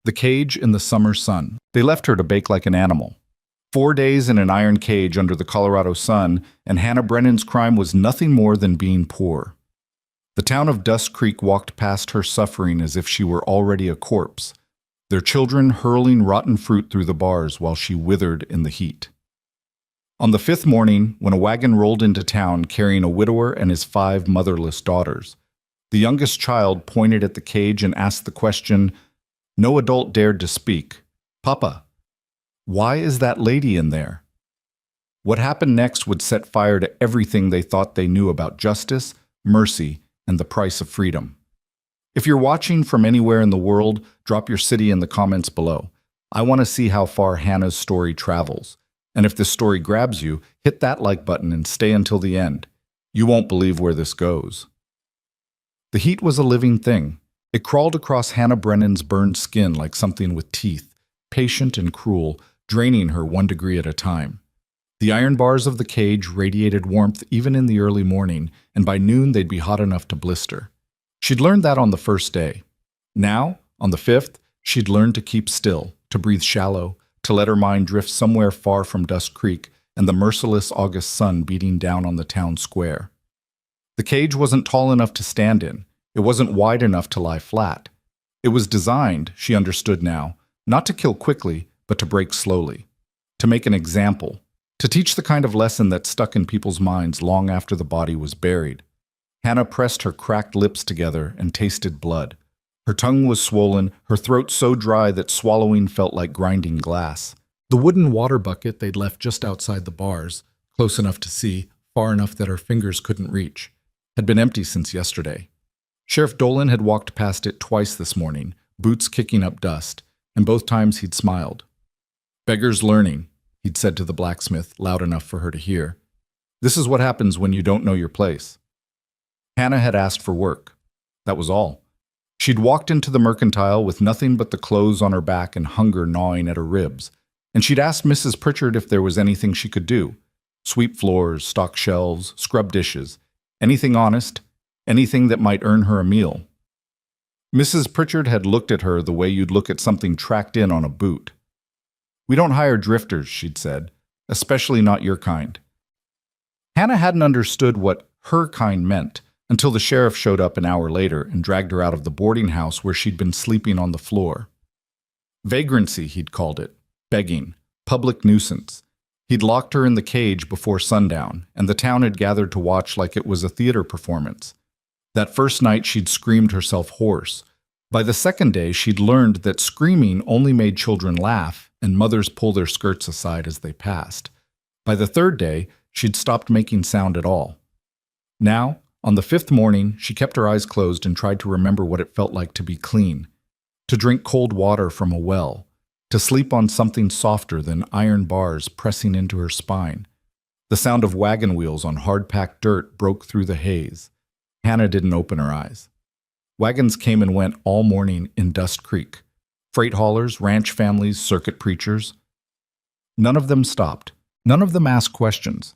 The cage in the summer sun. They left her to bake like an animal. 4 days in an iron cage under the Colorado sun, and Hannah Brennan's crime was nothing more than being poor. The town of Dust Creek walked past her suffering as if she were already a corpse, their children hurling rotten fruit through the bars while she withered in the heat. On the 5th morning, when a wagon rolled into town carrying a widower and his 5 motherless daughters, the youngest child pointed at the cage and asked the question no adult dared to speak. "Papa, why is that lady in there?" What happened next would set fire to everything they thought they knew about justice, mercy, and the price of freedom. If you're watching from anywhere in the world, drop your city in the comments below. I want to see how far Hannah's story travels. And if this story grabs you, hit that like button and stay until the end. You won't believe where this goes. The heat was a living thing. It crawled across Hannah Brennan's burned skin like something with teeth, patient and cruel, draining her 1 degree at a time. The iron bars of the cage radiated warmth even in the early morning, and by noon they'd be hot enough to blister. She'd learned that on the 1st day. Now, on the 5th, she'd learned to keep still, to breathe shallow, to let her mind drift somewhere far from Dust Creek and the merciless August sun beating down on the town square. The cage wasn't tall enough to stand in. It wasn't wide enough to lie flat. It was designed, she understood now, not to kill quickly, but to break slowly. To make an example. To teach the kind of lesson that stuck in people's minds long after the body was buried. Hannah pressed her cracked lips together and tasted blood. Her tongue was swollen, her throat so dry that swallowing felt like grinding glass. The wooden water bucket they'd left just outside the bars, close enough to see, far enough that her fingers couldn't reach, had been empty since yesterday. Sheriff Dolan had walked past it twice this morning, boots kicking up dust, and both times he'd smiled. "Beggar's learning," he'd said to the blacksmith, loud enough for her to hear. "This is what happens when you don't know your place." Hannah had asked for work. That was all. She'd walked into the mercantile with nothing but the clothes on her back and hunger gnawing at her ribs, and she'd asked Mrs. Pritchard if there was anything she could do. Sweep floors, stock shelves, scrub dishes, anything honest, anything that might earn her a meal. Mrs. Pritchard had looked at her the way you'd look at something tracked in on a boot. "We don't hire drifters," she'd said, "especially not your kind." Hannah hadn't understood what her kind meant until the sheriff showed up an hour later and dragged her out of the boarding house where she'd been sleeping on the floor. Vagrancy, he'd called it, begging, public nuisance. He'd locked her in the cage before sundown, and the town had gathered to watch like it was a theater performance. That first night she'd screamed herself hoarse. By the 2nd day, she'd learned that screaming only made children laugh and mothers pull their skirts aside as they passed. By the 3rd day, she'd stopped making sound at all. Now, on the 5th morning, she kept her eyes closed and tried to remember what it felt like to be clean, to drink cold water from a well, to sleep on something softer than iron bars pressing into her spine. The sound of wagon wheels on hard-packed dirt broke through the haze. Hannah didn't open her eyes. Wagons came and went all morning in Dust Creek. Freight haulers, ranch families, circuit preachers. None of them stopped. None of them asked questions.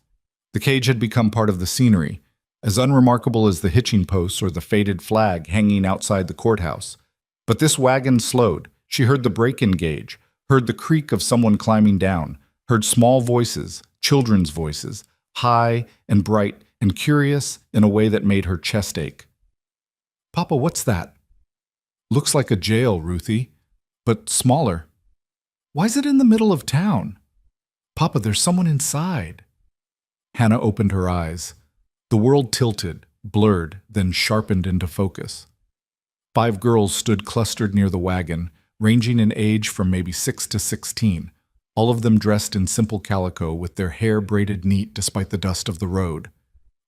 The cage had become part of the scenery, as unremarkable as the hitching posts or the faded flag hanging outside the courthouse. But this wagon slowed. She heard the brake-in gauge, heard the creak of someone climbing down, heard small voices, children's voices, high and bright and curious in a way that made her chest ache. "Papa, what's that?" "Looks like a jail, Ruthie, but smaller." "Why's it in the middle of town?" "Papa, there's someone inside." Hannah opened her eyes. The world tilted, blurred, then sharpened into focus. 5 girls stood clustered near the wagon, ranging in age from maybe 6 to 16, all of them dressed in simple calico with their hair braided neat despite the dust of the road.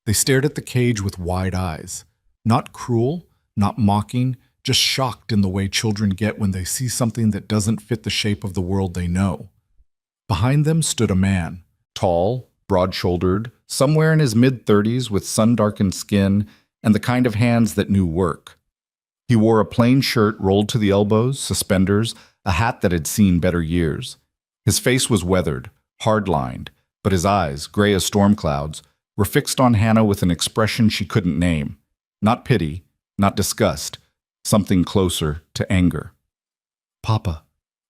They stared at the cage with wide eyes, not cruel, not mocking, just shocked in the way children get when they see something that doesn't fit the shape of the world they know. Behind them stood a man, tall, broad-shouldered, somewhere in his mid-30s with sun-darkened skin and the kind of hands that knew work. He wore a plain shirt rolled to the elbows, suspenders, a hat that had seen better years. His face was weathered, hard-lined, but his eyes, gray as storm clouds, were fixed on Hannah with an expression she couldn't name. Not pity, not disgust, something closer to anger. Papa,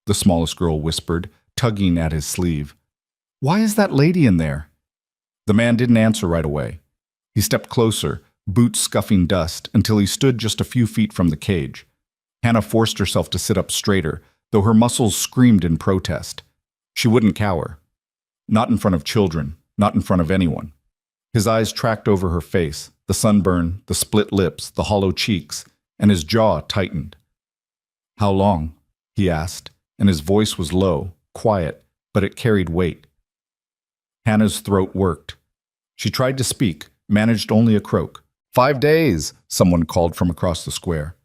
the smallest girl whispered, tugging at his sleeve. Why is that lady in there? The man didn't answer right away. He stepped closer, boots scuffing dust, until he stood just a few feet from the cage. Hannah forced herself to sit up straighter, though her muscles screamed in protest. She wouldn't cower. Not in front of children, not in front of anyone. His eyes tracked over her face, the sunburn, the split lips, the hollow cheeks, and his jaw tightened. How long? He asked, and his voice was low, quiet, but it carried weight. Hannah's throat worked. She tried to speak, managed only a croak. 5 days, someone called from across the square.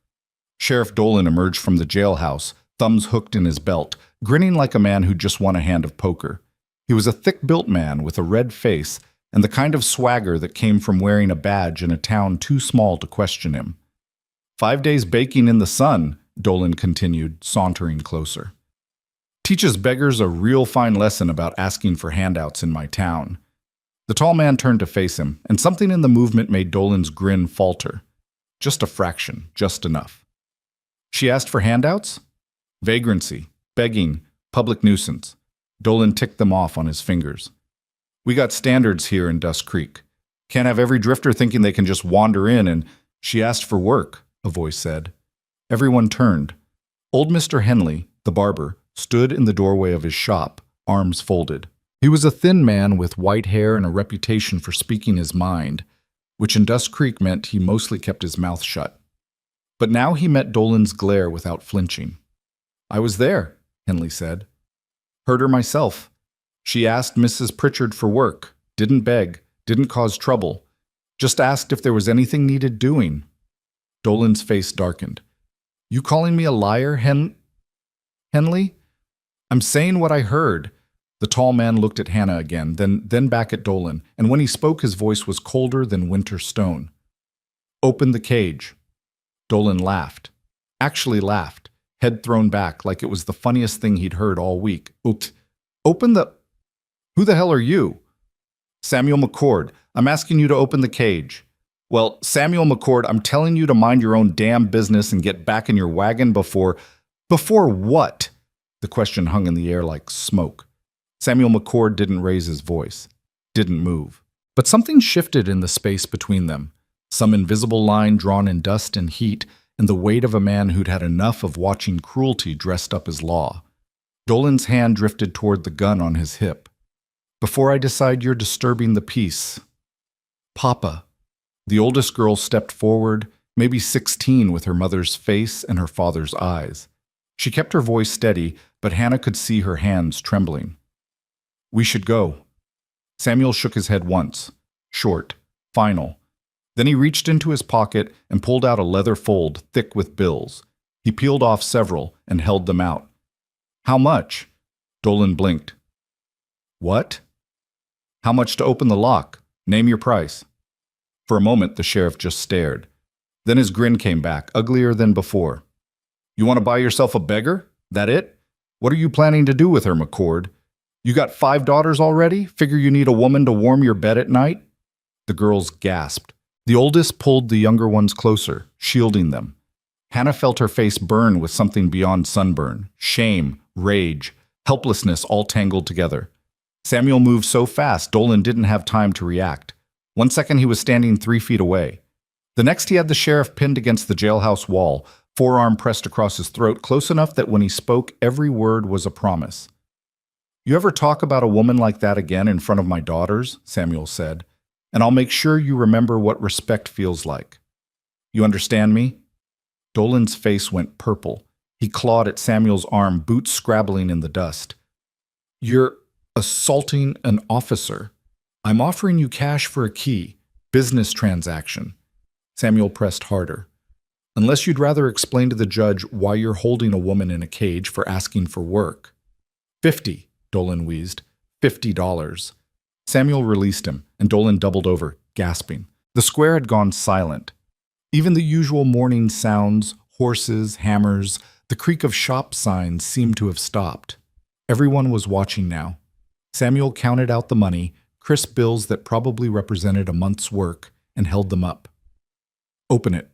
Sheriff Dolan emerged from the jailhouse, thumbs hooked in his belt, grinning like a man who'd just won a hand of poker. He was a thick-built man with a red face and the kind of swagger that came from wearing a badge in a town too small to question him. 5 days baking in the sun, Dolan continued, sauntering closer. Teaches beggars a real fine lesson about asking for handouts in my town. The tall man turned to face him, and something in the movement made Dolan's grin falter. Just a fraction, just enough. She asked for handouts? Vagrancy, begging, public nuisance. Dolan ticked them off on his fingers. We got standards here in Dust Creek. Can't have every drifter thinking they can just wander in and, she asked for work, a voice said. Everyone turned. Old Mr. Henley, the barber, stood in the doorway of his shop, arms folded. He was a thin man with white hair and a reputation for speaking his mind, which in Dust Creek meant he mostly kept his mouth shut. But now he met Dolan's glare without flinching. I was there, Henley said. Heard her myself. She asked Mrs. Pritchard for work, didn't beg, didn't cause trouble, just asked if there was anything needed doing. Dolan's face darkened. You calling me a liar, Henley? I'm saying what I heard. The tall man looked at Hannah again, then back at Dolan, and when he spoke his voice was colder than winter stone. Open the cage. Dolan laughed. Actually laughed, head thrown back like it was the funniest thing he'd heard all week. Oops. Open the... Who the hell are you? Samuel McCord. I'm asking you to open the cage. Well, Samuel McCord, I'm telling you to mind your own damn business and get back in your wagon before... Before what? The question hung in the air like smoke. Samuel McCord didn't raise his voice, didn't move. But something shifted in the space between them. Some invisible line drawn in dust and heat, and the weight of a man who'd had enough of watching cruelty dressed up as law. Dolan's hand drifted toward the gun on his hip. Before I decide you're disturbing the peace. Papa. The oldest girl stepped forward, maybe 16 with her mother's face and her father's eyes. She kept her voice steady, but Hannah could see her hands trembling. We should go. Samuel shook his head once. Short. Final. Then he reached into his pocket and pulled out a leather fold thick with bills. He peeled off several and held them out. How much? Dolan blinked. What? How much to open the lock? Name your price. For a moment, the sheriff just stared. Then his grin came back, uglier than before. You want to buy yourself a beggar? That it? What are you planning to do with her, McCord? You got 5 daughters already? Figure you need a woman to warm your bed at night? The girls gasped. The oldest pulled the younger ones closer, shielding them. Hannah felt her face burn with something beyond sunburn, shame, rage, helplessness all tangled together. Samuel moved so fast, Dolan didn't have time to react. 1 second he was standing 3 feet away. The next he had the sheriff pinned against the jailhouse wall, forearm pressed across his throat, close enough that when he spoke, every word was a promise. You ever talk about a woman like that again in front of my daughters, Samuel said, and I'll make sure you remember what respect feels like. You understand me? Dolan's face went purple. He clawed at Samuel's arm, boots scrabbling in the dust. You're assaulting an officer. I'm offering you cash for a key. Business transaction. Samuel pressed harder. Unless you'd rather explain to the judge why you're holding a woman in a cage for asking for work. 50, Dolan wheezed. $50. Samuel released him, and Dolan doubled over, gasping. The square had gone silent. Even the usual morning sounds, horses, hammers, the creak of shop signs seemed to have stopped. Everyone was watching now. Samuel counted out the money, crisp bills that probably represented a month's work, and held them up. Open it.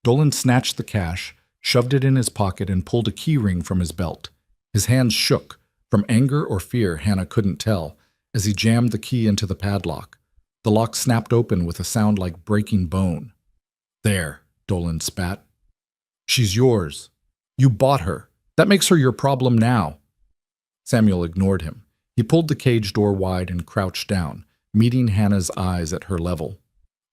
Dolan snatched the cash, shoved it in his pocket, and pulled a key ring from his belt. His hands shook, from anger or fear Hannah couldn't tell, as he jammed the key into the padlock. The lock snapped open with a sound like breaking bone. "There," Dolan spat. "She's yours. You bought her. That makes her your problem now." Samuel ignored him. He pulled the cage door wide and crouched down, meeting Hannah's eyes at her level.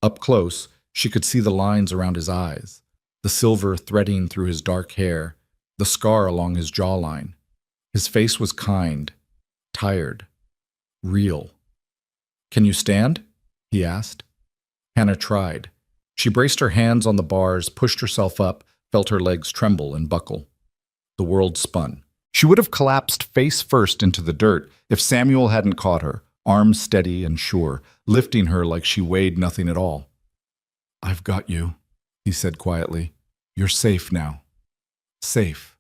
Up close, she could see the lines around his eyes, the silver threading through his dark hair, the scar along his jawline. His face was kind, tired, real. "Can you stand?" he asked. Hannah tried. She braced her hands on the bars, pushed herself up, felt her legs tremble and buckle. The world spun. She would have collapsed face first into the dirt if Samuel hadn't caught her, arms steady and sure, lifting her like she weighed nothing at all. "I've got you," he said quietly. "You're safe now." Safe.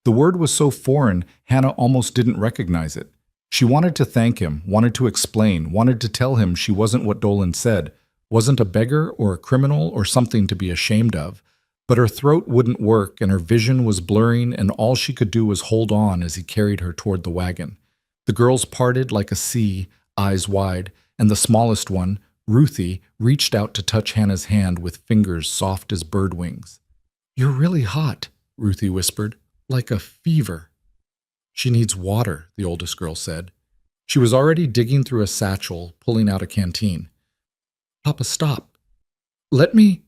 The word was so foreign, Hannah almost didn't recognize it. She wanted to thank him, wanted to explain, wanted to tell him she wasn't what Dolan said, wasn't a beggar or a criminal or something to be ashamed of. But her throat wouldn't work, and her vision was blurring, and all she could do was hold on as he carried her toward the wagon. The girls parted like a sea, eyes wide, and the smallest one, Ruthie, reached out to touch Hannah's hand with fingers soft as bird wings. "You're really hot," Ruthie whispered, "like a fever." "She needs water," the oldest girl said. She was already digging through a satchel, pulling out a canteen. "Papa, stop. Let me—"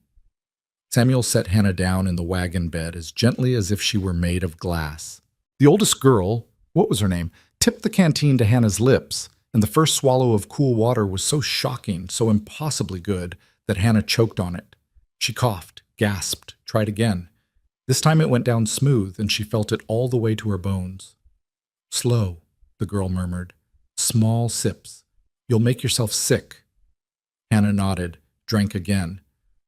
Samuel set Hannah down in the wagon bed as gently as if she were made of glass. The oldest girl, what was her name, tipped the canteen to Hannah's lips, and the first swallow of cool water was so shocking, so impossibly good, that Hannah choked on it. She coughed, gasped, tried again. This time it went down smooth, and she felt it all the way to her bones. "Slow," the girl murmured. "Small sips. You'll make yourself sick." Hannah nodded, drank again.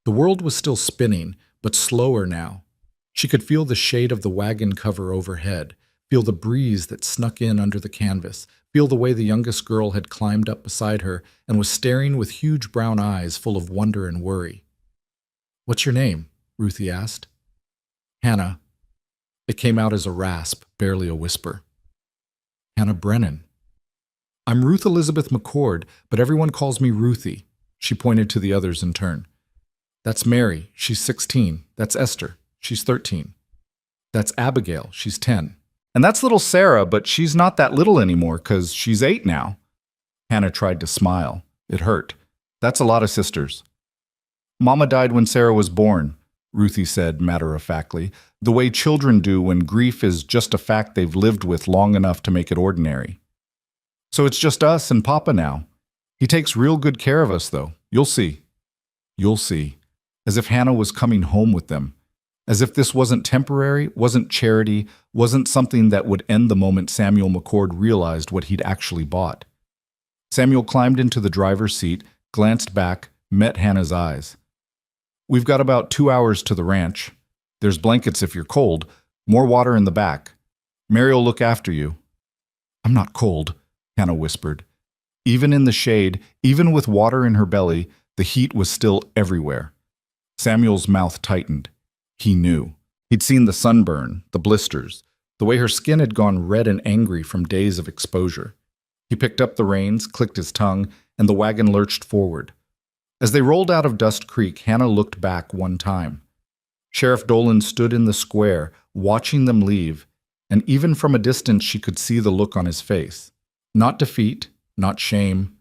The world was still spinning, but slower now. She could feel the shade of the wagon cover overhead, feel the breeze that snuck in under the canvas, feel the way the youngest girl had climbed up beside her and was staring with huge brown eyes full of wonder and worry. "What's your name?" Ruthie asked. "Hannah." It came out as a rasp, barely a whisper. "Hannah Brennan." "I'm Ruth Elizabeth McCord, but everyone calls me Ruthie." She pointed to the others in turn. "That's Mary, she's 16. That's Esther, she's 13. That's Abigail, she's 10. And that's little Sarah, but she's not that little anymore because she's 8 now." Hannah tried to smile. It hurt. "That's a lot of sisters." "Mama died when Sarah was born," Ruthie said matter-of-factly, the way children do when grief is just a fact they've lived with long enough to make it ordinary. "So it's just us and Papa now. He takes real good care of us, though. You'll see." "You'll see." As if Hannah was coming home with them. As if this wasn't temporary, wasn't charity, wasn't something that would end the moment Samuel McCord realized what he'd actually bought. Samuel climbed into the driver's seat, glanced back, met Hannah's eyes. "We've got about 2 hours to the ranch. There's blankets if you're cold, more water in the back. Mary'll look after you." "I'm not cold," Hannah whispered. Even in the shade, even with water in her belly, the heat was still everywhere. Samuel's mouth tightened. He knew. He'd seen the sunburn, the blisters, the way her skin had gone red and angry from days of exposure. He picked up the reins, clicked his tongue, and the wagon lurched forward. As they rolled out of Dust Creek, Hannah looked back one time. Sheriff Dolan stood in the square, watching them leave, and even from a distance she could see the look on his face. Not defeat, not shame.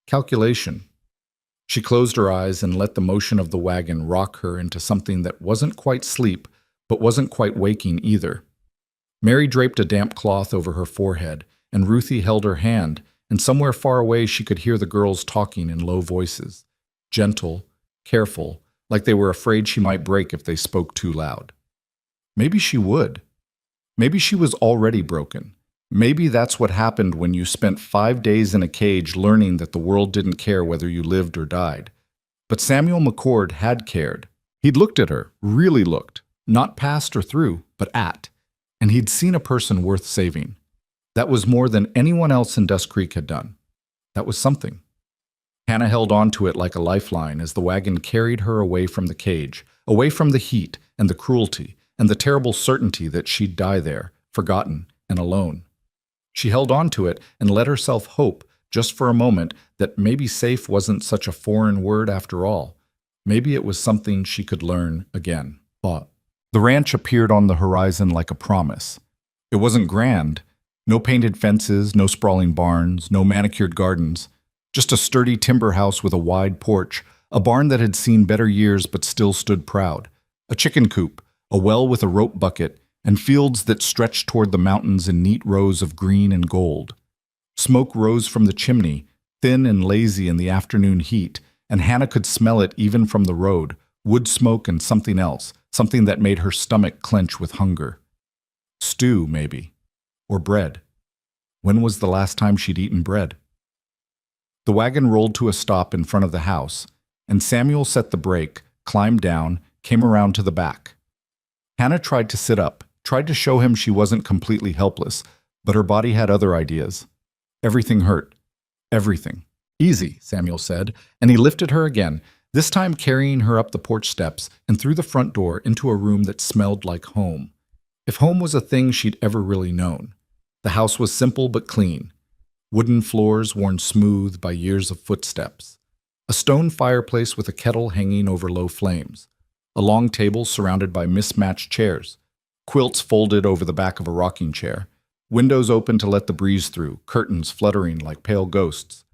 Calculation. She closed her eyes and let the motion of the wagon rock her into something that wasn't quite sleep, but wasn't quite waking either. Mary draped a damp cloth over her forehead, and Ruthie held her hand, and somewhere far away she could hear the girls talking in low voices. Gentle, careful, like they were afraid she might break if they spoke too loud. Maybe she would. Maybe she was already broken. Maybe that's what happened when you spent 5 days in a cage learning that the world didn't care whether you lived or died. But Samuel McCord had cared. He'd looked at her, really looked, not past or through, but at, and he'd seen a person worth saving. That was more than anyone else in Dust Creek had done. That was something. Hannah held on to it like a lifeline as the wagon carried her away from the cage, away from the heat and the cruelty, and the terrible certainty that she'd die there, forgotten and alone. She held on to it and let herself hope, just for a moment, that maybe safe wasn't such a foreign word after all. Maybe it was something she could learn again. The ranch appeared on the horizon like a promise. It wasn't grand. No painted fences, no sprawling barns, no manicured gardens. Just a sturdy timber house with a wide porch, a barn that had seen better years but still stood proud, a chicken coop, a well with a rope bucket, and fields that stretched toward the mountains in neat rows of green and gold. Smoke rose from the chimney, thin and lazy in the afternoon heat, and Hannah could smell it even from the road, wood smoke and something else, something that made her stomach clench with hunger. Stew, maybe. Or bread. When was the last time she'd eaten bread? The wagon rolled to a stop in front of the house, and Samuel set the brake, climbed down, came around to the back. Hannah tried to sit up, tried to show him she wasn't completely helpless, but her body had other ideas. Everything hurt. Everything. Easy, Samuel said, and he lifted her again, this time carrying her up the porch steps and through the front door into a room that smelled like home. If home was a thing she'd ever really known. The house was simple but clean. Wooden floors worn smooth by years of footsteps. A stone fireplace with a kettle hanging over low flames. A long table surrounded by mismatched chairs. Quilts folded over the back of a rocking chair. Windows open to let the breeze through, curtains fluttering like pale ghosts.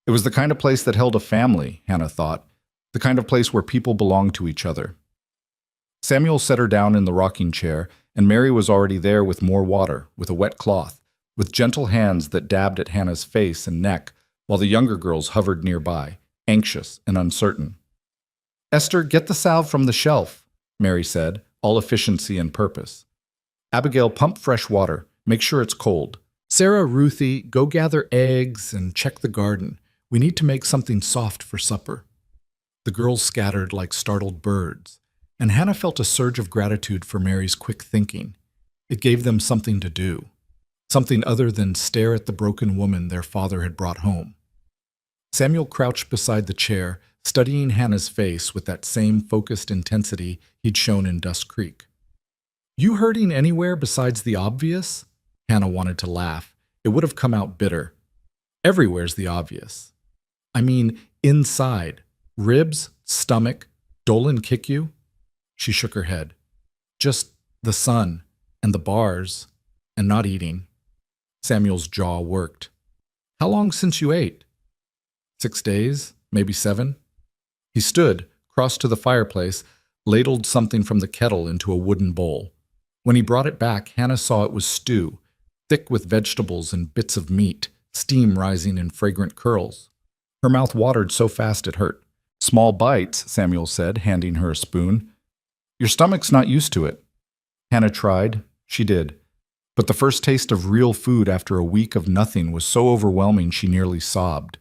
It was the kind of place that held a family, Hannah thought. The kind of place where people belonged to each other. Samuel set her down in the rocking chair, and Mary was already there with more water, with a wet cloth, with gentle hands that dabbed at Hannah's face and neck, while the younger girls hovered nearby, anxious and uncertain. "Esther, get the salve from the shelf," Mary said, all efficiency and purpose. "Abigail, pump fresh water. Make sure it's cold. Sarah, Ruthie, go gather eggs and check the garden. We need to make something soft for supper." The girls scattered like startled birds, and Hannah felt a surge of gratitude for Mary's quick thinking. It gave them something to do, something other than stare at the broken woman their father had brought home. Samuel crouched beside the chair, studying Hannah's face with that same focused intensity he'd shown in Dust Creek. "You hurting anywhere besides the obvious?" Hannah wanted to laugh. It would have come out bitter. "Everywhere's the obvious. I mean, inside. Ribs, stomach, Dolan kick you?" She shook her head. "Just the sun, and the bars, and not eating." Samuel's jaw worked. "How long since you ate?" 6 days, maybe 7. He stood, crossed to the fireplace, ladled something from the kettle into a wooden bowl. When he brought it back, Hannah saw it was stew, thick with vegetables and bits of meat, steam rising in fragrant curls. Her mouth watered so fast it hurt. "Small bites," Samuel said, handing her a spoon. "Your stomach's not used to it." Hannah tried. She did. But the first taste of real food after a week of nothing was so overwhelming she nearly sobbed.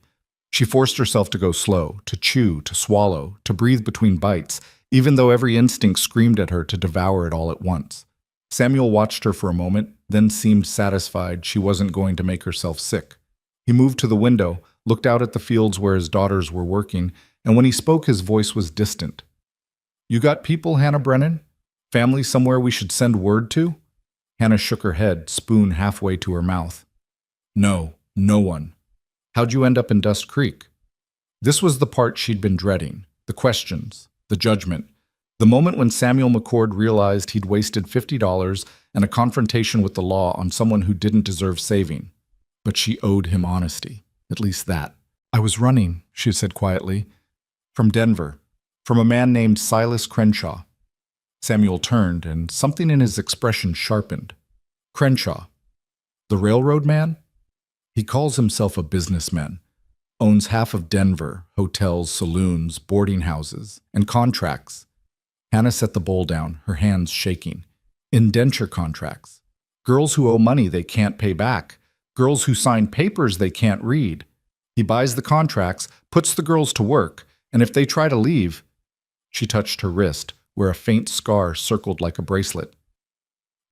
She forced herself to go slow, to chew, to swallow, to breathe between bites, even though every instinct screamed at her to devour it all at once. Samuel watched her for a moment, then seemed satisfied she wasn't going to make herself sick. He moved to the window, looked out at the fields where his daughters were working, and when he spoke his voice was distant. "You got people, Hannah Brennan? Family somewhere we should send word to?" Hannah shook her head, spoon halfway to her mouth. "No, no one." "How'd you end up in Dust Creek?" This was the part she'd been dreading, the questions, the judgment, the moment when Samuel McCord realized he'd wasted $50 and a confrontation with the law on someone who didn't deserve saving. But she owed him honesty, at least that. "I was running," she said quietly, "from Denver, from a man named Silas Crenshaw." Samuel turned, and something in his expression sharpened. "Crenshaw? The railroad man?" "He calls himself a businessman, owns half of Denver, hotels, saloons, boarding houses, and contracts." Hannah set the bowl down, her hands shaking. "Indenture contracts. Girls who owe money they can't pay back. Girls who sign papers they can't read. He buys the contracts, puts the girls to work, and if they try to leave..." She touched her wrist, where a faint scar circled like a bracelet.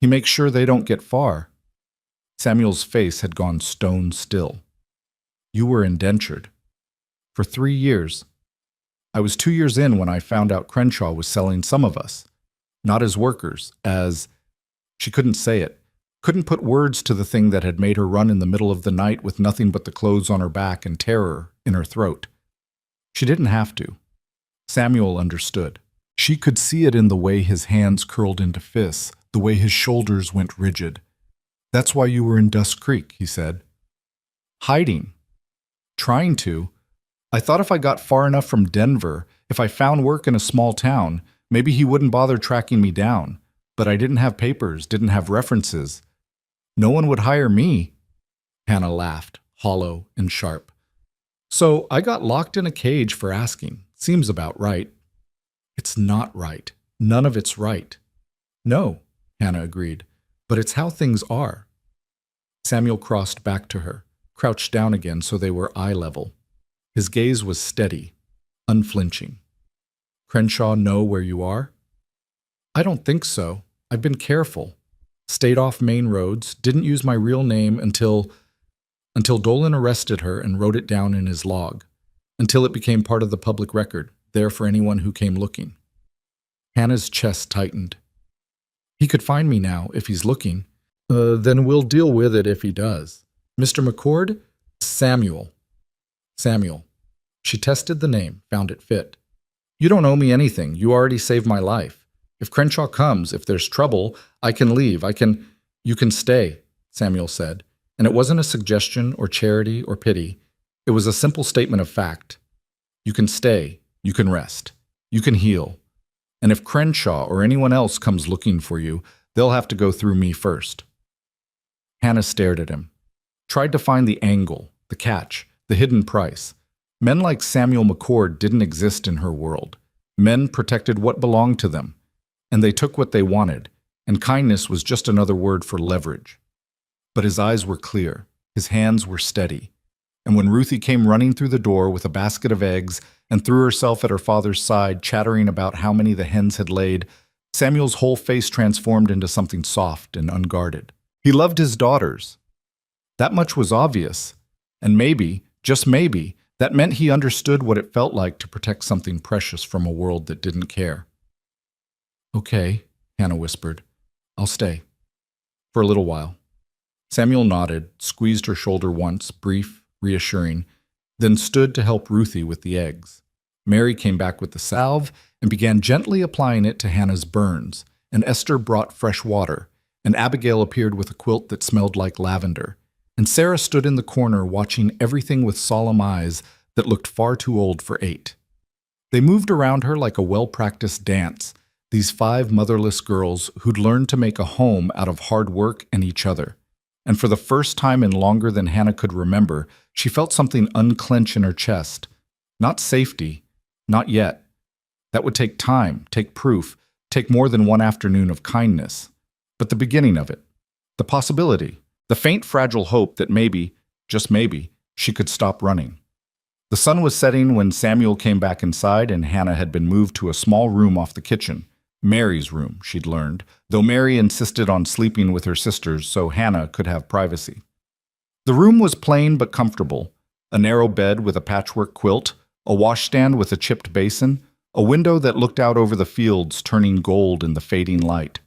"He makes sure they don't get far." Samuel's face had gone stone still. "You were indentured. For 3 years. I was 2 years in when I found out Crenshaw was selling some of us. Not as workers, as— She couldn't say it, couldn't put words to the thing that had made her run in the middle of the night with nothing but the clothes on her back and terror in her throat. She didn't have to. Samuel understood. She could see it in the way his hands curled into fists, the way his shoulders went rigid. "That's why you were in Dust Creek," he said. "Hiding. Trying to. I thought if I got far enough from Denver, if I found work in a small town, maybe he wouldn't bother tracking me down. But I didn't have papers, didn't have references. No one would hire me." Hannah laughed, hollow and sharp. "So I got locked in a cage for asking. Seems about right." "It's not right. None of it's right." "No," Hannah agreed, "but it's how things are." Samuel crossed back to her, crouched down again so they were eye level. His gaze was steady, unflinching. "Crenshaw know where you are?" "I don't think so. I've been careful. Stayed off main roads, didn't use my real name until Dolan arrested her and wrote it down in his log. Until it became part of the public record, there for anyone who came looking." Hannah's chest tightened. "He could find me now, if he's looking." Then we'll deal with it if he does." "Mr. McCord?" "Samuel." "Samuel." She tested the name, found it fit. "You don't owe me anything. You already saved my life. If Crenshaw comes, if there's trouble, I can leave. You can stay," Samuel said. And it wasn't a suggestion or charity or pity. It was a simple statement of fact. You can stay. You can rest. You can heal. And if Crenshaw or anyone else comes looking for you, they'll have to go through me first. Hannah stared at him. Tried to find the angle, the catch, the hidden price. Men like Samuel McCord didn't exist in her world. Men protected what belonged to them. And they took what they wanted, and kindness was just another word for leverage. But his eyes were clear, his hands were steady, and when Ruthie came running through the door with a basket of eggs and threw herself at her father's side, chattering about how many the hens had laid, Samuel's whole face transformed into something soft and unguarded. He loved his daughters. That much was obvious, and maybe, just maybe, that meant he understood what it felt like to protect something precious from a world that didn't care. "Okay," Hannah whispered. "I'll stay." For a little while. Samuel nodded, squeezed her shoulder once, brief, reassuring, then stood to help Ruthie with the eggs. Mary came back with the salve and began gently applying it to Hannah's burns, and Esther brought fresh water, and Abigail appeared with a quilt that smelled like lavender, and Sarah stood in the corner watching everything with solemn eyes that looked far too old for 8. They moved around her like a well-practiced dance, these 5 motherless girls who'd learned to make a home out of hard work and each other. And for the first time in longer than Hannah could remember, she felt something unclench in her chest. Not safety, not yet. That would take time, take proof, take more than one afternoon of kindness. But the beginning of it, the possibility, the faint fragile hope that maybe, just maybe, she could stop running. The sun was setting when Samuel came back inside and Hannah had been moved to a small room off the kitchen. Mary's room, she'd learned, though Mary insisted on sleeping with her sisters so Hannah could have privacy. The room was plain but comfortable, a narrow bed with a patchwork quilt, a washstand with a chipped basin, a window that looked out over the fields turning gold in the fading light.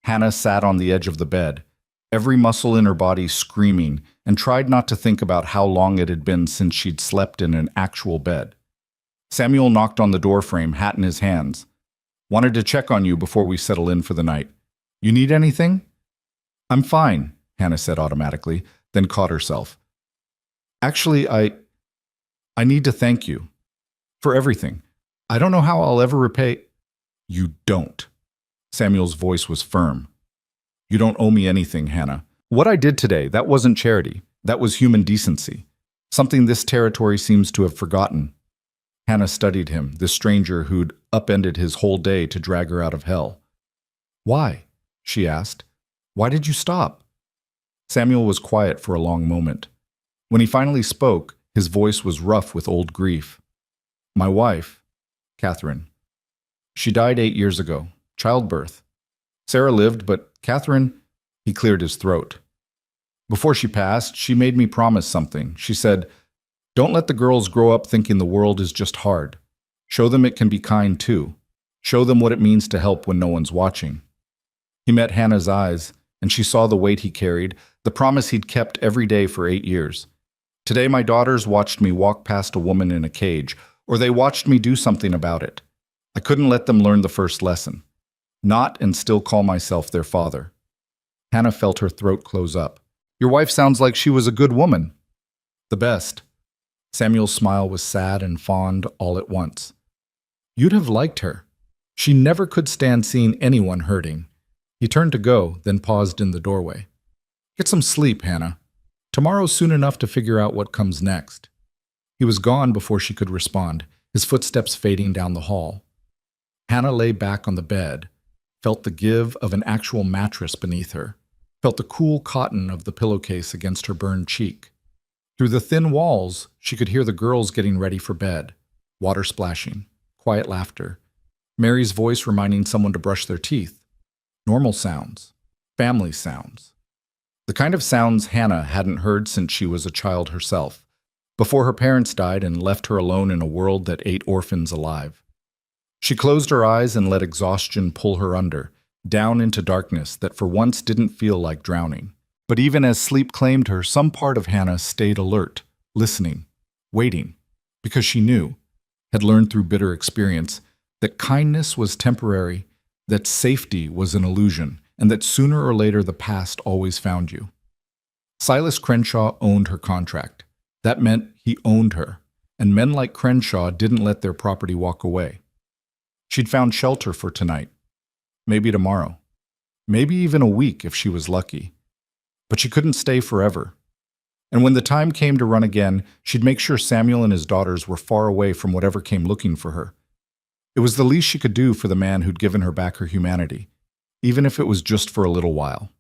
Hannah sat on the edge of the bed, every muscle in her body screaming, and tried not to think about how long it had been since she'd slept in an actual bed. Samuel knocked on the doorframe, hat in his hands. "Wanted to check on you before we settle in for the night. You need anything?" "I'm fine," Hannah said automatically, then caught herself. "Actually, I need to thank you. For everything. I don't know how I'll ever repay—" "You don't." Samuel's voice was firm. "You don't owe me anything, Hannah. What I did today, that wasn't charity. That was human decency. Something this territory seems to have forgotten." Hannah studied him, this stranger who'd upended his whole day to drag her out of hell. "Why?" she asked. "Why did you stop?" Samuel was quiet for a long moment. When he finally spoke, his voice was rough with old grief. "My wife, Catherine. She died 8 years ago. Childbirth. Sarah lived, but Catherine—" He cleared his throat. "Before she passed, she made me promise something. She said, 'Don't let the girls grow up thinking the world is just hard. Show them it can be kind too. Show them what it means to help when no one's watching. He met Hannah's eyes, and she saw the weight he carried, the promise he'd kept every day for 8 years. Today my daughters watched me walk past a woman in a cage, or they watched me do something about it. I couldn't let them learn the first lesson. Not and still call myself their father. Hannah felt her throat close up. Your wife sounds like she was a good woman. The best. Samuel's smile was sad and fond all at once. You'd have liked her. She never could stand seeing anyone hurting. He turned to go, then paused in the doorway. Get some sleep, Hannah. Tomorrow's soon enough to figure out what comes next. He was gone before she could respond, his footsteps fading down the hall. Hannah lay back on the bed, felt the give of an actual mattress beneath her, felt the cool cotton of the pillowcase against her burned cheek. Through the thin walls, she could hear the girls getting ready for bed, water splashing, quiet laughter, Mary's voice reminding someone to brush their teeth. Normal sounds, family sounds. The kind of sounds Hannah hadn't heard since she was a child herself, before her parents died and left her alone in a world that ate orphans alive. She closed her eyes and let exhaustion pull her under, down into darkness that for once didn't feel like drowning. But even as sleep claimed her, some part of Hannah stayed alert, listening, waiting, because she knew, had learned through bitter experience, that kindness was temporary, that safety was an illusion, and that sooner or later the past always found you. Silas Crenshaw owned her contract. That meant he owned her, and men like Crenshaw didn't let their property walk away. She'd found shelter for tonight, maybe tomorrow, maybe even a week if she was lucky. But she couldn't stay forever. And when the time came to run again, she'd make sure Samuel and his daughters were far away from whatever came looking for her. It was the least she could do for the man who'd given her back her humanity, even if it was just for a little while.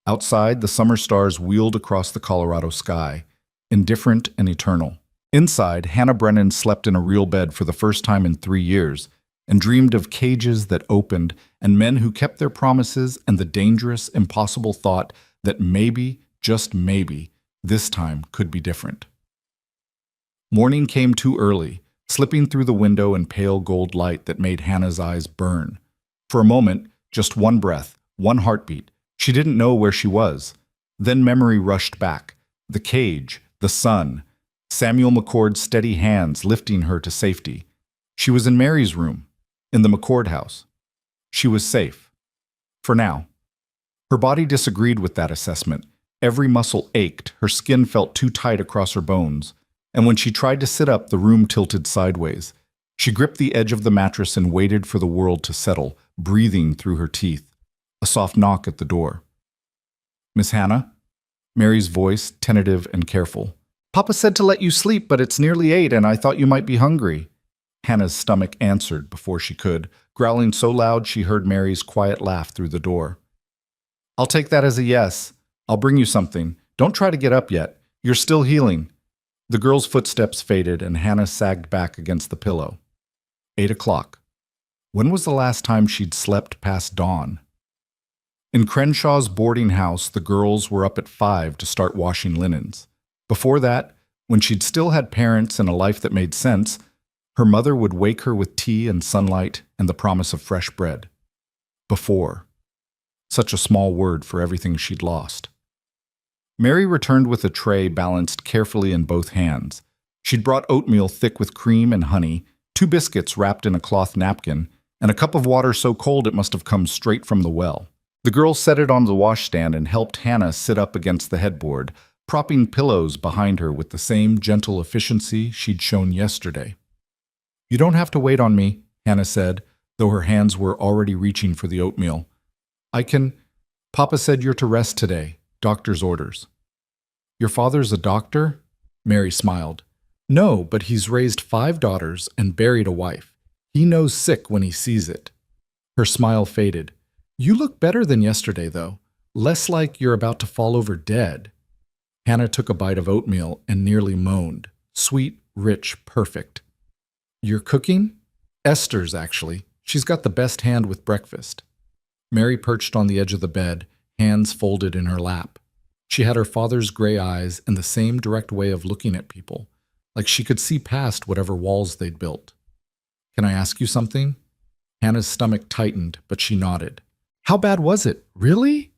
Outside, the summer stars wheeled across the Colorado sky, indifferent and eternal. Inside, Hannah Brennan slept in a real bed for the first time in 3 years and dreamed of cages that opened and men who kept their promises and the dangerous, impossible thought that maybe, just maybe, this time could be different. Morning came too early, slipping through the window in pale gold light that made Hannah's eyes burn. For a moment, just one breath, one heartbeat. She didn't know where she was. Then memory rushed back. The cage, the sun, Samuel McCord's steady hands lifting her to safety. She was in Mary's room, in the McCord house. She was safe. For now. Her body disagreed with that assessment. Every muscle ached, her skin felt too tight across her bones. And when she tried to sit up, the room tilted sideways. She gripped the edge of the mattress and waited for the world to settle, breathing through her teeth. A soft knock at the door. Miss Hannah? Mary's voice, tentative and careful. Papa said to let you sleep, but it's nearly 8 and I thought you might be hungry. Hannah's stomach answered before she could, growling so loud she heard Mary's quiet laugh through the door. I'll take that as a yes. I'll bring you something. Don't try to get up yet. You're still healing. The girl's footsteps faded and Hannah sagged back against the pillow. 8 o'clock. When was the last time she'd slept past dawn? In Crenshaw's boarding house, the girls were up at 5 to start washing linens. Before that, when she'd still had parents and a life that made sense, her mother would wake her with tea and sunlight and the promise of fresh bread. Before. Such a small word for everything she'd lost. Mary returned with a tray balanced carefully in both hands. She'd brought oatmeal thick with cream and honey, 2 biscuits wrapped in a cloth napkin, and a cup of water so cold it must have come straight from the well. The girls set it on the washstand and helped Hannah sit up against the headboard, propping pillows behind her with the same gentle efficiency she'd shown yesterday. You don't have to wait on me, Hannah said, though her hands were already reaching for the oatmeal. I can... Papa said you're to rest today. Doctor's orders. Your father's a doctor? Mary smiled. No, but he's raised 5 daughters and buried a wife. He knows sick when he sees it. Her smile faded. You look better than yesterday, though. Less like you're about to fall over dead. Hannah took a bite of oatmeal and nearly moaned. Sweet, rich, perfect. You're cooking? Esther's, actually. She's got the best hand with breakfast. Mary perched on the edge of the bed, hands folded in her lap. She had her father's gray eyes and the same direct way of looking at people, like she could see past whatever walls they'd built. Can I ask you something? Hannah's stomach tightened, but she nodded. How bad was it? Really?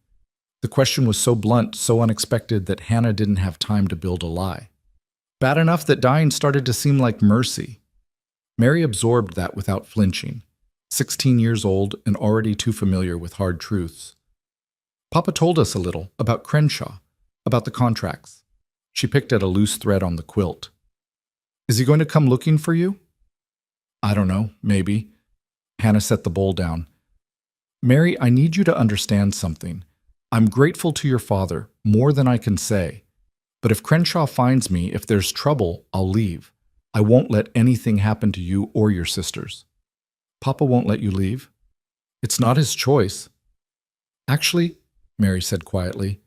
The question was so blunt, so unexpected that Hannah didn't have time to build a lie. Bad enough that dying started to seem like mercy. Mary absorbed that without flinching, 16 years old and already too familiar with hard truths. Papa told us a little about Crenshaw, about the contracts. She picked at a loose thread on the quilt. Is he going to come looking for you? I don't know, maybe. Hannah set the bowl down. Mary, I need you to understand something. I'm grateful to your father, more than I can say. But if Crenshaw finds me, if there's trouble, I'll leave. I won't let anything happen to you or your sisters. Papa won't let you leave? It's not his choice. Actually, Mary said quietly,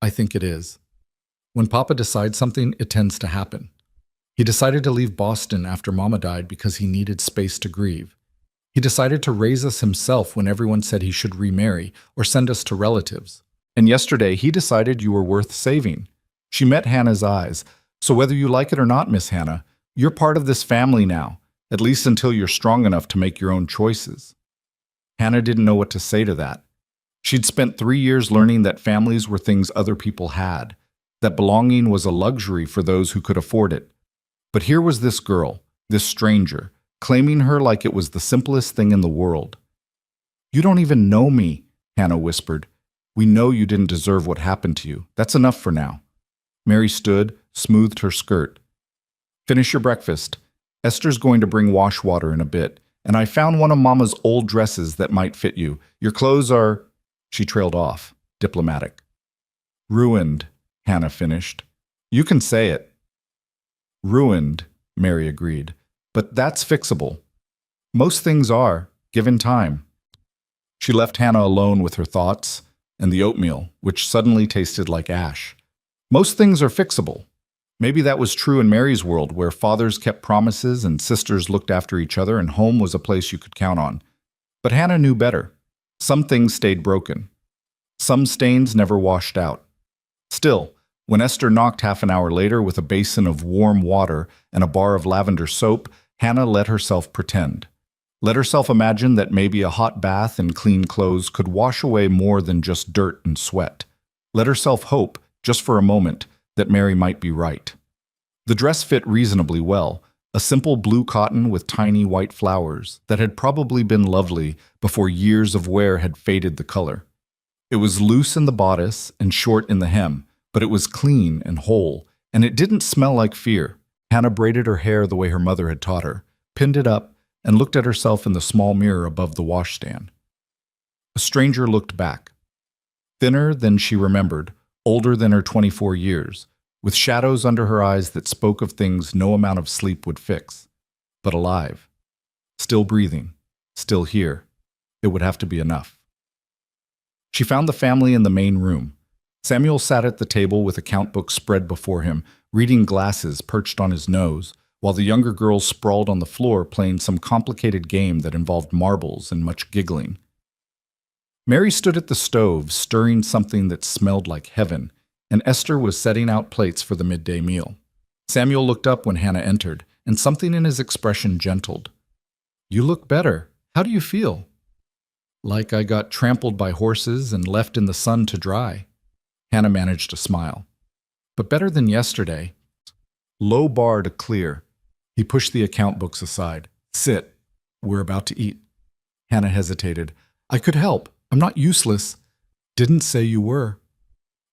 I think it is. When Papa decides something, it tends to happen. He decided to leave Boston after Mama died because he needed space to grieve. He decided to raise us himself when everyone said he should remarry or send us to relatives. And yesterday, he decided you were worth saving. She met Hannah's eyes. So whether you like it or not, Miss Hannah, you're part of this family now, at least until you're strong enough to make your own choices. Hannah didn't know what to say to that. She'd spent 3 years learning that families were things other people had, that belonging was a luxury for those who could afford it. But here was this girl, this stranger, claiming her like it was the simplest thing in the world. You don't even know me, Hannah whispered. We know you didn't deserve what happened to you. That's enough for now. Mary stood, smoothed her skirt. Finish your breakfast. Esther's going to bring wash water in a bit, and I found one of Mama's old dresses that might fit you. Your clothes are… She trailed off, diplomatic. Ruined, Hannah finished. You can say it. Ruined, Mary agreed. But that's fixable. Most things are, given time. She left Hannah alone with her thoughts and the oatmeal, which suddenly tasted like ash. Most things are fixable. Maybe that was true in Mary's world, where fathers kept promises and sisters looked after each other and home was a place you could count on. But Hannah knew better. Some things stayed broken. Some stains never washed out. Still, when Esther knocked half an hour later with a basin of warm water and a bar of lavender soap, Hannah let herself pretend. Let herself imagine that maybe a hot bath and clean clothes could wash away more than just dirt and sweat. Let herself hope, just for a moment, that Mary might be right. The dress fit reasonably well, a simple blue cotton with tiny white flowers that had probably been lovely before years of wear had faded the color. It was loose in the bodice and short in the hem, but it was clean and whole, and it didn't smell like fear. Hannah braided her hair the way her mother had taught her, pinned it up, and looked at herself in the small mirror above the washstand. A stranger looked back. Thinner than she remembered, older than her 24 years, with shadows under her eyes that spoke of things no amount of sleep would fix, but alive. Still breathing, still here. It would have to be enough. She found the family in the main room. Samuel sat at the table with account books spread before him, reading glasses perched on his nose, while the younger girls sprawled on the floor playing some complicated game that involved marbles and much giggling. Mary stood at the stove, stirring something that smelled like heaven, and Esther was setting out plates for the midday meal. Samuel looked up when Hannah entered, and something in his expression gentled. You look better. How do you feel? Like I got trampled by horses and left in the sun to dry. Hannah managed to smile. But better than yesterday. Low bar to clear. He pushed the account books aside. Sit. We're about to eat. Hannah hesitated. I could help. I'm not useless. Didn't say you were.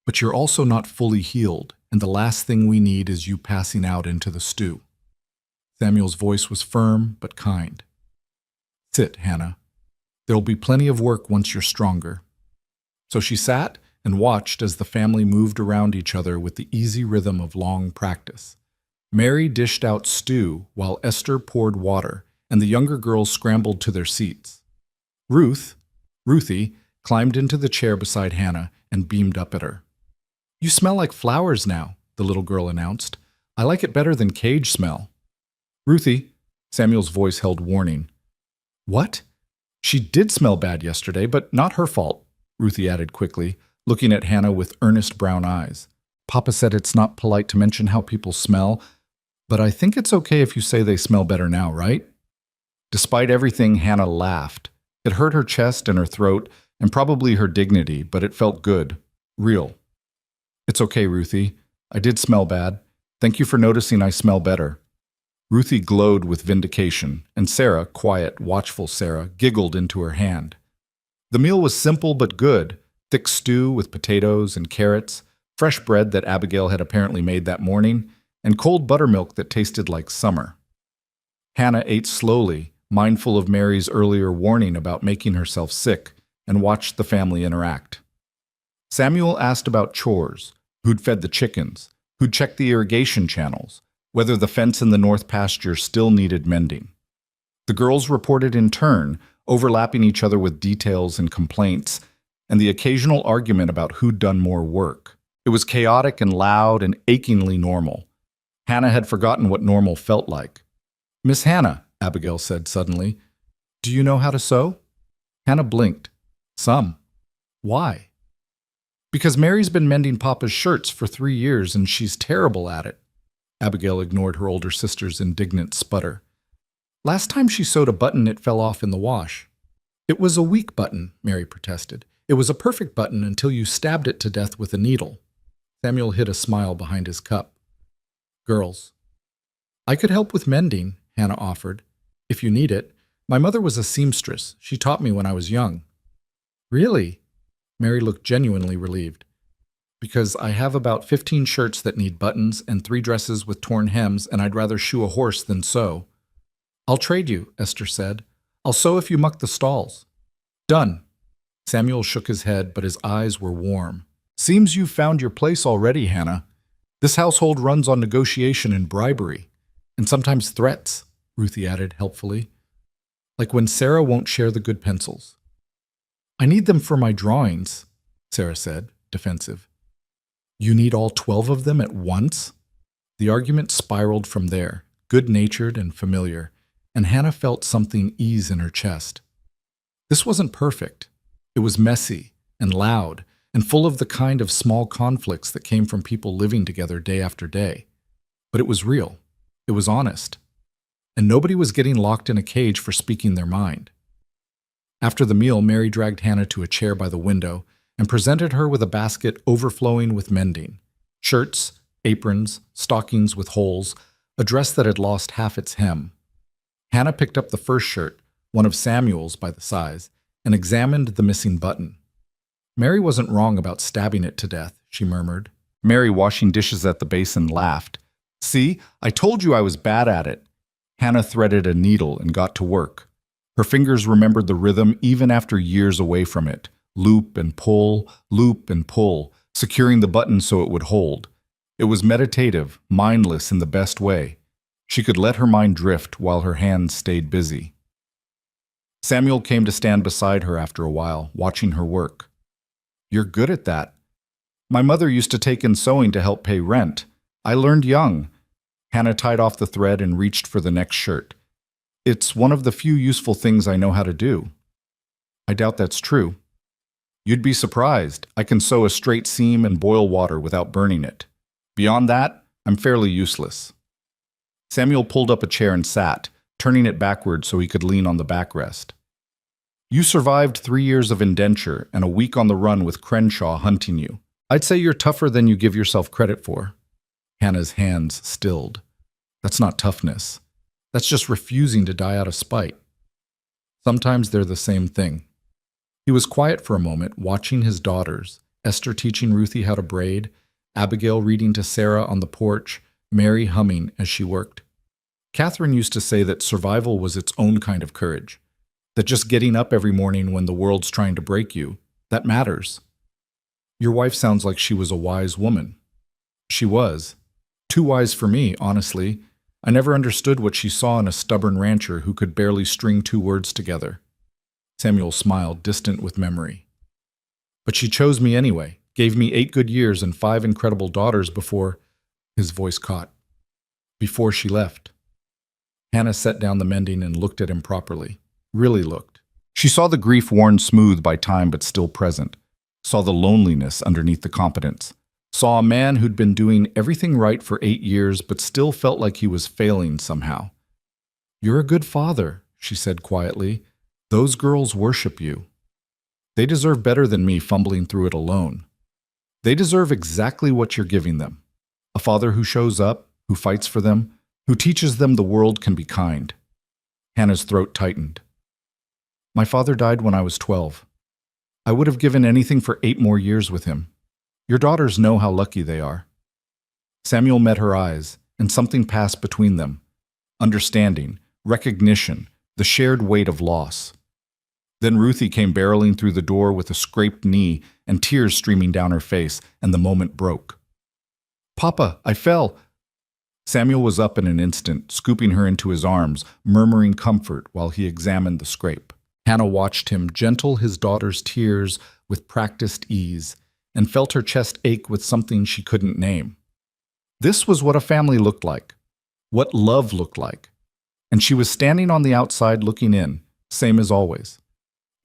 But you're also not fully healed, and the last thing we need is you passing out into the stew. Samuel's voice was firm but kind. Sit, Hannah. There'll be plenty of work once you're stronger. So she sat and watched as the family moved around each other with the easy rhythm of long practice. Mary dished out stew while Esther poured water, and the younger girls scrambled to their seats. Ruthie, climbed into the chair beside Hannah and beamed up at her. You smell like flowers now, the little girl announced. I like it better than cage smell. Ruthie, Samuel's voice held warning. What? She did smell bad yesterday, but not her fault, Ruthie added quickly, looking at Hannah with earnest brown eyes. Papa said it's not polite to mention how people smell, but I think it's okay if you say they smell better now, right? Despite everything, Hannah laughed. It hurt her chest and her throat, and probably her dignity, but it felt good. Real. It's okay, Ruthie. I did smell bad. Thank you for noticing I smell better. Ruthie glowed with vindication, and Sarah, quiet, watchful Sarah, giggled into her hand. The meal was simple but good. Thick stew with potatoes and carrots, fresh bread that Abigail had apparently made that morning, and cold buttermilk that tasted like summer. Hannah ate slowly, mindful of Mary's earlier warning about making herself sick, and watched the family interact. Samuel asked about chores, who'd fed the chickens, who'd checked the irrigation channels, whether the fence in the north pasture still needed mending. The girls reported in turn, overlapping each other with details and complaints, and the occasional argument about who'd done more work. It was chaotic and loud and achingly normal. Hannah had forgotten what normal felt like. "Miss Hannah," Abigail said suddenly, "do you know how to sew?" Hannah blinked. "Some." "Why?" "Because Mary's been mending Papa's shirts for 3 years and she's terrible at it." Abigail ignored her older sister's indignant sputter. "Last time she sewed a button, it fell off in the wash." "It was a weak button," Mary protested. "It was a perfect button until you stabbed it to death with a needle." Samuel hid a smile behind his cup. "Girls." "I could help with mending," Hannah offered. "If you need it. My mother was a seamstress. She taught me when I was young." "Really?" Mary looked genuinely relieved. "Because I have about 15 shirts that need buttons and 3 dresses with torn hems, and I'd rather shoe a horse than sew." "I'll trade you," Esther said. "I'll sew if you muck the stalls." "Done." Samuel shook his head, but his eyes were warm. "Seems you've found your place already, Hannah. This household runs on negotiation and bribery. And sometimes threats," Ruthie added helpfully. "Like when Sarah won't share the good pencils." "I need them for my drawings," Sarah said, defensive. "You need all 12 of them at once?" The argument spiraled from there, good-natured and familiar, and Hannah felt something ease in her chest. This wasn't perfect. It was messy and loud and full of the kind of small conflicts that came from people living together day after day. But it was real. It was honest. And nobody was getting locked in a cage for speaking their mind. After the meal, Mary dragged Hannah to a chair by the window and presented her with a basket overflowing with mending. Shirts, aprons, stockings with holes, a dress that had lost half its hem. Hannah picked up the first shirt, one of Samuel's by the size, and examined the missing button. Mary wasn't wrong about stabbing it to death, she murmured. Mary, washing dishes at the basin, laughed. "See, I told you I was bad at it." Hannah threaded a needle and got to work. Her fingers remembered the rhythm even after years away from it. Loop and pull, securing the button so it would hold. It was meditative, mindless in the best way. She could let her mind drift while her hands stayed busy. Samuel came to stand beside her after a while, watching her work. "You're good at that. My mother used to take in sewing to help pay rent. I learned young." Hannah tied off the thread and reached for the next shirt. "It's one of the few useful things I know how to do." "I doubt that's true." "You'd be surprised. I can sew a straight seam and boil water without burning it. Beyond that, I'm fairly useless." Samuel pulled up a chair and sat, turning it backward so he could lean on the backrest. "You survived 3 years of indenture and a week on the run with Crenshaw hunting you. I'd say you're tougher than you give yourself credit for." Hannah's hands stilled. "That's not toughness. That's just refusing to die out of spite." "Sometimes they're the same thing." He was quiet for a moment, watching his daughters, Esther teaching Ruthie how to braid, Abigail reading to Sarah on the porch, Mary humming as she worked. Catherine used to say that survival was its own kind of courage, that just getting up every morning when the world's trying to break you, that matters. "Your wife sounds like she was a wise woman." "She was. Too wise for me, honestly. I never understood what she saw in a stubborn rancher who could barely string 2 words together." Samuel smiled, distant with memory. "But she chose me anyway, gave me 8 good years and 5 incredible daughters before—" His voice caught. "Before she left." Hannah set down the mending and looked at him properly. Really looked. She saw the grief worn smooth by time but still present, saw the loneliness underneath the competence, saw a man who'd been doing everything right for 8 years but still felt like he was failing somehow. "You're a good father," she said quietly. Those girls worship you. They deserve better than me fumbling through it alone. They deserve exactly what you're giving them. A father who shows up, who fights for them, who teaches them the world can be kind. Hannah's throat tightened. My father died when I was 12. I would have given anything for 8 more years with him. Your daughters know how lucky they are. Samuel met her eyes, and something passed between them. Understanding, recognition, the shared weight of loss. Then Ruthie came barreling through the door with a scraped knee and tears streaming down her face, and the moment broke. Papa, I fell. Samuel was up in an instant, scooping her into his arms, murmuring comfort while he examined the scrape. Hannah watched him gentle his daughter's tears with practiced ease, and felt her chest ache with something she couldn't name. This was what a family looked like, what love looked like. And she was standing on the outside looking in, same as always.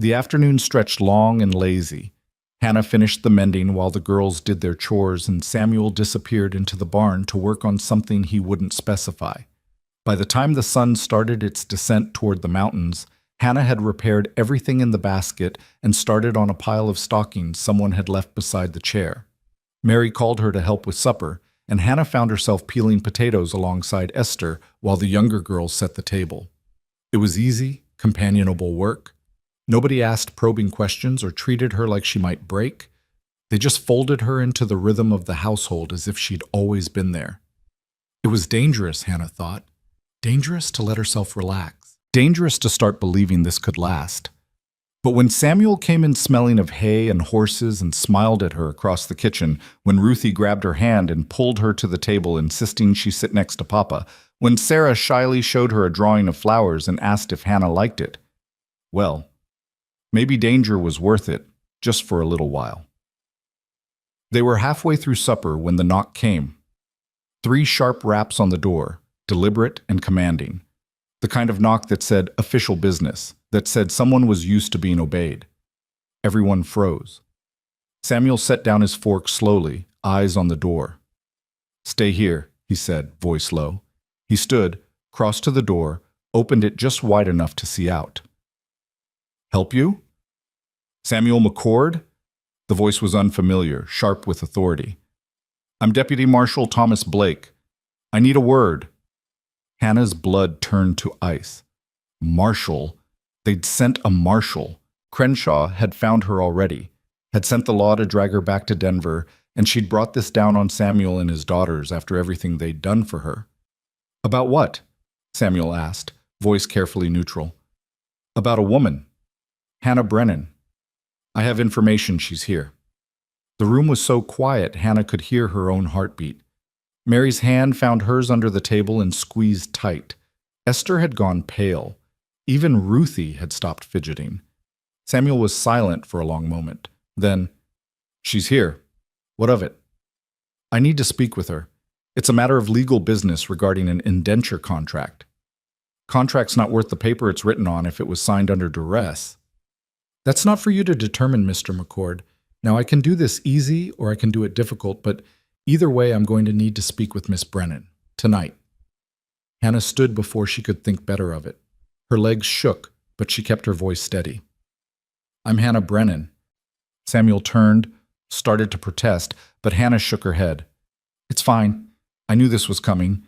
The afternoon stretched long and lazy. Hannah finished the mending while the girls did their chores, and Samuel disappeared into the barn to work on something he wouldn't specify. By the time the sun started its descent toward the mountains, Hannah had repaired everything in the basket and started on a pile of stockings someone had left beside the chair. Mary called her to help with supper, and Hannah found herself peeling potatoes alongside Esther while the younger girls set the table. It was easy, companionable work. Nobody asked probing questions or treated her like she might break. They just folded her into the rhythm of the household as if she'd always been there. It was dangerous, Hannah thought. Dangerous to let herself relax. Dangerous to start believing this could last. But when Samuel came in smelling of hay and horses and smiled at her across the kitchen, when Ruthie grabbed her hand and pulled her to the table insisting she sit next to Papa, when Sarah shyly showed her a drawing of flowers and asked if Hannah liked it, well, maybe danger was worth it, just for a little while. They were halfway through supper when the knock came. 3 sharp raps on the door, deliberate and commanding. The kind of knock that said official business, that said someone was used to being obeyed. Everyone froze. Samuel set down his fork slowly, eyes on the door. Stay here, he said, voice low. He stood, crossed to the door, opened it just wide enough to see out. Help you? Samuel McCord? The voice was unfamiliar, sharp with authority. I'm Deputy Marshal Thomas Blake. I need a word. Hannah's blood turned to ice. Marshal? They'd sent a marshal. Crenshaw had found her already, had sent the law to drag her back to Denver, and she'd brought this down on Samuel and his daughters after everything they'd done for her. About what? Samuel asked, voice carefully neutral. About a woman. Hannah Brennan. I have information she's here. The room was so quiet Hannah could hear her own heartbeat. Mary's hand found hers under the table and squeezed tight. Esther had gone pale. Even Ruthie had stopped fidgeting. Samuel was silent for a long moment. Then, she's here. What of it? I need to speak with her. It's a matter of legal business regarding an indenture contract. Contract's not worth the paper it's written on if it was signed under duress. That's not for you to determine, Mr. McCord. Now, I can do this easy or I can do it difficult, but either way, I'm going to need to speak with Miss Brennan. Tonight. Hannah stood before she could think better of it. Her legs shook, but she kept her voice steady. I'm Hannah Brennan. Samuel turned, started to protest, but Hannah shook her head. It's fine. I knew this was coming.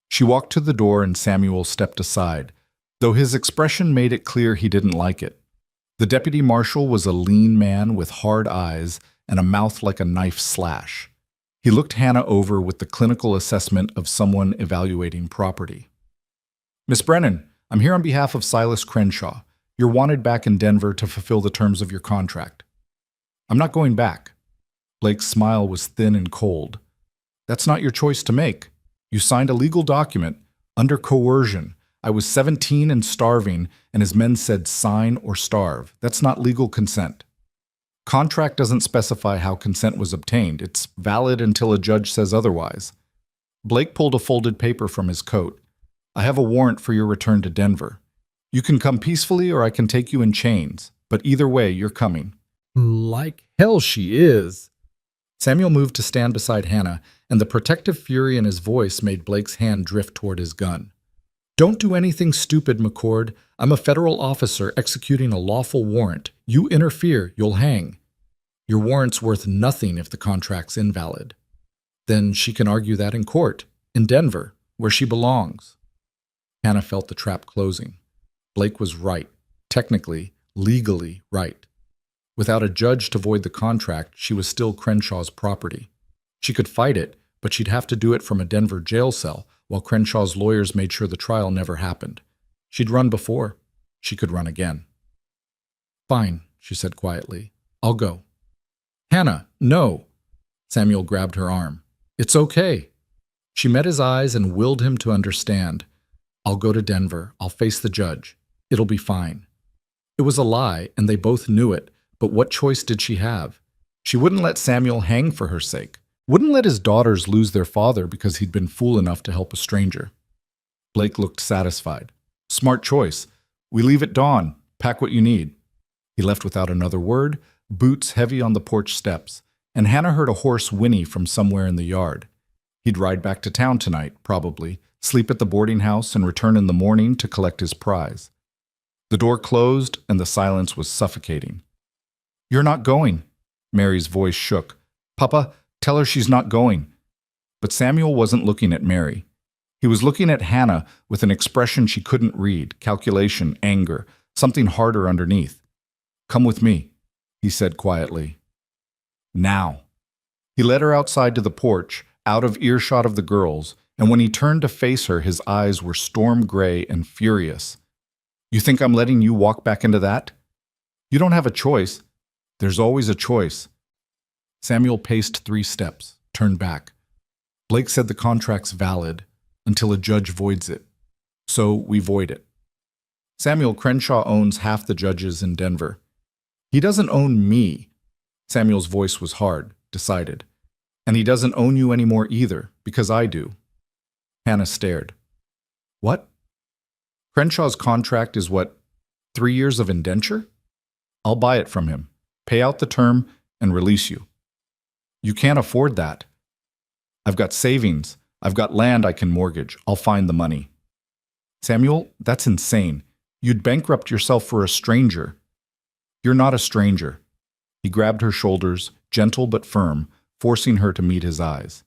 She walked to the door and Samuel stepped aside, though his expression made it clear he didn't like it. The deputy marshal was a lean man with hard eyes and a mouth like a knife slash. He looked Hannah over with the clinical assessment of someone evaluating property. Miss Brennan, I'm here on behalf of Silas Crenshaw. You're wanted back in Denver to fulfill the terms of your contract. I'm not going back. Blake's smile was thin and cold. That's not your choice to make. You signed a legal document, under coercion. I was 17 and starving, and his men said sign or starve. That's not legal consent. Contract doesn't specify how consent was obtained. It's valid until a judge says otherwise. Blake pulled a folded paper from his coat. I have a warrant for your return to Denver. You can come peacefully or I can take you in chains, but either way, you're coming. Like hell she is. Samuel moved to stand beside Hannah, and the protective fury in his voice made Blake's hand drift toward his gun. Don't do anything stupid, McCord. I'm a federal officer executing a lawful warrant. You interfere, you'll hang. Your warrant's worth nothing if the contract's invalid. Then she can argue that in court, in Denver, where she belongs. Hannah felt the trap closing. Blake was right. Technically, legally right. Without a judge to void the contract, she was still Crenshaw's property. She could fight it, but she'd have to do it from a Denver jail cell, while Crenshaw's lawyers made sure the trial never happened. She'd run before. She could run again. Fine, she said quietly. I'll go. Hannah, no. Samuel grabbed her arm. It's okay. She met his eyes and willed him to understand. I'll go to Denver. I'll face the judge. It'll be fine. It was a lie, and they both knew it, but what choice did she have? She wouldn't let Samuel hang for her sake. Wouldn't let his daughters lose their father because he'd been fool enough to help a stranger. Blake looked satisfied. Smart choice. We leave at dawn. Pack what you need. He left without another word, boots heavy on the porch steps, and Hannah heard a horse whinny from somewhere in the yard. He'd ride back to town tonight, probably, sleep at the boarding house and return in the morning to collect his prize. The door closed and the silence was suffocating. You're not going. Mary's voice shook. Papa, tell her she's not going. But Samuel wasn't looking at Mary. He was looking at Hannah with an expression she couldn't read, calculation, anger, something harder underneath. Come with me, he said quietly. Now. He led her outside to the porch, out of earshot of the girls, and when he turned to face her, his eyes were storm gray and furious. You think I'm letting you walk back into that? You don't have a choice. There's always a choice. Samuel paced 3 steps, turned back. Blake said the contract's valid until a judge voids it. So we void it. Samuel, Crenshaw owns half the judges in Denver. He doesn't own me. Samuel's voice was hard, decided. And he doesn't own you anymore either, because I do. Hannah stared. What? Crenshaw's contract is what, 3 years of indenture? I'll buy it from him, pay out the term, and release you. You can't afford that. I've got savings. I've got land I can mortgage. I'll find the money. Samuel, that's insane. You'd bankrupt yourself for a stranger. You're not a stranger. He grabbed her shoulders, gentle but firm, forcing her to meet his eyes.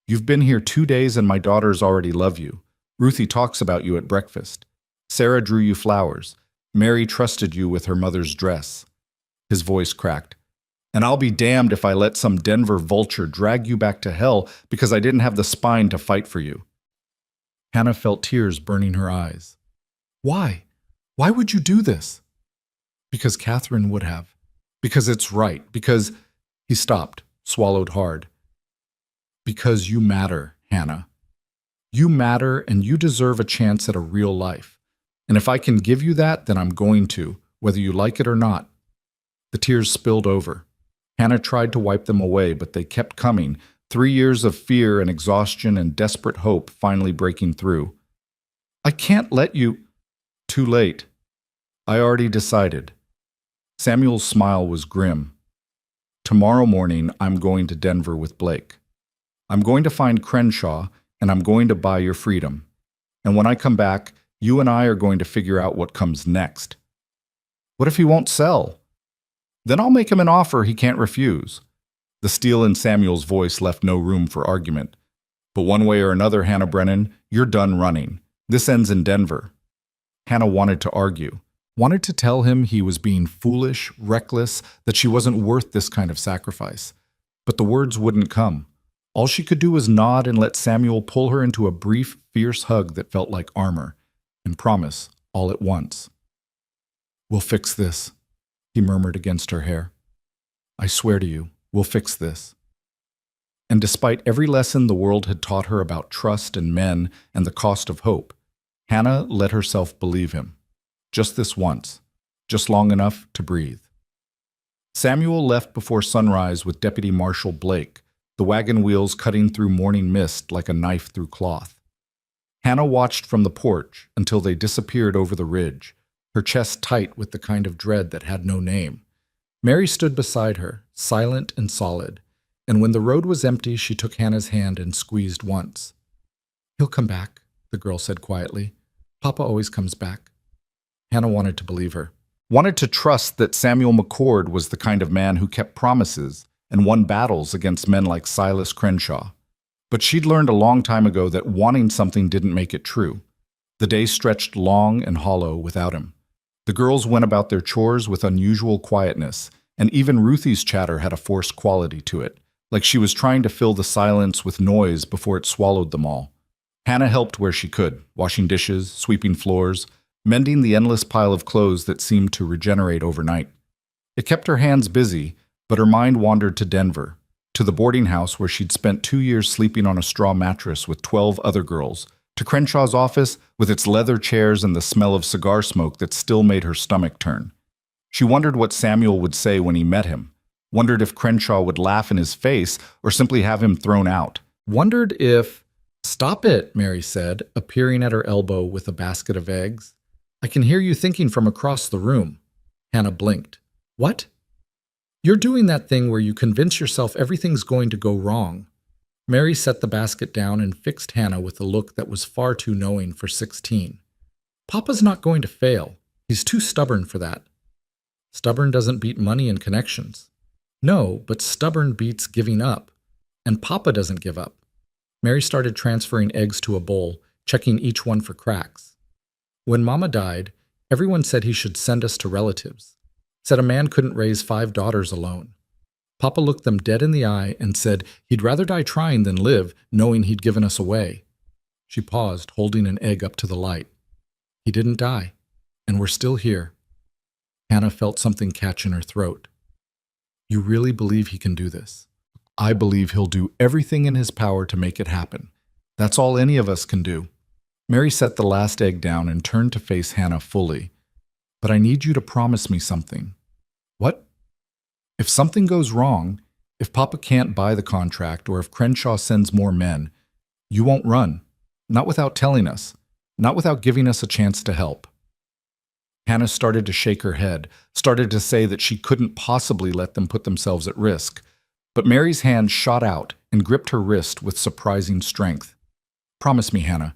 You've been here 2 days and my daughters already love you. Ruthie talks about you at breakfast. Sarah drew you flowers. Mary trusted you with her mother's dress. His voice cracked. And I'll be damned if I let some Denver vulture drag you back to hell because I didn't have the spine to fight for you. Hannah felt tears burning her eyes. Why? Why would you do this? Because Catherine would have. Because it's right. Because... He stopped, swallowed hard. Because you matter, Hannah. You matter and you deserve a chance at a real life. And if I can give you that, then I'm going to, whether you like it or not. The tears spilled over. Hannah tried to wipe them away, but they kept coming, 3 years of fear and exhaustion and desperate hope finally breaking through. I can't let you... Too late. I already decided. Samuel's smile was grim. Tomorrow morning, I'm going to Denver with Blake. I'm going to find Crenshaw, and I'm going to buy your freedom. And when I come back, you and I are going to figure out what comes next. What if he won't sell? Then I'll make him an offer he can't refuse. The steel in Samuel's voice left no room for argument. But one way or another, Hannah Brennan, you're done running. This ends in Denver. Hannah wanted to argue, wanted to tell him he was being foolish, reckless, that she wasn't worth this kind of sacrifice. But the words wouldn't come. All she could do was nod and let Samuel pull her into a brief, fierce hug that felt like armor, and promise all at once. We'll fix this, he murmured against her hair. I swear to you, we'll fix this. And despite every lesson the world had taught her about trust and men and the cost of hope, Hannah let herself believe him. Just this once, just long enough to breathe. Samuel left before sunrise with Deputy Marshal Blake, the wagon wheels cutting through morning mist like a knife through cloth. Hannah watched from the porch until they disappeared over the ridge, her chest tight with the kind of dread that had no name. Mary stood beside her, silent and solid, and when the road was empty, she took Hannah's hand and squeezed once. He'll come back, the girl said quietly. Papa always comes back. Hannah wanted to believe her. Wanted to trust that Samuel McCord was the kind of man who kept promises and won battles against men like Silas Crenshaw. But she'd learned a long time ago that wanting something didn't make it true. The day stretched long and hollow without him. The girls went about their chores with unusual quietness, and even Ruthie's chatter had a forced quality to it, like she was trying to fill the silence with noise before it swallowed them all. Hannah helped where she could, washing dishes, sweeping floors, mending the endless pile of clothes that seemed to regenerate overnight. It kept her hands busy, but her mind wandered to Denver, to the boarding house where she'd spent 2 years sleeping on a straw mattress with 12 other girls, to Crenshaw's office with its leather chairs and the smell of cigar smoke that still made her stomach turn. She wondered what Samuel would say when he met him, wondered if Crenshaw would laugh in his face or simply have him thrown out, wondered if— "Stop it," Mary said, appearing at her elbow with a basket of eggs. "I can hear you thinking from across the room." Hannah blinked. "What?" "You're doing that thing where you convince yourself everything's going to go wrong." Mary set the basket down and fixed Hannah with a look that was far too knowing for 16. "Papa's not going to fail. He's too stubborn for that." "Stubborn doesn't beat money and connections." "No, but stubborn beats giving up. And Papa doesn't give up." Mary started transferring eggs to a bowl, checking each one for cracks. "When Mama died, everyone said he should send us to relatives. Said a man couldn't raise 5 daughters alone. Papa looked them dead in the eye and said he'd rather die trying than live, knowing he'd given us away." She paused, holding an egg up to the light. "He didn't die, and we're still here." Hannah felt something catch in her throat. "You really believe he can do this?" "I believe he'll do everything in his power to make it happen. That's all any of us can do." Mary set the last egg down and turned to face Hannah fully. "But I need you to promise me something." "What?" "If something goes wrong, if Papa can't buy the contract or if Crenshaw sends more men, you won't run. Not without telling us. Not without giving us a chance to help." Hannah started to shake her head, started to say that she couldn't possibly let them put themselves at risk. But Mary's hand shot out and gripped her wrist with surprising strength. "Promise me, Hannah.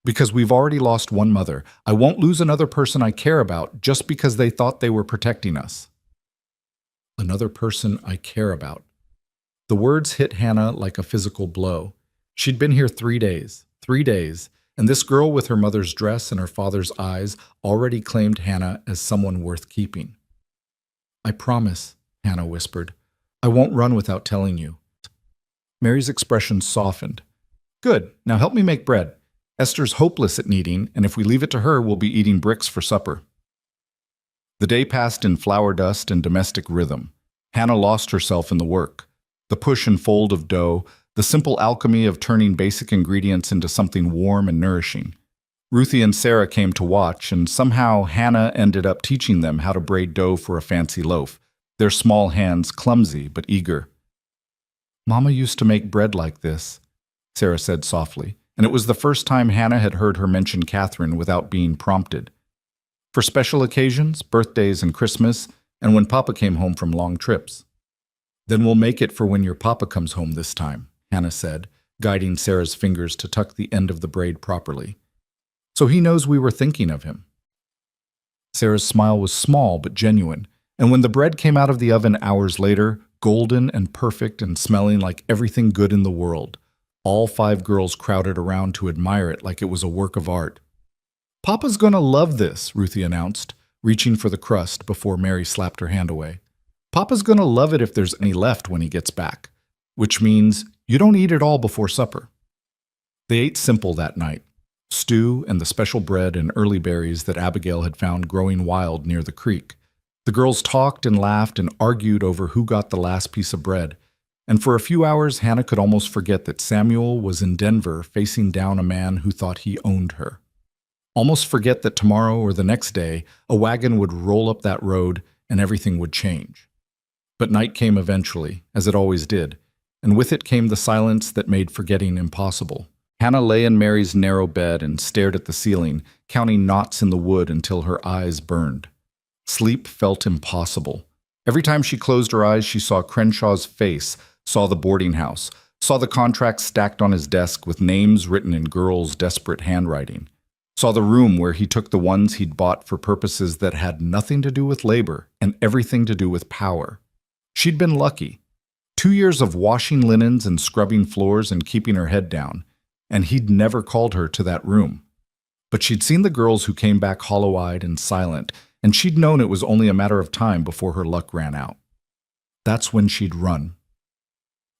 Because we've already lost one mother. I won't lose another person I care about just because they thought they were protecting us." Another person I care about. The words hit Hannah like a physical blow. She'd been here 3 days, and this girl with her mother's dress and her father's eyes already claimed Hannah as someone worth keeping. "I promise," Hannah whispered. "I won't run without telling you." Mary's expression softened. "Good, now help me make bread. Esther's hopeless at kneading, and if we leave it to her, we'll be eating bricks for supper." The day passed in flour dust and domestic rhythm. Hannah lost herself in the work. The push and fold of dough, the simple alchemy of turning basic ingredients into something warm and nourishing. Ruthie and Sarah came to watch, and somehow Hannah ended up teaching them how to braid dough for a fancy loaf, their small hands clumsy but eager. "Mama used to make bread like this," Sarah said softly, and it was the first time Hannah had heard her mention Catherine without being prompted. "For special occasions, birthdays and Christmas, and when Papa came home from long trips." "Then we'll make it for when your Papa comes home this time," Hannah said, guiding Sarah's fingers to tuck the end of the braid properly. "So he knows we were thinking of him." Sarah's smile was small but genuine, and when the bread came out of the oven hours later, golden and perfect and smelling like everything good in the world, all 5 girls crowded around to admire it like it was a work of art. "Papa's gonna love this," Ruthie announced, reaching for the crust before Mary slapped her hand away. "Papa's gonna love it if there's any left when he gets back, which means you don't eat it all before supper." They ate simple that night, stew and the special bread and early berries that Abigail had found growing wild near the creek. The girls talked and laughed and argued over who got the last piece of bread, and for a few hours Hannah could almost forget that Samuel was in Denver facing down a man who thought he owned her. Almost forget that tomorrow or the next day a wagon would roll up that road and everything would change. But night came eventually, as it always did, and with it came the silence that made forgetting impossible. Hannah lay in Mary's narrow bed and stared at the ceiling, counting knots in the wood until her eyes burned. Sleep felt impossible. Every time she closed her eyes, she saw Crenshaw's face, saw the boarding house, saw the contracts stacked on his desk with names written in girls' desperate handwriting. Saw the room where he took the ones he'd bought for purposes that had nothing to do with labor and everything to do with power. She'd been lucky. 2 years of washing linens and scrubbing floors and keeping her head down, and he'd never called her to that room. But she'd seen the girls who came back hollow-eyed and silent, and she'd known it was only a matter of time before her luck ran out. That's when she'd run.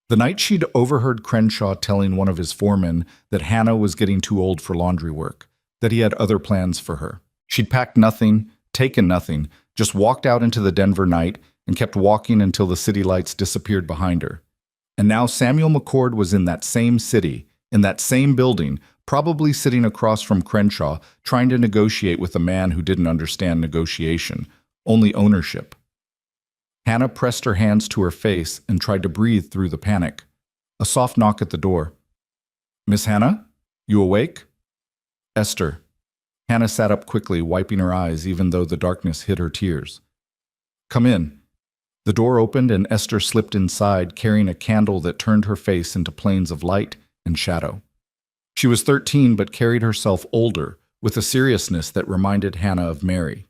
The night she'd overheard Crenshaw telling one of his foremen that Hannah was getting too old for laundry work, that he had other plans for her. She'd packed nothing, taken nothing, just walked out into the Denver night and kept walking until the city lights disappeared behind her. And now Samuel McCord was in that same city, in that same building, probably sitting across from Crenshaw, trying to negotiate with a man who didn't understand negotiation, only ownership. Hannah pressed her hands to her face and tried to breathe through the panic. A soft knock at the door. "Miss Hannah? You awake?" "Esther." Hannah sat up quickly, wiping her eyes even though the darkness hid her tears. "Come in." The door opened and Esther slipped inside, carrying a candle that turned her face into planes of light and shadow. She was 13 but carried herself older, with a seriousness that reminded Hannah of Mary.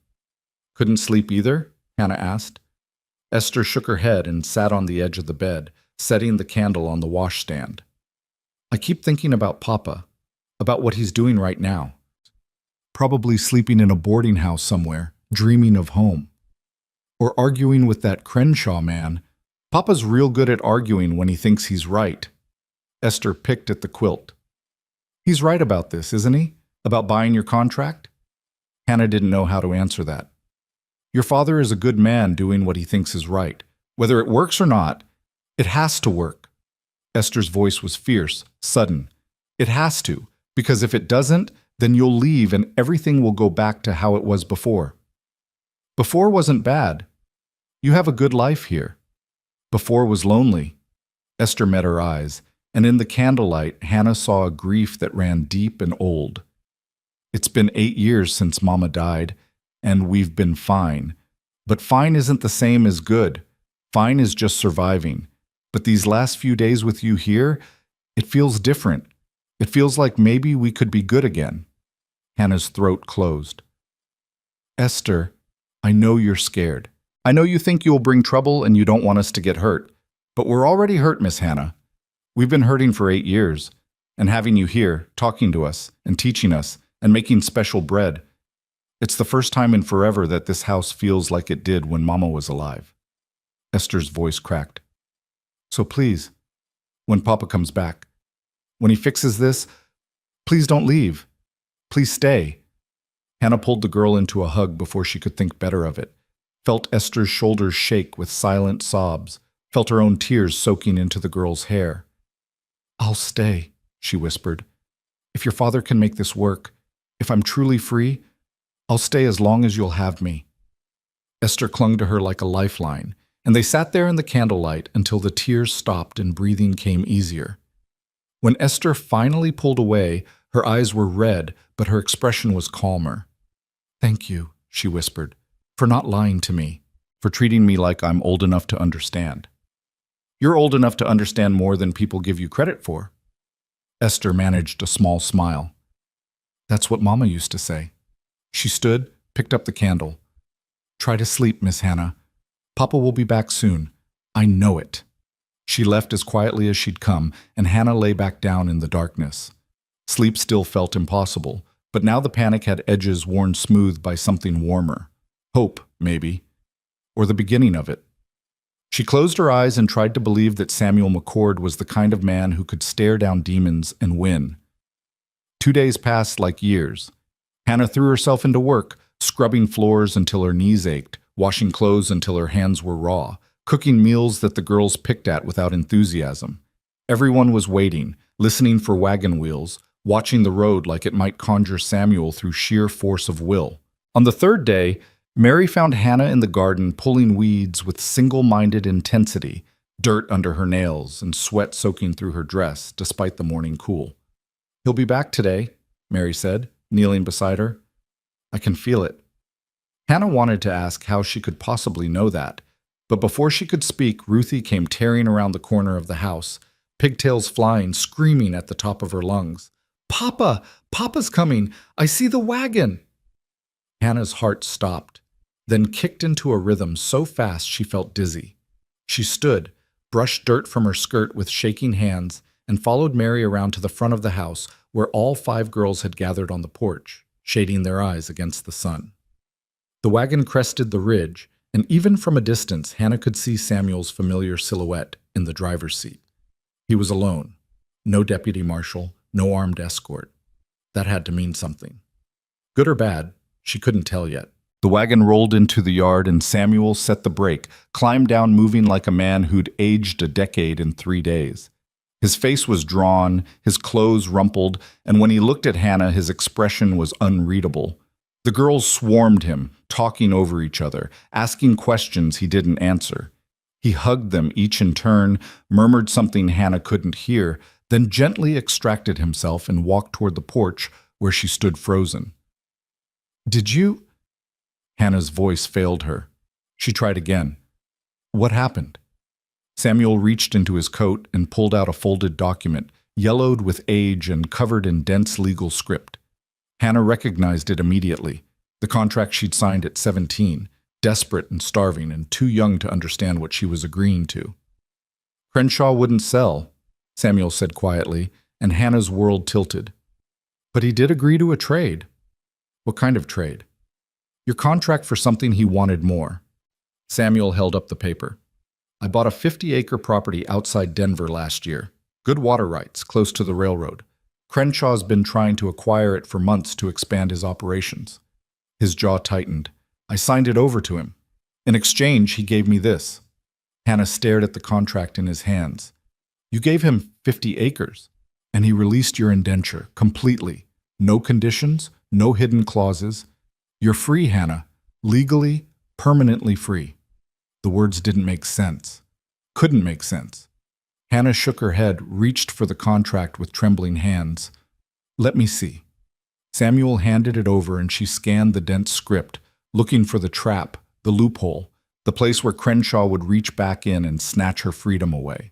"Couldn't sleep either?" Hannah asked. Esther shook her head and sat on the edge of the bed, setting the candle on the washstand. "I keep thinking about Papa, about what he's doing right now. Probably sleeping in a boarding house somewhere, dreaming of home. Or arguing with that Crenshaw man. Papa's real good at arguing when he thinks he's right." Esther picked at the quilt. "He's right about this, isn't he? About buying your contract?" Hannah didn't know how to answer that. "Your father is a good man doing what he thinks is right. Whether it works or not, it has to work." Esther's voice was fierce, sudden. "It has to, because if it doesn't, then you'll leave and everything will go back to how it was before." "Before wasn't bad. You have a good life here." "Before was lonely." Esther met her eyes, and in the candlelight, Hannah saw a grief that ran deep and old. "It's been 8 years since Mama died, and we've been fine. But fine isn't the same as good. Fine is just surviving. But these last few days with you here, it feels different. It feels like maybe we could be good again." Hannah's throat closed. "Esther, I know you're scared. I know you think you'll bring trouble and you don't want us to get hurt. But we're already hurt, Miss Hannah. We've been hurting for 8 years. And having you here, talking to us, and teaching us, and making special bread. It's the first time in forever that this house feels like it did when Mama was alive." Esther's voice cracked. "So please, when Papa comes back, when he fixes this, please don't leave. Please stay." Hannah pulled the girl into a hug before she could think better of it, felt Esther's shoulders shake with silent sobs, felt her own tears soaking into the girl's hair. "I'll stay," she whispered. "If your father can make this work, if I'm truly free, I'll stay as long as you'll have me." Esther clung to her like a lifeline, and they sat there in the candlelight until the tears stopped and breathing came easier. When Esther finally pulled away, her eyes were red, but her expression was calmer. "Thank you," she whispered, "for not lying to me, for treating me like I'm old enough to understand." "You're old enough to understand more than people give you credit for." Esther managed a small smile. "That's what Mama used to say." She stood, picked up the candle. "Try to sleep, Miss Hannah. Papa will be back soon. I know it." She left as quietly as she'd come, and Hannah lay back down in the darkness. Sleep still felt impossible, but now the panic had edges worn smooth by something warmer. Hope, maybe. Or the beginning of it. She closed her eyes and tried to believe that Samuel McCord was the kind of man who could stare down demons and win. 2 days passed like years. Hannah threw herself into work, scrubbing floors until her knees ached, washing clothes until her hands were raw, cooking meals that the girls picked at without enthusiasm. Everyone was waiting, listening for wagon wheels, watching the road like it might conjure Samuel through sheer force of will. On the 3rd day, Mary found Hannah in the garden pulling weeds with single-minded intensity, dirt under her nails and sweat soaking through her dress despite the morning cool. "He'll be back today," Mary said, kneeling beside her. "I can feel it." Hannah wanted to ask how she could possibly know that, but before she could speak, Ruthie came tearing around the corner of the house, pigtails flying, screaming at the top of her lungs. Papa! Papa's coming! I see the wagon! Hannah's heart stopped, then kicked into a rhythm so fast she felt dizzy. She stood, brushed dirt from her skirt with shaking hands, and followed Mary around to the front of the house where all 5 girls had gathered on the porch, shading their eyes against the sun. The wagon crested the ridge, and even from a distance, Hannah could see Samuel's familiar silhouette in the driver's seat. He was alone. No deputy marshal, no armed escort. That had to mean something. Good or bad, she couldn't tell yet. The wagon rolled into the yard and Samuel set the brake, climbed down moving like a man who'd aged a decade in 3 days. His face was drawn, his clothes rumpled, and when he looked at Hannah, his expression was unreadable. The girls swarmed him, talking over each other, asking questions he didn't answer. He hugged them each in turn, murmured something Hannah couldn't hear, then gently extracted himself and walked toward the porch where she stood frozen. "Did you?" Hannah's voice failed her. She tried again. "What happened?" Samuel reached into his coat and pulled out a folded document, yellowed with age and covered in dense legal script. Hannah recognized it immediately, the contract she'd signed at 17, desperate and starving and too young to understand what she was agreeing to. "Crenshaw wouldn't sell," Samuel said quietly, and Hannah's world tilted. "But he did agree to a trade." "What kind of trade?" "Your contract for something he wanted more." Samuel held up the paper. "I bought a 50-acre property outside Denver last year. Good water rights, close to the railroad. Crenshaw's been trying to acquire it for months to expand his operations." His jaw tightened. "I signed it over to him. In exchange, he gave me this." Hannah stared at the contract in his hands. "You gave him 50 acres, and he released your indenture completely. No conditions, no hidden clauses. You're free, Hannah. Legally, permanently free." The words didn't make sense. Couldn't make sense. Hannah shook her head, reached for the contract with trembling hands. "Let me see." Samuel handed it over and she scanned the dense script, looking for the trap, the loophole, the place where Crenshaw would reach back in and snatch her freedom away.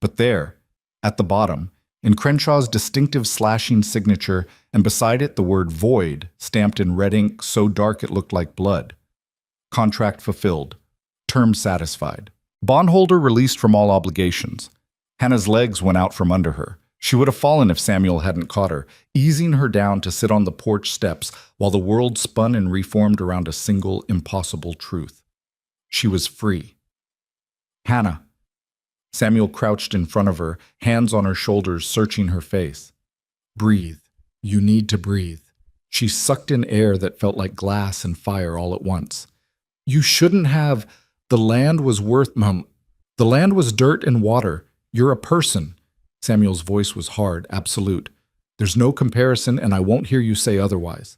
But there, at the bottom, in Crenshaw's distinctive slashing signature, and beside it the word void, stamped in red ink so dark it looked like blood. Contract fulfilled. Term satisfied. Bondholder released from all obligations. Hannah's legs went out from under her. She would have fallen if Samuel hadn't caught her, easing her down to sit on the porch steps while the world spun and reformed around a single impossible truth. She was free. "Hannah." Samuel crouched in front of her, hands on her shoulders, searching her face. "Breathe. You need to breathe." She sucked in air that felt like glass and fire all at once. "You shouldn't have. The land was worth, Mum. The land was dirt and water. You're a person." Samuel's voice was hard, absolute. "There's no comparison, and I won't hear you say otherwise."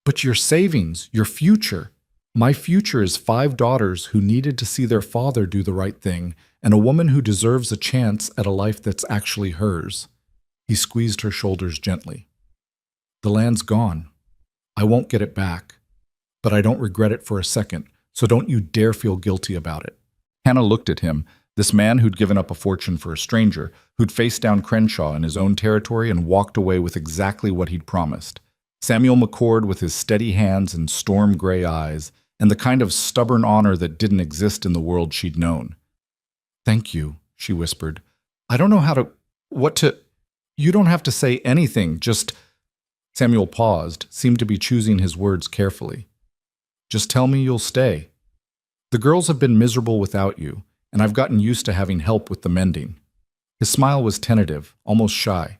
"But your savings, your future. My future is 5 daughters who needed to see their father do the right thing, and a woman who deserves a chance at a life that's actually hers." He squeezed her shoulders gently. "The land's gone. I won't get it back. But I don't regret it for a second, so don't you dare feel guilty about it." Hannah looked at him, this man who'd given up a fortune for a stranger, who'd faced down Crenshaw in his own territory and walked away with exactly what he'd promised. Samuel McCord with his steady hands and storm-gray eyes, and the kind of stubborn honor that didn't exist in the world she'd known. "Thank you," she whispered. "I don't know what to... You don't have to say anything, just..." Samuel paused, seemed to be choosing his words carefully. "Just tell me you'll stay. The girls have been miserable without you, and I've gotten used to having help with the mending." His smile was tentative, almost shy.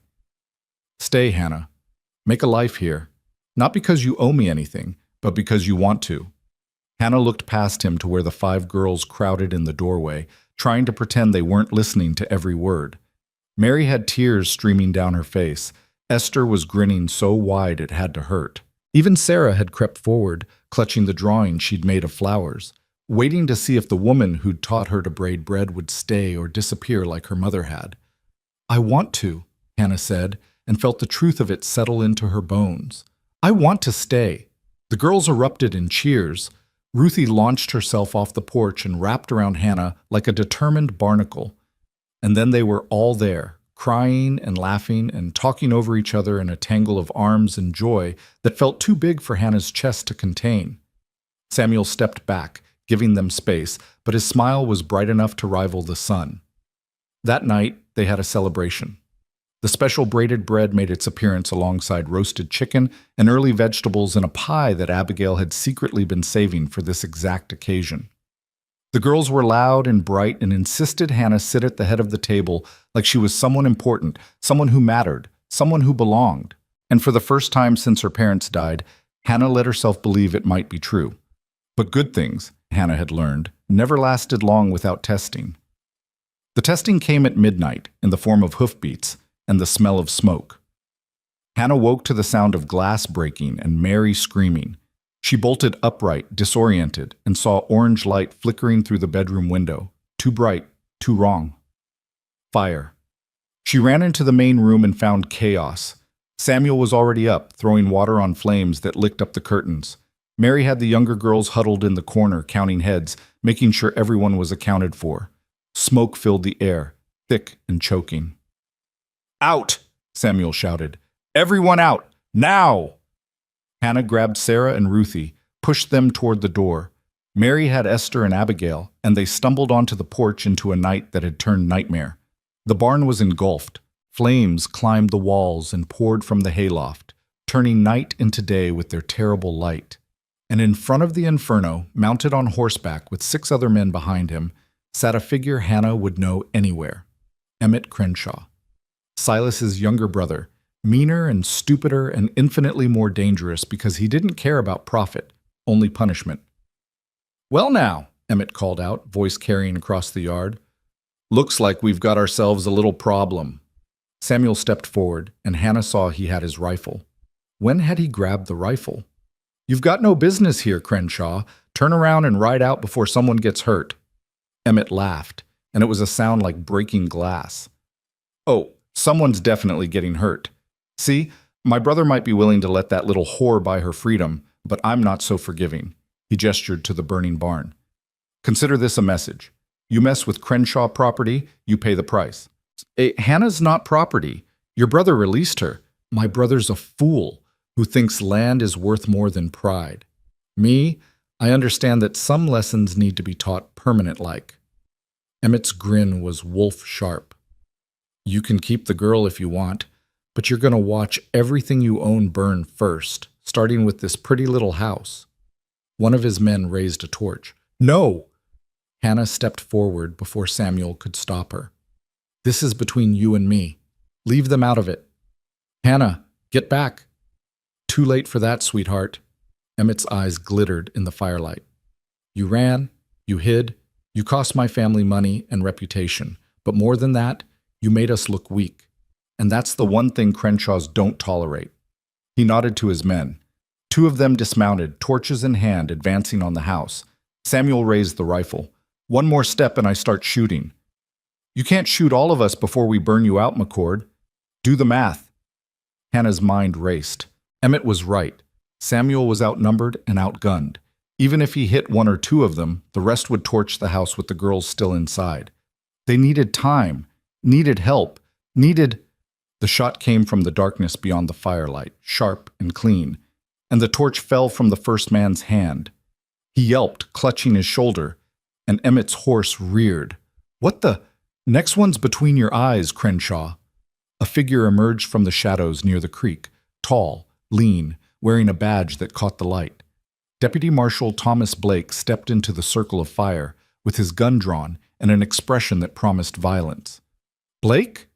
"Stay, Hannah. Make a life here. Not because you owe me anything, but because you want to." Hannah looked past him to where the 5 girls crowded in the doorway, trying to pretend they weren't listening to every word. Mary had tears streaming down her face. Esther was grinning so wide it had to hurt. Even Sarah had crept forward, clutching the drawing she'd made of flowers, waiting to see if the woman who'd taught her to braid bread would stay or disappear like her mother had. "I want to," Hannah said, and felt the truth of it settle into her bones. "I want to stay." The girls erupted in cheers. Ruthie launched herself off the porch and wrapped around Hannah like a determined barnacle. And then they were all there, crying and laughing and talking over each other in a tangle of arms and joy that felt too big for Hannah's chest to contain. Samuel stepped back, giving them space, but his smile was bright enough to rival the sun. That night, they had a celebration. The special braided bread made its appearance alongside roasted chicken and early vegetables and a pie that Abigail had secretly been saving for this exact occasion. The girls were loud and bright and insisted Hannah sit at the head of the table like she was someone important, someone who mattered, someone who belonged. And for the first time since her parents died, Hannah let herself believe it might be true. But good things, Hannah had learned, never lasted long without testing. The testing came at midnight in the form of hoofbeats and the smell of smoke. Hannah woke to the sound of glass breaking and Mary screaming. She bolted upright, disoriented, and saw orange light flickering through the bedroom window. Too bright, too wrong. Fire. She ran into the main room and found chaos. Samuel was already up, throwing water on flames that licked up the curtains. Mary had the younger girls huddled in the corner, counting heads, making sure everyone was accounted for. Smoke filled the air, thick and choking. "Out!" Samuel shouted. "Everyone out! Now!" Hannah grabbed Sarah and Ruthie, pushed them toward the door. Mary had Esther and Abigail, and they stumbled onto the porch into a night that had turned nightmare. The barn was engulfed. Flames climbed the walls and poured from the hayloft, turning night into day with their terrible light. And in front of the inferno, mounted on horseback with 6 other men behind him, sat a figure Hannah would know anywhere. Emmett Crenshaw. Silas's younger brother, meaner and stupider and infinitely more dangerous because he didn't care about profit, only punishment. "Well now," Emmett called out, voice carrying across the yard. "Looks like we've got ourselves a little problem." Samuel stepped forward, and Hannah saw he had his rifle. When had he grabbed the rifle? "You've got no business here, Crenshaw. Turn around and ride out before someone gets hurt." Emmett laughed, and it was a sound like breaking glass. "Oh, someone's definitely getting hurt. See, my brother might be willing to let that little whore buy her freedom, but I'm not so forgiving." He gestured to the burning barn. "Consider this a message. You mess with Crenshaw property, you pay the price." Hannah's not property. Your brother released her." "My brother's a fool who thinks land is worth more than pride. Me, I understand that some lessons need to be taught permanent-like." Emmett's grin was wolf sharp. "You can keep the girl if you want, but you're going to watch everything you own burn first, starting with this pretty little house." One of his men raised a torch. "No!" Hannah stepped forward before Samuel could stop her. "This is between you and me. Leave them out of it." "Hannah, get back." "Too late for that, sweetheart." Emmett's eyes glittered in the firelight. "You ran, you hid, you cost my family money and reputation, but more than that, you made us look weak. And that's the one thing Crenshaws don't tolerate." He nodded to his men. 2 of them dismounted, torches in hand, advancing on the house. Samuel raised the rifle. "One more step and I start shooting." "You can't shoot all of us before we burn you out, McCord. Do the math." Hannah's mind raced. Emmett was right. Samuel was outnumbered and outgunned. Even if he hit 1 or 2 of them, the rest would torch the house with the girls still inside. They needed time, needed help, needed... The shot came from the darkness beyond the firelight, sharp and clean, and the torch fell from the first man's hand. He yelped, clutching his shoulder, and Emmett's horse reared. "What the... Next one's between your eyes, Crenshaw." A figure emerged from the shadows near the creek, tall, lean, wearing a badge that caught the light. Deputy Marshal Thomas Blake stepped into the circle of fire, with his gun drawn and an expression that promised violence. "Blake?"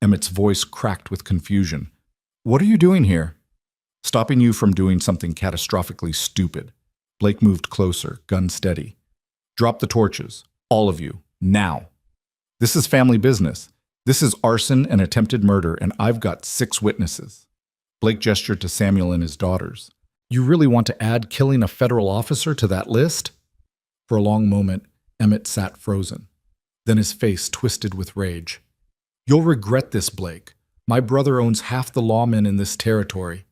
Emmett's voice cracked with confusion. "What are you doing here?" "Stopping you from doing something catastrophically stupid." Blake moved closer, gun steady. "Drop the torches. All of you. Now. This is family business. This is arson and attempted murder, and I've got 6 witnesses." Blake gestured to Samuel and his daughters. "You really want to add killing a federal officer to that list?" For a long moment, Emmett sat frozen. Then his face twisted with rage. "You'll regret this, Blake. My brother owns half the lawmen in this territory.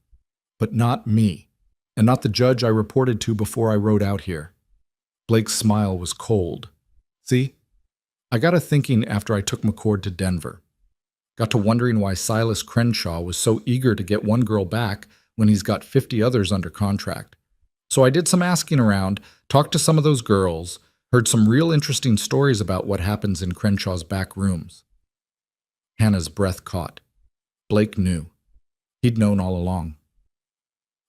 But not me, and not the judge I reported to before I rode out here." Blake's smile was cold. "See, I got a thinking after I took McCord to Denver. Got to wondering why Silas Crenshaw was so eager to get one girl back when he's got 50 others under contract. So I did some asking around, talked to some of those girls, heard some real interesting stories about what happens in Crenshaw's back rooms. Hannah's breath caught. Blake knew. He'd known all along.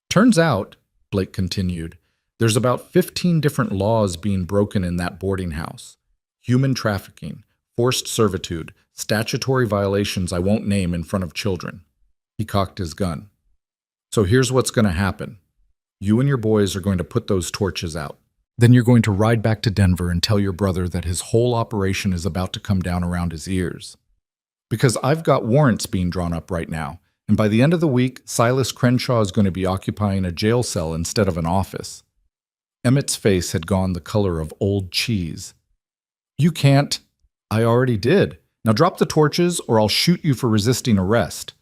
Turns out, Blake continued, there's about 15 different laws being broken in that boarding house. Human trafficking, forced servitude, statutory violations I won't name in front of children. He cocked his gun. So here's what's going to happen. You and your boys are going to put those torches out. Then you're going to ride back to Denver and tell your brother that his whole operation is about to come down around his ears. Because I've got warrants being drawn up right now, and by the end of the week, Silas Crenshaw is going to be occupying a jail cell instead of an office. Emmett's face had gone the color of old cheese. You can't. I already did. Now drop the torches or I'll shoot you for resisting arrest.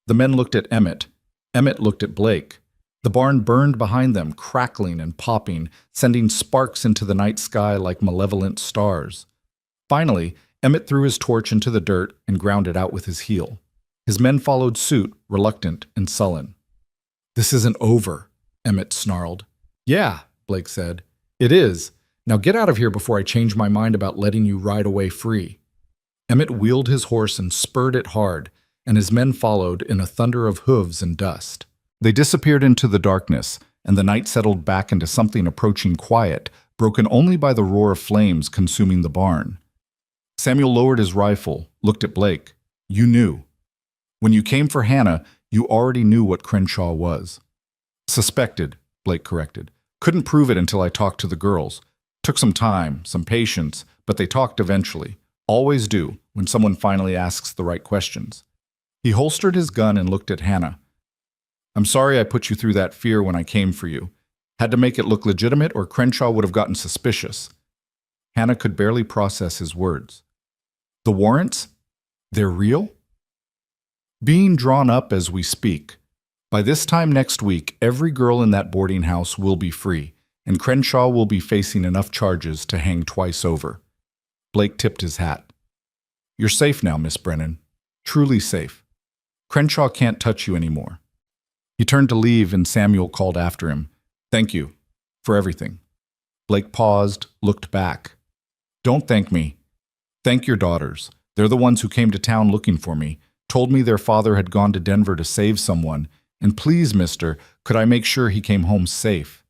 The men looked at Emmett. Emmett looked at Blake. The barn burned behind them, crackling and popping, sending sparks into the night sky like malevolent stars. Finally, Emmett threw his torch into the dirt and ground it out with his heel. His men followed suit, reluctant and sullen. This isn't over, Emmett snarled. Yeah, Blake said. It is. Now get out of here before I change my mind about letting you ride away free. Emmett wheeled his horse and spurred it hard, and his men followed in a thunder of hooves and dust. They disappeared into the darkness, and the night settled back into something approaching quiet, broken only by the roar of flames consuming the barn. Samuel lowered his rifle, looked at Blake. You knew. When you came for Hannah, you already knew what Crenshaw was. Suspected, Blake corrected. Couldn't prove it until I talked to the girls. Took some time, some patience, but they talked eventually. Always do, when someone finally asks the right questions. He holstered his gun and looked at Hannah. I'm sorry I put you through that fear when I came for you. Had to make it look legitimate or Crenshaw would have gotten suspicious. Hannah could barely process his words. The warrants? They're real? Being drawn up as we speak. By this time next week, every girl in that boarding house will be free, and Crenshaw will be facing enough charges to hang twice over. Blake tipped his hat. You're safe now, Miss Brennan. Truly safe. Crenshaw can't touch you anymore. He turned to leave and Samuel called after him. Thank you. For everything. Blake paused, looked back. Don't thank me. Thank your daughters. They're the ones who came to town looking for me, told me their father had gone to Denver to save someone, and please, mister, could I make sure he came home safe?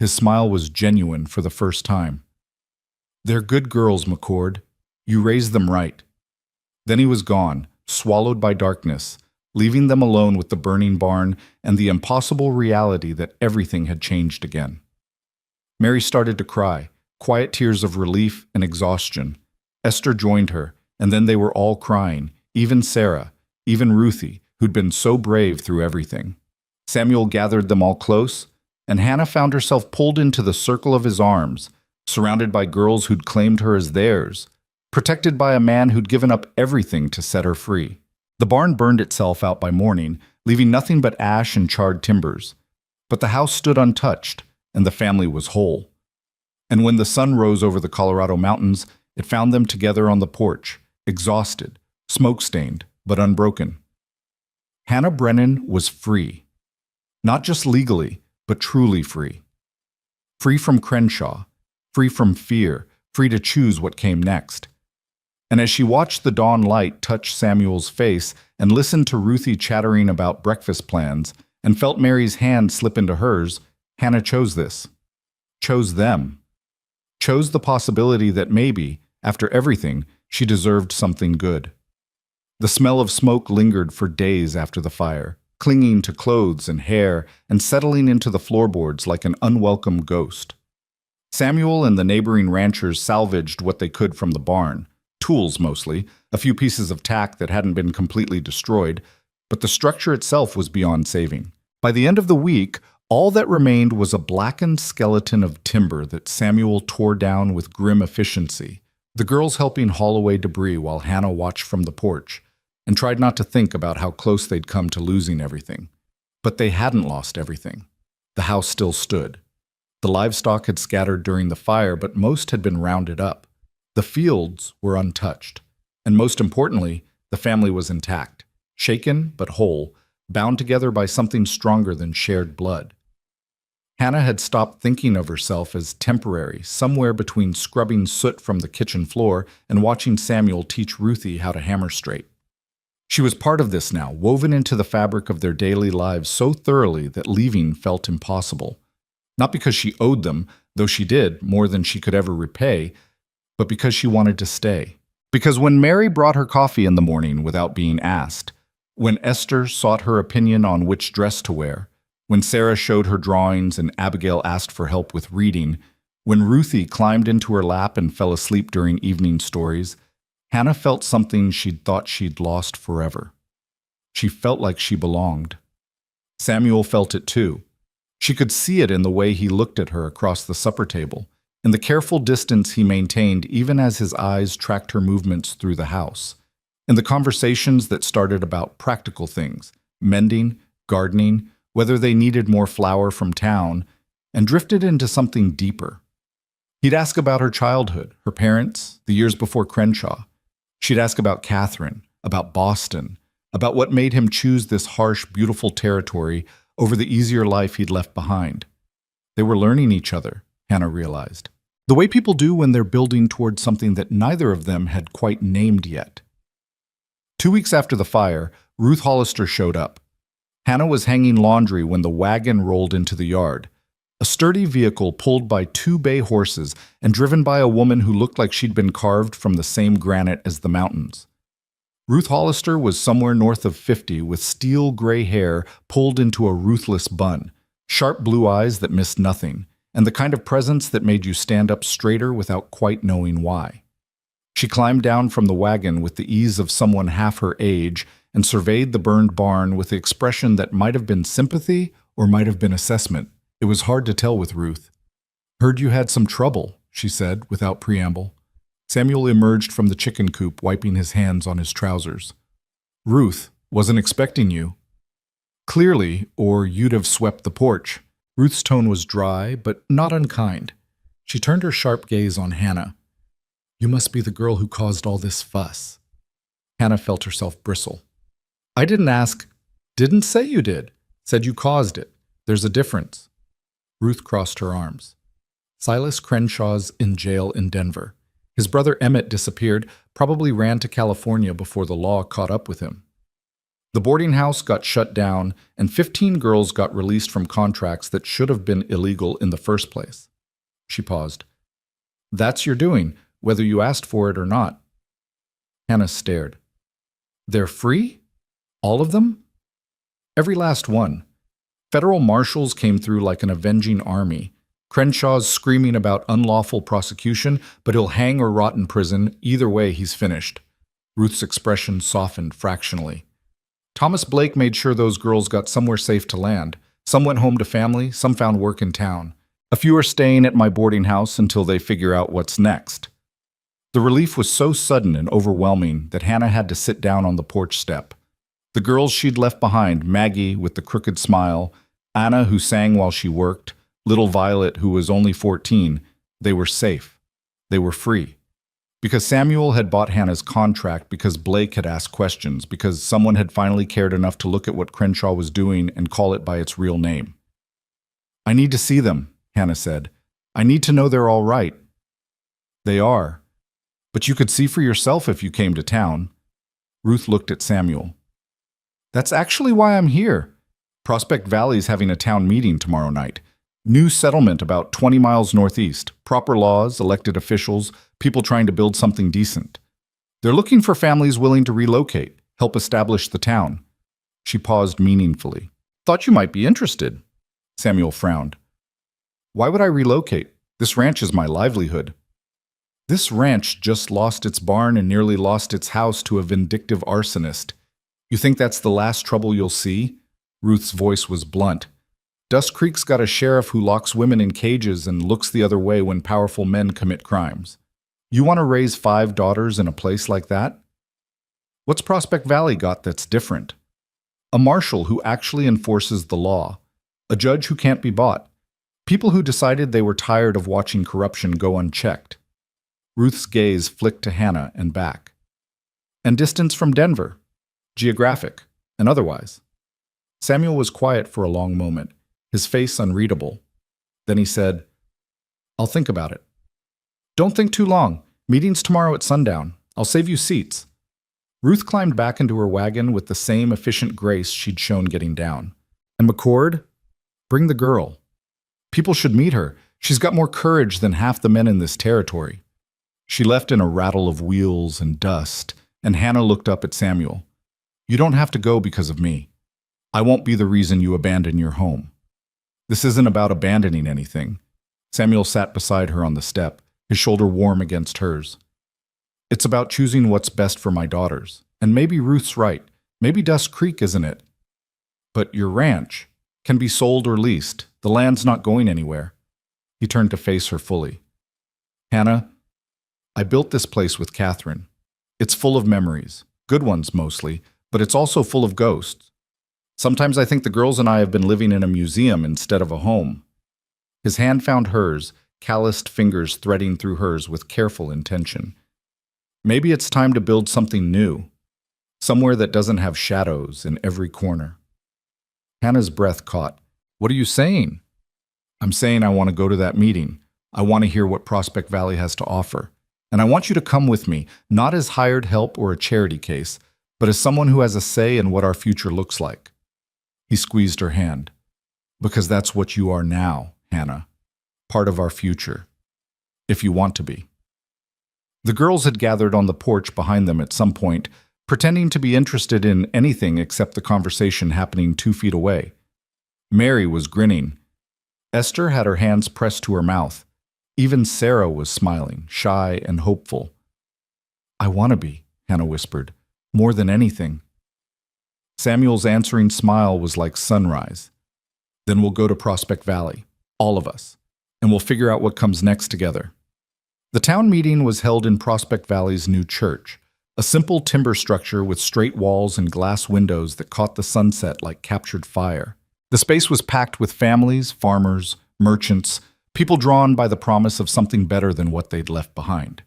His smile was genuine for the first time. They're good girls, McCord. You raised them right. Then he was gone, swallowed by darkness, leaving them alone with the burning barn and the impossible reality that everything had changed again. Mary started to cry, quiet tears of relief and exhaustion. Esther joined her, and then they were all crying, even Sarah, even Ruthie, who'd been so brave through everything. Samuel gathered them all close, and Hannah found herself pulled into the circle of his arms, surrounded by girls who'd claimed her as theirs, protected by a man who'd given up everything to set her free. The barn burned itself out by morning, leaving nothing but ash and charred timbers. But the house stood untouched, and the family was whole. And when the sun rose over the Colorado mountains, it found them together on the porch, exhausted, smoke-stained, but unbroken. Hannah Brennan was free. Not just legally, but truly free. Free from Crenshaw, free from fear, free to choose what came next. And as she watched the dawn light touch Samuel's face and listened to Ruthie chattering about breakfast plans and felt Mary's hand slip into hers, Hannah chose this. Chose them. Chose the possibility that maybe, after everything, she deserved something good. The smell of smoke lingered for days after the fire, clinging to clothes and hair and settling into the floorboards like an unwelcome ghost. Samuel and the neighboring ranchers salvaged what they could from the barn, tools mostly, a few pieces of tack that hadn't been completely destroyed, but the structure itself was beyond saving. By the end of the week, all that remained was a blackened skeleton of timber that Samuel tore down with grim efficiency, the girls helping haul away debris while Hannah watched from the porch, and tried not to think about how close they'd come to losing everything. But they hadn't lost everything. The house still stood. The livestock had scattered during the fire, but most had been rounded up. The fields were untouched. And most importantly, The family was intact, shaken but whole, bound together by something stronger than shared blood. Hannah had stopped thinking of herself as temporary, somewhere between scrubbing soot from the kitchen floor and watching Samuel teach Ruthie how to hammer straight. She was part of this now, woven into the fabric of their daily lives so thoroughly that leaving felt impossible. Not because she owed them, though she did, more than she could ever repay, but because she wanted to stay. Because when Mary brought her coffee in the morning without being asked, when Esther sought her opinion on which dress to wear, when Sarah showed her drawings and Abigail asked for help with reading, when Ruthie climbed into her lap and fell asleep during evening stories, Hannah felt something she'd thought she'd lost forever. She felt like she belonged. Samuel felt it too. She could see it in the way he looked at her across the supper table, in the careful distance he maintained even as his eyes tracked her movements through the house, in the conversations that started about practical things, mending, gardening, whether they needed more flour from town, and drifted into something deeper. He'd ask about her childhood, her parents, the years before Crenshaw. She'd ask about Catherine, about Boston, about what made him choose this harsh, beautiful territory over the easier life he'd left behind. They were learning each other, Hannah realized. The way people do when they're building towards something that neither of them had quite named yet. 2 weeks after the fire, Ruth Hollister showed up. Hannah was hanging laundry when the wagon rolled into the yard. A sturdy vehicle pulled by 2 bay horses and driven by a woman who looked like she'd been carved from the same granite as the mountains. Ruth Hollister was somewhere north of 50 with steel gray hair pulled into a ruthless bun, sharp blue eyes that missed nothing, and the kind of presence that made you stand up straighter without quite knowing why. She climbed down from the wagon with the ease of someone half her age and surveyed the burned barn with the expression that might have been sympathy or might have been assessment. It was hard to tell with Ruth. "Heard you had some trouble," she said, without preamble. Samuel emerged from the chicken coop, wiping his hands on his trousers. "Ruth, wasn't expecting you." "Clearly, or you'd have swept the porch." Ruth's tone was dry, but not unkind. She turned her sharp gaze on Hannah. "You must be the girl who caused all this fuss." Hannah felt herself bristle. "I didn't ask." "Didn't say you did. Said you caused it. There's a difference." Ruth crossed her arms. "Silas Crenshaw's in jail in Denver. His brother Emmett disappeared, probably ran to California before the law caught up with him. The boarding house got shut down, and 15 girls got released from contracts that should have been illegal in the first place." She paused. "That's your doing, whether you asked for it or not." Hannah stared. "They're free? All of them?" "Every last one. Federal marshals came through like an avenging army. Crenshaw's screaming about unlawful prosecution, but he'll hang or rot in prison. Either way, he's finished." Ruth's expression softened fractionally. "Thomas Blake made sure those girls got somewhere safe to land. Some went home to family, some found work in town. A few are staying at my boarding house until they figure out what's next." The relief was so sudden and overwhelming that Hannah had to sit down on the porch step. The girls she'd left behind, Maggie with the crooked smile, Anna who sang while she worked, little Violet who was only 14, they were safe. They were free. Because Samuel had bought Hannah's contract, because Blake had asked questions, because someone had finally cared enough to look at what Crenshaw was doing and call it by its real name. "I need to see them," Hannah said. "I need to know they're all right." "They are. But you could see for yourself if you came to town." Ruth looked at Samuel. "That's actually why I'm here. Prospect Valley's having a town meeting tomorrow night. New settlement about 20 miles northeast, proper laws, elected officials, people trying to build something decent. They're looking for families willing to relocate, help establish the town." She paused meaningfully. "Thought you might be interested." Samuel frowned. "Why would I relocate? This ranch is my livelihood." "This ranch just lost its barn and nearly lost its house to a vindictive arsonist. You think that's the last trouble you'll see?" Ruth's voice was blunt. "Dust Creek's got a sheriff who locks women in cages and looks the other way when powerful men commit crimes. You want to raise 5 daughters in a place like that? What's Prospect Valley got that's different? A marshal who actually enforces the law. A judge who can't be bought. People who decided they were tired of watching corruption go unchecked." Ruth's gaze flicked to Hannah and back. And distance from Denver, geographic and otherwise. Samuel was quiet for a long moment, his face unreadable. Then he said, "I'll think about it." "Don't think too long. Meeting's tomorrow at sundown. I'll save you seats." Ruth climbed back into her wagon with the same efficient grace she'd shown getting down. "And McCord? Bring the girl. People should meet her. She's got more courage than half the men in this territory." She left in a rattle of wheels and dust, and Hannah looked up at Samuel. "You don't have to go because of me. I won't be the reason you abandon your home." "This isn't about abandoning anything." Samuel sat beside her on the step, his shoulder warm against hers. "It's about choosing what's best for my daughters. And maybe Ruth's right. Maybe Dust Creek isn't it. But your ranch can be sold or leased. The land's not going anywhere." He turned to face her fully. "Hannah, I built this place with Catherine. It's full of memories, good ones mostly, but it's also full of ghosts. Sometimes I think the girls and I have been living in a museum instead of a home." His hand found hers, calloused fingers threading through hers with careful intention. "Maybe it's time to build something new, somewhere that doesn't have shadows in every corner." Hannah's breath caught. "What are you saying?" "I'm saying I want to go to that meeting. I want to hear what Prospect Valley has to offer. And I want you to come with me, not as hired help or a charity case, but as someone who has a say in what our future looks like." He squeezed her hand. "Because that's what you are now, Hannah. Part of our future. If you want to be." The girls had gathered on the porch behind them at some point, pretending to be interested in anything except the conversation happening 2 feet away. Mary was grinning. Esther had her hands pressed to her mouth. Even Sarah was smiling, shy and hopeful. "I want to be," Hannah whispered, "more than anything." Samuel's answering smile was like sunrise. "Then we'll go to Prospect Valley, all of us, and we'll figure out what comes next together." The town meeting was held in Prospect Valley's new church, a simple timber structure with straight walls and glass windows that caught the sunset like captured fire. The space was packed with families, farmers, merchants, people drawn by the promise of something better than what they'd left behind.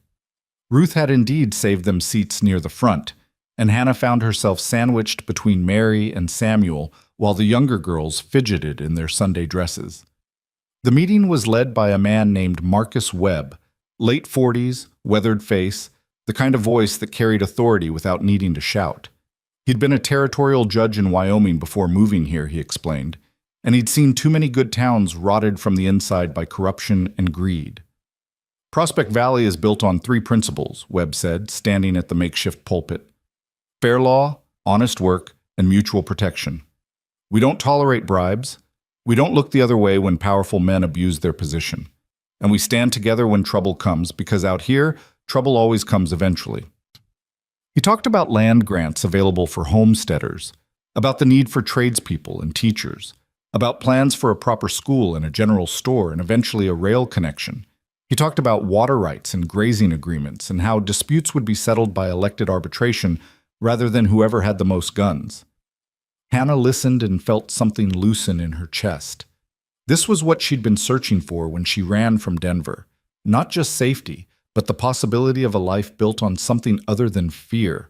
Ruth had indeed saved them seats near the front, and Hannah found herself sandwiched between Mary and Samuel while the younger girls fidgeted in their Sunday dresses. The meeting was led by a man named Marcus Webb, late 40s, weathered face, the kind of voice that carried authority without needing to shout. He'd been a territorial judge in Wyoming before moving here, he explained, and he'd seen too many good towns rotted from the inside by corruption and greed. "Prospect Valley is built on 3 principles," Webb said, standing at the makeshift pulpit. "Fair law, honest work, and mutual protection. We don't tolerate bribes. We don't look the other way when powerful men abuse their position. And we stand together when trouble comes, because out here, trouble always comes eventually." He talked about land grants available for homesteaders, about the need for tradespeople and teachers, about plans for a proper school and a general store and eventually a rail connection. He talked about water rights and grazing agreements and how disputes would be settled by elected arbitration rather than whoever had the most guns. Hannah listened and felt something loosen in her chest. This was what she'd been searching for when she ran from Denver. Not just safety, but the possibility of a life built on something other than fear.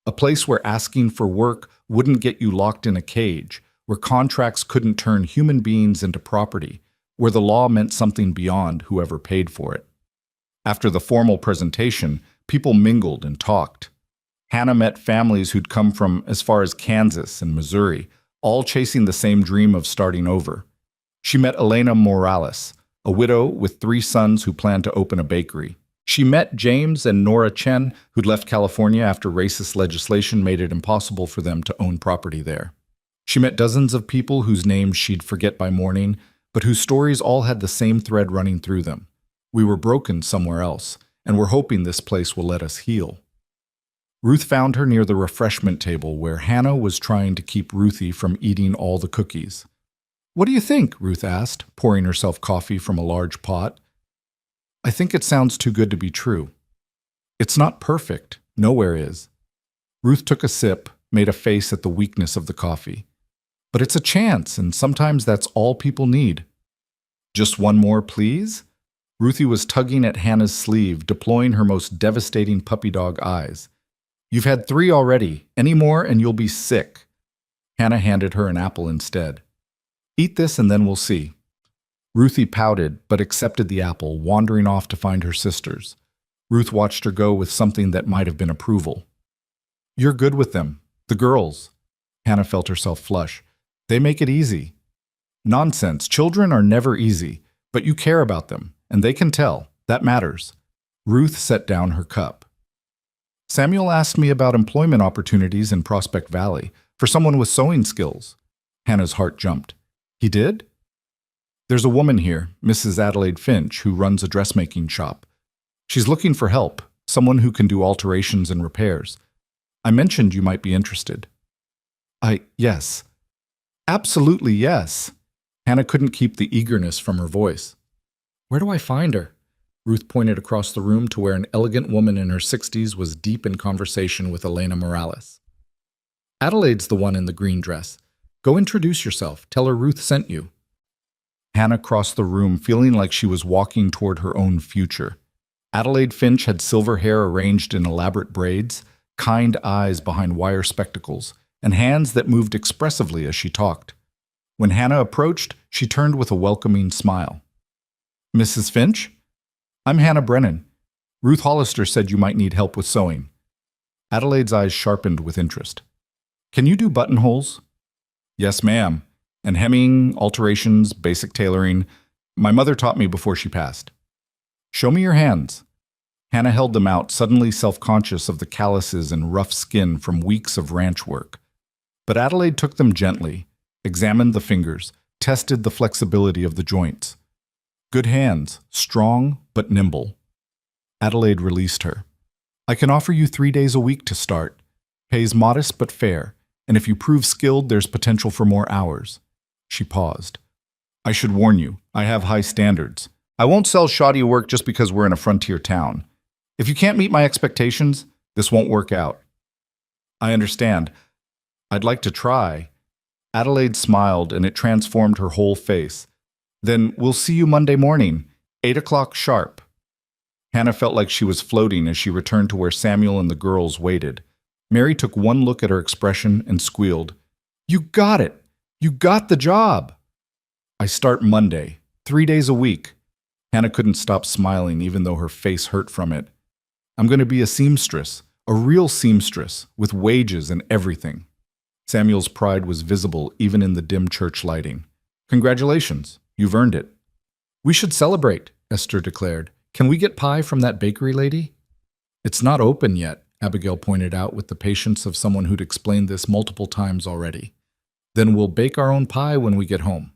A place where asking for work wouldn't get you locked in a cage, where contracts couldn't turn human beings into property, where the law meant something beyond whoever paid for it. After the formal presentation, people mingled and talked. Hannah met families who'd come from as far as Kansas and Missouri, all chasing the same dream of starting over. She met Elena Morales, a widow with 3 sons who planned to open a bakery. She met James and Nora Chen, who'd left California after racist legislation made it impossible for them to own property there. She met dozens of people whose names she'd forget by morning, but whose stories all had the same thread running through them. We were broken somewhere else, and we're hoping this place will let us heal. Ruth found her near the refreshment table where Hannah was trying to keep Ruthie from eating all the cookies. "What do you think?" Ruth asked, pouring herself coffee from a large pot. "I think it sounds too good to be true. It's not perfect. Nowhere is." Ruth took a sip, made a face at the weakness of the coffee. "But it's a chance, and sometimes that's all people need." "Just one more, please?" Ruthie was tugging at Hannah's sleeve, deploying her most devastating puppy dog eyes. You've had 3 already. Any more and you'll be sick. Hannah handed her an apple instead. Eat this and then we'll see. Ruthie pouted, but accepted the apple, wandering off to find her sisters. Ruth watched her go with something that might have been approval. You're good with them. The girls. Hannah felt herself flush. They make it easy. Nonsense. Children are never easy, but you care about them, and they can tell. That matters. Ruth set down her cup. Samuel asked me about employment opportunities in Prospect Valley for someone with sewing skills. Hannah's heart jumped. He did? There's a woman here, Mrs. Adelaide Finch, who runs a dressmaking shop. She's looking for help, someone who can do alterations and repairs. I mentioned you might be interested. Yes. Absolutely yes. Hannah couldn't keep the eagerness from her voice. Where do I find her? Ruth pointed across the room to where an elegant woman in her 60s was deep in conversation with Elena Morales. Adelaide's the one in the green dress. Go introduce yourself. Tell her Ruth sent you. Hannah crossed the room, feeling like she was walking toward her own future. Adelaide Finch had silver hair arranged in elaborate braids, kind eyes behind wire spectacles, and hands that moved expressively as she talked. When Hannah approached, she turned with a welcoming smile. Mrs. Finch? I'm Hannah Brennan. Ruth Hollister said you might need help with sewing. Adelaide's eyes sharpened with interest. Can you do buttonholes? Yes, ma'am. And hemming, alterations, basic tailoring. My mother taught me before she passed. Show me your hands. Hannah held them out, suddenly self-conscious of the calluses and rough skin from weeks of ranch work. But Adelaide took them gently, examined the fingers, tested the flexibility of the joints. Good hands, strong but nimble. Adelaide released her. I can offer you 3 days a week to start. Pays modest but fair, and if you prove skilled, there's potential for more hours. She paused. I should warn you, I have high standards. I won't sell shoddy work just because we're in a frontier town. If you can't meet my expectations, this won't work out. I understand. I'd like to try. Adelaide smiled, and it transformed her whole face. Then we'll see you Monday morning, 8 o'clock sharp. Hannah felt like she was floating as she returned to where Samuel and the girls waited. Mary took one look at her expression and squealed, You got it! You got the job! I start Monday, 3 days a week. Hannah couldn't stop smiling even though her face hurt from it. I'm going to be a seamstress, a real seamstress, with wages and everything. Samuel's pride was visible even in the dim church lighting. Congratulations, you've earned it. We should celebrate, Esther declared. Can we get pie from that bakery lady? It's not open yet, Abigail pointed out with the patience of someone who'd explained this multiple times already. Then we'll bake our own pie when we get home.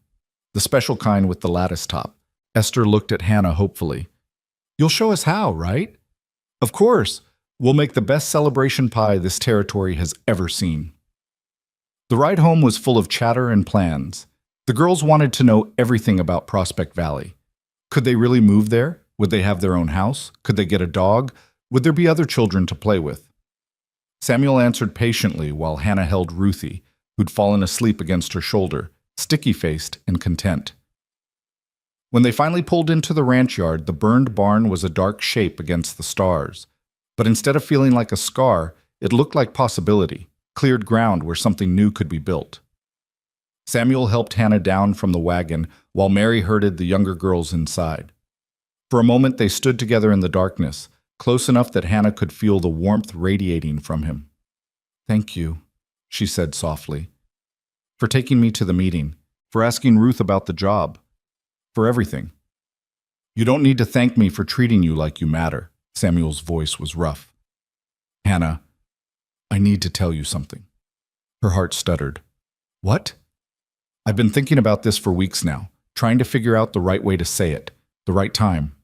The special kind with the lattice top. Esther looked at Hannah hopefully. You'll show us how, right? Of course. We'll make the best celebration pie this territory has ever seen. The ride home was full of chatter and plans. The girls wanted to know everything about Prospect Valley. Could they really move there? Would they have their own house? Could they get a dog? Would there be other children to play with? Samuel answered patiently while Hannah held Ruthie, who'd fallen asleep against her shoulder, sticky-faced and content. When they finally pulled into the ranch yard, the burned barn was a dark shape against the stars. But instead of feeling like a scar, it looked like possibility, cleared ground where something new could be built. Samuel helped Hannah down from the wagon while Mary herded the younger girls inside. For a moment they stood together in the darkness, close enough that Hannah could feel the warmth radiating from him. Thank you, she said softly, for taking me to the meeting, for asking Ruth about the job, for everything. You don't need to thank me for treating you like you matter. Samuel's voice was rough. Hannah, I need to tell you something. Her heart stuttered. What? I've been thinking about this for weeks now, trying to figure out the right way to say it, the right time.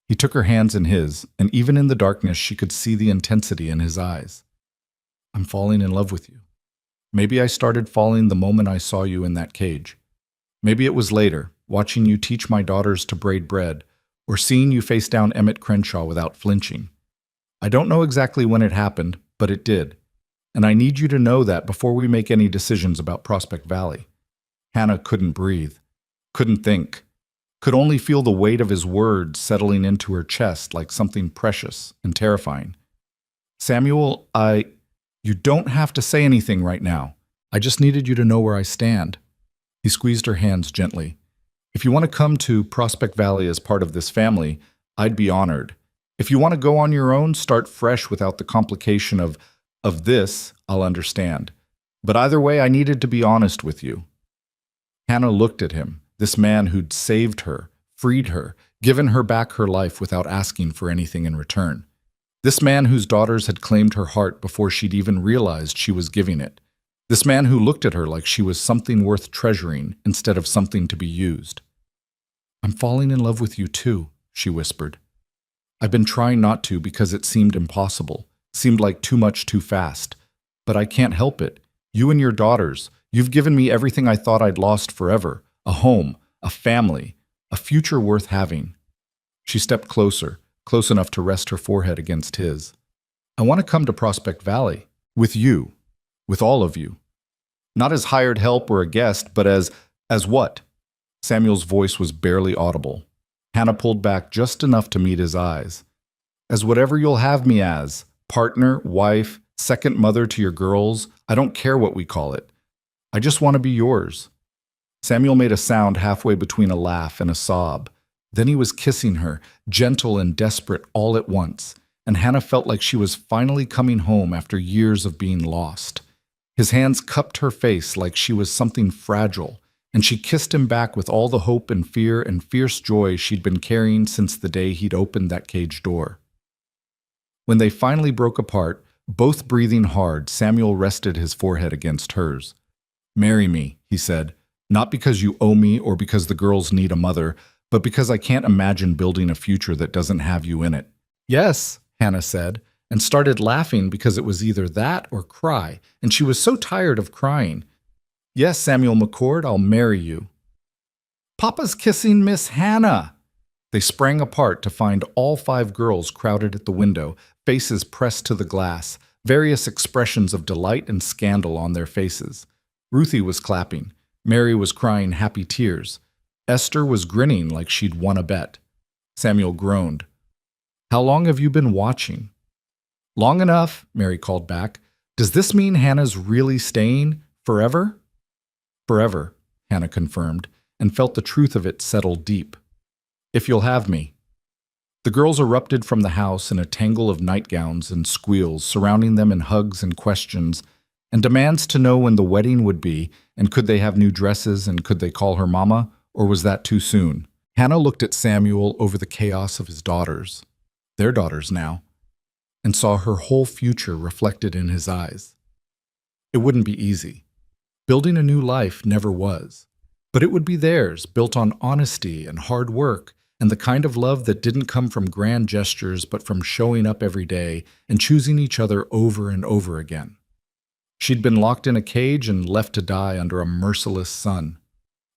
He took her hands in his, and even in the darkness she could see the intensity in his eyes. I'm falling in love with you. Maybe I started falling the moment I saw you in that cage. Maybe it was later, watching you teach my daughters to braid bread, or seeing you face down Emmett Crenshaw without flinching. I don't know exactly when it happened, but it did. And I need you to know that before we make any decisions about Prospect Valley. Hannah couldn't breathe, couldn't think, could only feel the weight of his words settling into her chest like something precious and terrifying. Samuel, you don't have to say anything right now. I just needed you to know where I stand. He squeezed her hands gently. If you want to come to Prospect Valley as part of this family, I'd be honored. If you want to go on your own, start fresh without the complication of this, I'll understand. But either way, I needed to be honest with you. Hannah looked at him, this man who'd saved her, freed her, given her back her life without asking for anything in return. This man whose daughters had claimed her heart before she'd even realized she was giving it. This man who looked at her like she was something worth treasuring instead of something to be used. I'm falling in love with you too, she whispered. I've been trying not to because it seemed impossible, seemed like too much too fast. But I can't help it. You and your daughters, you've given me everything I thought I'd lost forever. A home, a family, a future worth having. She stepped closer, close enough to rest her forehead against his. I want to come to Prospect Valley, with you, with all of you. Not as hired help or a guest, but as what? Samuel's voice was barely audible. Hannah pulled back just enough to meet his eyes. As whatever you'll have me as, partner, wife, second mother to your girls, I don't care what we call it. I just want to be yours. Samuel made a sound halfway between a laugh and a sob. Then he was kissing her, gentle and desperate all at once, and Hannah felt like she was finally coming home after years of being lost. His hands cupped her face like she was something fragile, and she kissed him back with all the hope and fear and fierce joy she'd been carrying since the day he'd opened that cage door. When they finally broke apart, both breathing hard, Samuel rested his forehead against hers. Marry me, he said, not because you owe me or because the girls need a mother, but because I can't imagine building a future that doesn't have you in it. Yes, Hannah said, and started laughing because it was either that or cry, and she was so tired of crying. Yes, Samuel McCord, I'll marry you. Papa's kissing Miss Hannah. They sprang apart to find all 5 girls crowded at the window, faces pressed to the glass, various expressions of delight and scandal on their faces. Ruthie was clapping. Mary was crying happy tears. Esther was grinning like she'd won a bet. Samuel groaned. How long have you been watching? Long enough, Mary called back. Does this mean Hannah's really staying? Forever? Forever, Hannah confirmed, and felt the truth of it settle deep. If you'll have me. The girls erupted from the house in a tangle of nightgowns and squeals, surrounding them in hugs and questions, and demands to know when the wedding would be, and could they have new dresses, and could they call her mama, or was that too soon? Hannah looked at Samuel over the chaos of his daughters, their daughters now, and saw her whole future reflected in his eyes. It wouldn't be easy. Building a new life never was. But it would be theirs, built on honesty and hard work, and the kind of love that didn't come from grand gestures but from showing up every day and choosing each other over and over again. She'd been locked in a cage and left to die under a merciless sun.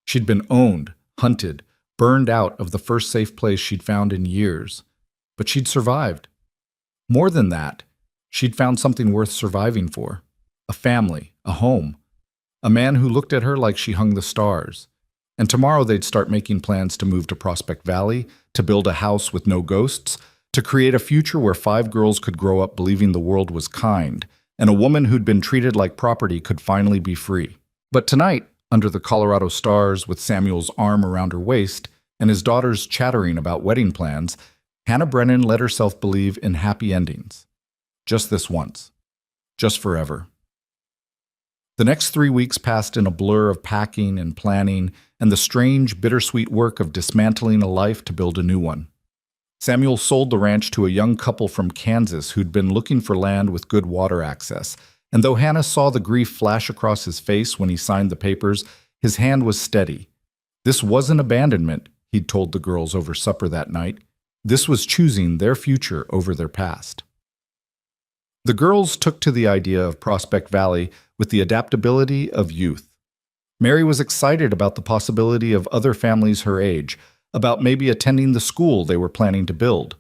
She'd been owned, hunted, burned out of the first safe place she'd found in years. But she'd survived. More than that, she'd found something worth surviving for. A family, a home. A man who looked at her like she hung the stars. And tomorrow they'd start making plans to move to Prospect Valley, to build a house with no ghosts, to create a future where 5 girls could grow up believing the world was kind, and a woman who'd been treated like property could finally be free. But tonight, under the Colorado stars with Samuel's arm around her waist and his daughters chattering about wedding plans, Hannah Brennan let herself believe in happy endings. Just this once. Just forever. The next 3 weeks passed in a blur of packing and planning and the strange, bittersweet work of dismantling a life to build a new one. Samuel sold the ranch to a young couple from Kansas who'd been looking for land with good water access, and though Hannah saw the grief flash across his face when he signed the papers, his hand was steady. This wasn't abandonment, he'd told the girls over supper that night. This was choosing their future over their past. The girls took to the idea of Prospect Valley with the adaptability of youth. Mary was excited about the possibility of other families her age, about maybe attending the school they were planning to build.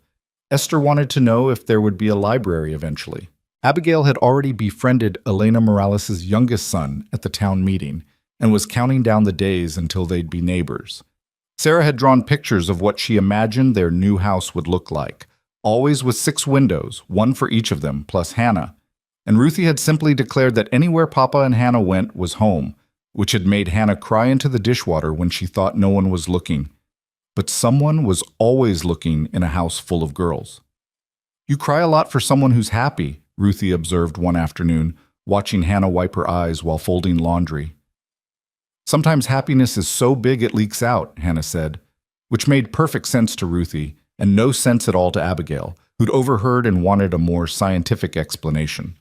Esther wanted to know if there would be a library eventually. Abigail had already befriended Elena Morales' youngest son at the town meeting and was counting down the days until they'd be neighbors. Sarah had drawn pictures of what she imagined their new house would look like. always with 6 windows, one for each of them, plus Hannah. And Ruthie had simply declared that anywhere Papa and Hannah went was home, which had made Hannah cry into the dishwater when she thought no one was looking. But someone was always looking in a house full of girls. "You cry a lot for someone who's happy," Ruthie observed one afternoon, watching Hannah wipe her eyes while folding laundry. "Sometimes happiness is so big it leaks out," Hannah said, which made perfect sense to Ruthie and no sense at all to Abigail, who'd overheard and wanted a more scientific explanation.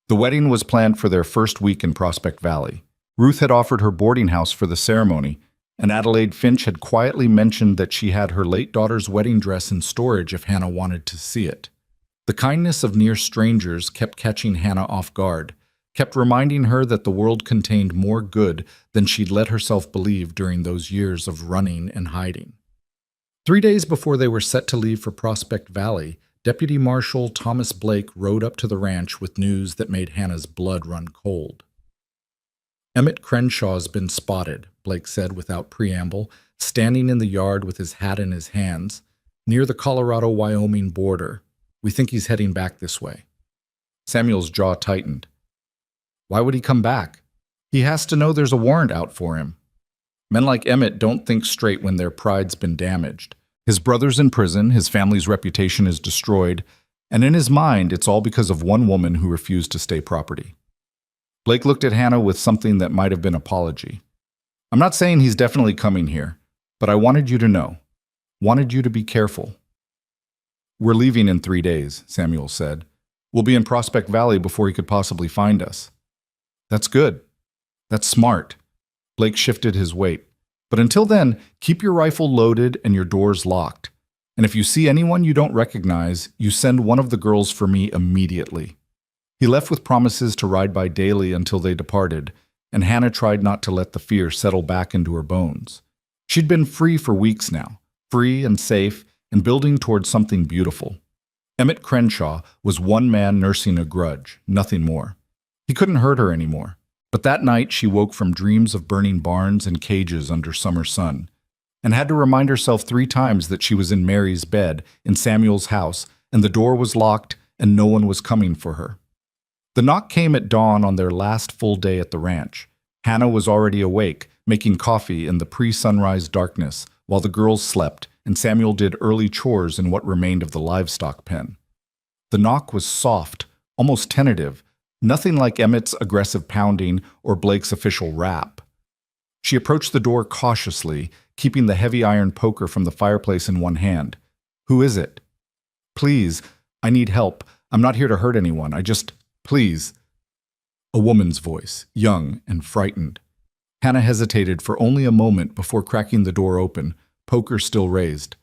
The wedding was planned for their first week in Prospect Valley. Ruth had offered her boarding house for the ceremony, and Adelaide Finch had quietly mentioned that she had her late daughter's wedding dress in storage if Hannah wanted to see it. The kindness of near strangers kept catching Hannah off guard, kept reminding her that the world contained more good than she'd let herself believe during those years of running and hiding. 3 days before they were set to leave for Prospect Valley, Deputy Marshal Thomas Blake rode up to the ranch with news that made Hannah's blood run cold. "Emmett Crenshaw's been spotted," Blake said without preamble, standing in the yard with his hat in his hands, near the Colorado-Wyoming border. "We think he's heading back this way." Samuel's jaw tightened. "Why would he come back? He has to know there's a warrant out for him." Men like Emmett don't think straight when their pride's been damaged. His brother's in prison, his family's reputation is destroyed, and in his mind, it's all because of one woman who refused to stay property. Blake looked at Hannah with something that might have been apology. "I'm not saying he's definitely coming here, but I wanted you to know. Wanted you to be careful." "We're leaving in 3 days," Samuel said. "We'll be in Prospect Valley before he could possibly find us." "That's good. That's smart." Blake shifted his weight. "But until then, keep your rifle loaded and your doors locked. And if you see anyone you don't recognize, you send one of the girls for me immediately." He left with promises to ride by daily until they departed, and Hannah tried not to let the fear settle back into her bones. She'd been free for weeks now, free and safe, and building towards something beautiful. Emmett Crenshaw was one man nursing a grudge, nothing more. He couldn't hurt her anymore. But that night she woke from dreams of burning barns and cages under summer sun, and had to remind herself 3 times that she was in Mary's bed in Samuel's house, and the door was locked and no one was coming for her. The knock came at dawn on their last full day at the ranch. Hannah was already awake, making coffee in the pre-sunrise darkness, while the girls slept, and Samuel did early chores in what remained of the livestock pen. The knock was soft, almost tentative, nothing like Emmett's aggressive pounding or Blake's official rap. She approached the door cautiously, keeping the heavy iron poker from the fireplace in one hand. "Who is it?" "Please, I need help. I'm not here to hurt anyone. Please." A woman's voice, young and frightened. Hannah hesitated for only a moment before cracking the door open, poker still raised.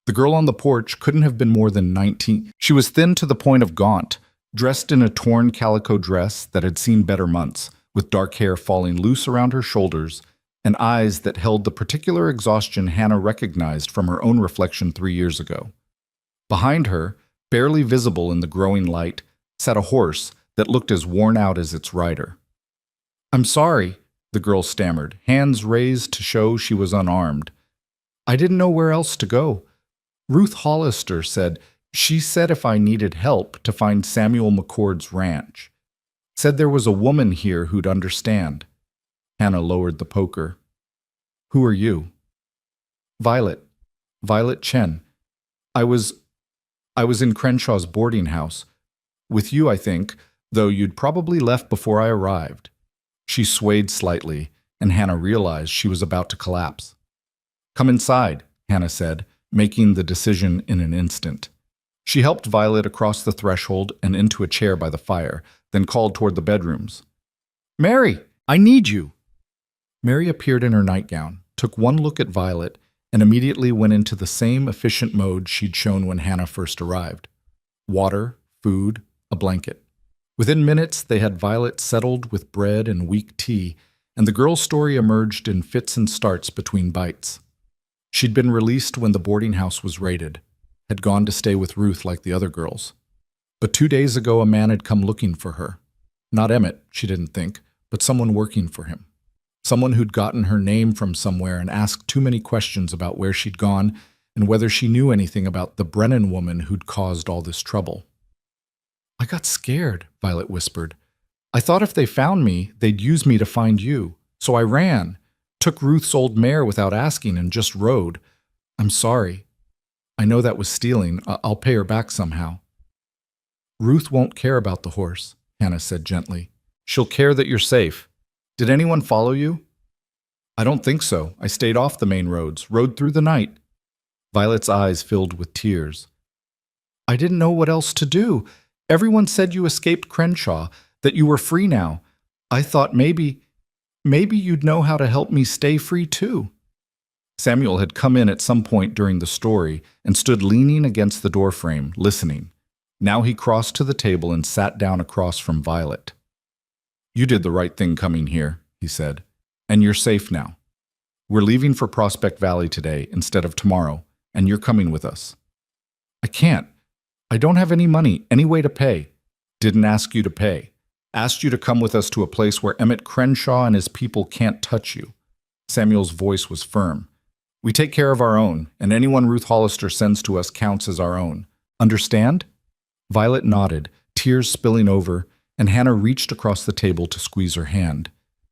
The girl on the porch couldn't have been more than 19. She was thin to the point of gaunt, dressed in a torn calico dress that had seen better months, with dark hair falling loose around her shoulders and eyes that held the particular exhaustion Hannah recognized from her own reflection 3 years ago. Behind her, barely visible in the growing light, sat a horse that looked as worn out as its rider. "I'm sorry," the girl stammered, hands raised to show she was unarmed. "I didn't know where else to go. Ruth Hollister said if I needed help to find Samuel McCord's ranch. Said there was a woman here who'd understand." Hannah lowered the poker. "Who are you?" "Violet. Violet Chen. I was in Crenshaw's boarding house. With you, I think, though you'd probably left before I arrived." She swayed slightly, and Hannah realized she was about to collapse. "Come inside," Hannah said, making the decision in an instant. She helped Violet across the threshold and into a chair by the fire, then called toward the bedrooms. "Mary, I need you." Mary appeared in her nightgown, took one look at Violet, and immediately went into the same efficient mode she'd shown when Hannah first arrived. Water, food, a blanket. Within minutes, they had Violet settled with bread and weak tea, and the girl's story emerged in fits and starts between bites. She'd been released when the boarding house was raided, had gone to stay with Ruth like the other girls. But 2 days ago, a man had come looking for her. Not Emmett, she didn't think, but someone working for him. Someone who'd gotten her name from somewhere and asked too many questions about where she'd gone, and whether she knew anything about the Brennan woman who'd caused all this trouble. "I got scared," Violet whispered. "I thought if they found me, they'd use me to find you. So I ran, took Ruth's old mare without asking, and just rode. I'm sorry. I know that was stealing. I'll pay her back somehow." "Ruth won't care about the horse," Hannah said gently. "She'll care that you're safe. Did anyone follow you?" "I don't think so. I stayed off the main roads, rode through the night." Violet's eyes filled with tears. "I didn't know what else to do. Everyone said you escaped Crenshaw, that you were free now. I thought maybe you'd know how to help me stay free too." Samuel had come in at some point during the story and stood leaning against the doorframe, listening. Now he crossed to the table and sat down across from Violet. "You did the right thing coming here," he said, "and you're safe now. We're leaving for Prospect Valley today instead of tomorrow, and you're coming with us." "I can't. I don't have any money, any way to pay." "Didn't ask you to pay. Asked you to come with us to a place where Emmett Crenshaw and his people can't touch you." Samuel's voice was firm. "We take care of our own, and anyone Ruth Hollister sends to us counts as our own. Understand?" Violet nodded, tears spilling over, and Hannah reached across the table to squeeze her hand.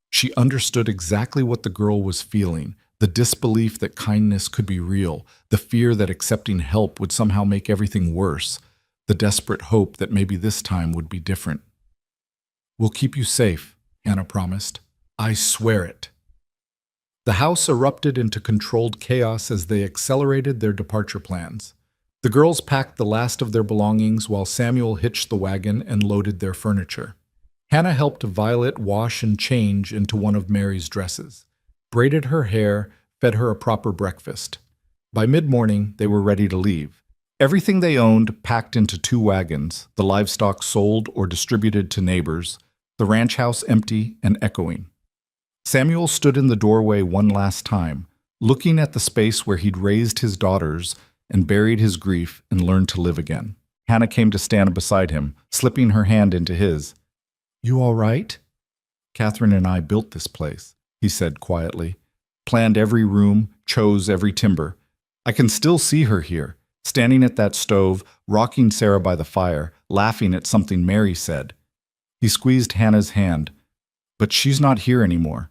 She understood exactly what the girl was feeling, the disbelief that kindness could be real, the fear that accepting help would somehow make everything worse, the desperate hope that maybe this time would be different. "We'll keep you safe," Hannah promised. "I swear it." The house erupted into controlled chaos as they accelerated their departure plans. The girls packed the last of their belongings while Samuel hitched the wagon and loaded their furniture. Hannah helped Violet wash and change into one of Mary's dresses, braided her hair, fed her a proper breakfast. By mid-morning, they were ready to leave. Everything they owned packed into 2 wagons, the livestock sold or distributed to neighbors, the ranch house empty and echoing. Samuel stood in the doorway one last time, looking at the space where he'd raised his daughters and buried his grief and learned to live again. Hannah came to stand beside him, slipping her hand into his. "You all right?" "Catherine and I built this place," he said quietly. "Planned every room, chose every timber. I can still see her here, standing at that stove, rocking Sarah by the fire, laughing at something Mary said." He squeezed Hannah's hand. "But she's not here anymore.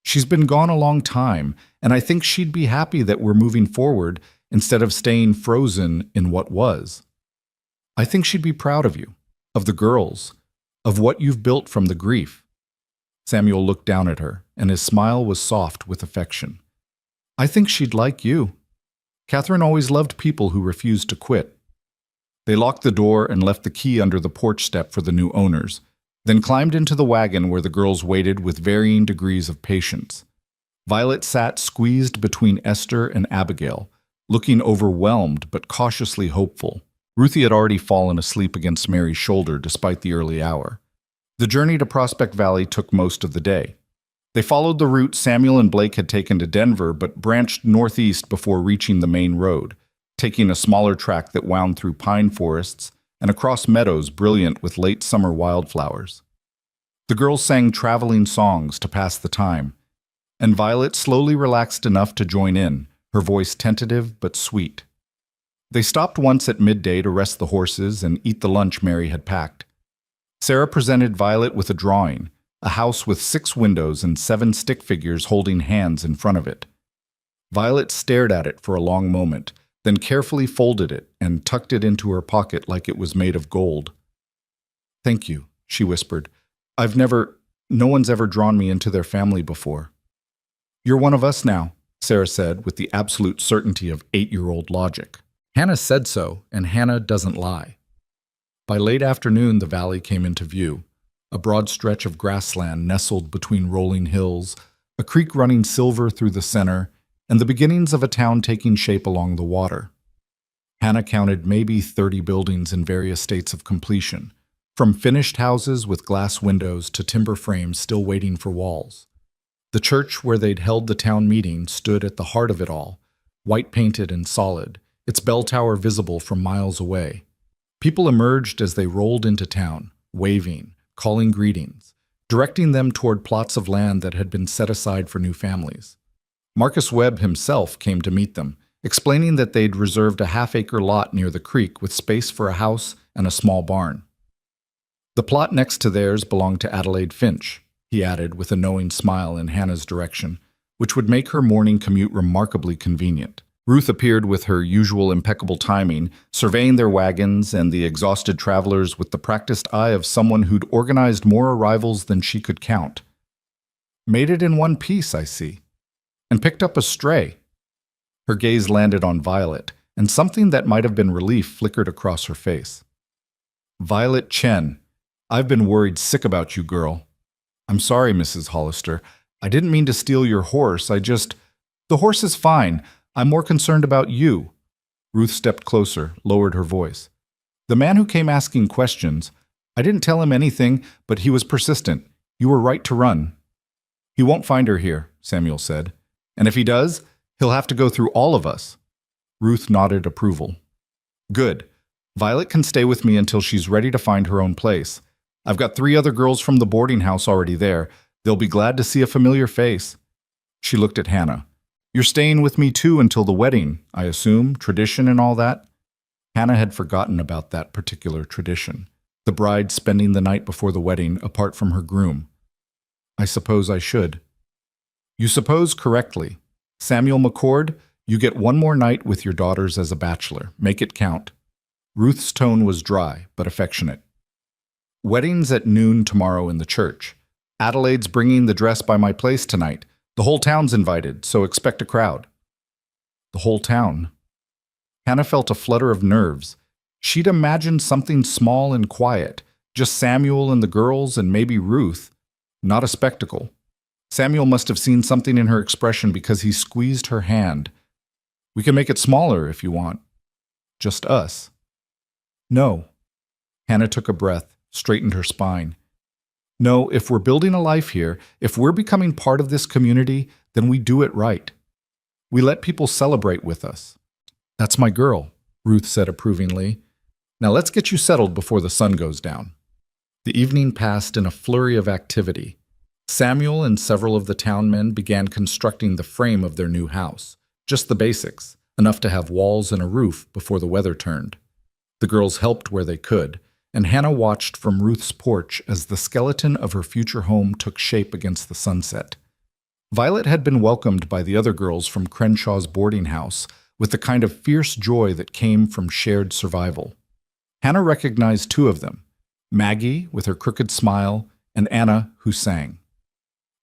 She's been gone a long time, and I think she'd be happy that we're moving forward instead of staying frozen in what was. I think she'd be proud of you, of the girls, of what you've built from the grief." Samuel looked down at her, and his smile was soft with affection. "I think she'd like you. Catherine always loved people who refused to quit." They locked the door and left the key under the porch step for the new owners, then climbed into the wagon where the girls waited with varying degrees of patience. Violet sat squeezed between Esther and Abigail, looking overwhelmed but cautiously hopeful. Ruthie had already fallen asleep against Mary's shoulder despite the early hour. The journey to Prospect Valley took most of the day. They followed the route Samuel and Blake had taken to Denver but branched northeast before reaching the main road, taking a smaller track that wound through pine forests and across meadows brilliant with late summer wildflowers. The girls sang traveling songs to pass the time, and Violet slowly relaxed enough to join in, her voice tentative but sweet. They stopped once at midday to rest the horses and eat the lunch Mary had packed. Sarah presented Violet with a drawing, a house with 6 windows and 7 stick figures holding hands in front of it. Violet stared at it for a long moment, then carefully folded it and tucked it into her pocket like it was made of gold. "Thank you," she whispered. No one's ever drawn me into their family before." "You're one of us now," Sarah said with the absolute certainty of 8-year-old logic. Hannah said so, and Hannah doesn't lie. By late afternoon, the valley came into view, a broad stretch of grassland nestled between rolling hills, a creek running silver through the center, and the beginnings of a town taking shape along the water. Hannah counted maybe 30 buildings in various states of completion, from finished houses with glass windows to timber frames still waiting for walls. The church where they'd held the town meeting stood at the heart of it all, white-painted and solid, its bell tower visible from miles away. People emerged as they rolled into town, waving, calling greetings, directing them toward plots of land that had been set aside for new families. Marcus Webb himself came to meet them, explaining that they'd reserved a half-acre lot near the creek with space for a house and a small barn. The plot next to theirs belonged to Adelaide Finch, he added with a knowing smile in Hannah's direction, which would make her morning commute remarkably convenient. Ruth appeared with her usual impeccable timing, surveying their wagons and the exhausted travelers with the practiced eye of someone who'd organized more arrivals than she could count. Made it in one piece, I see. And picked up a stray. Her gaze landed on Violet, and something that might have been relief flickered across her face. Violet Chen, I've been worried sick about you, girl. I'm sorry, Mrs. Hollister. I didn't mean to steal your horse. The horse is fine. I'm more concerned about you. Ruth stepped closer, lowered her voice. The man who came asking questions, I didn't tell him anything, but he was persistent. You were right to run. He won't find her here, Samuel said. And if he does, he'll have to go through all of us. Ruth nodded approval. Good. Violet can stay with me until she's ready to find her own place. I've got 3 other girls from the boarding house already there. They'll be glad to see a familiar face. She looked at Hannah. You're staying with me too until the wedding, I assume, tradition and all that? Hannah had forgotten about that particular tradition, the bride spending the night before the wedding apart from her groom. I suppose I should. You suppose correctly. Samuel McCord, you get 1 more night with your daughters as a bachelor. Make it count. Ruth's tone was dry, but affectionate. Wedding's at noon tomorrow in the church. Adelaide's bringing the dress by my place tonight. The whole town's invited, so expect a crowd. The whole town. Hannah felt a flutter of nerves. She'd imagined something small and quiet, just Samuel and the girls and maybe Ruth. Not a spectacle. Samuel must have seen something in her expression because he squeezed her hand. We can make it smaller if you want. Just us. No. Hannah took a breath, straightened her spine. No, if we're building a life here, if we're becoming part of this community, then we do it right. We let people celebrate with us. That's my girl, Ruth said approvingly. Now let's get you settled before the sun goes down. The evening passed in a flurry of activity. Samuel and several of the town men began constructing the frame of their new house. Just the basics, enough to have walls and a roof before the weather turned. The girls helped where they could, and Hannah watched from Ruth's porch as the skeleton of her future home took shape against the sunset. Violet had been welcomed by the other girls from Crenshaw's boarding house with the kind of fierce joy that came from shared survival. Hannah recognized 2 of them, Maggie with her crooked smile and Anna who sang.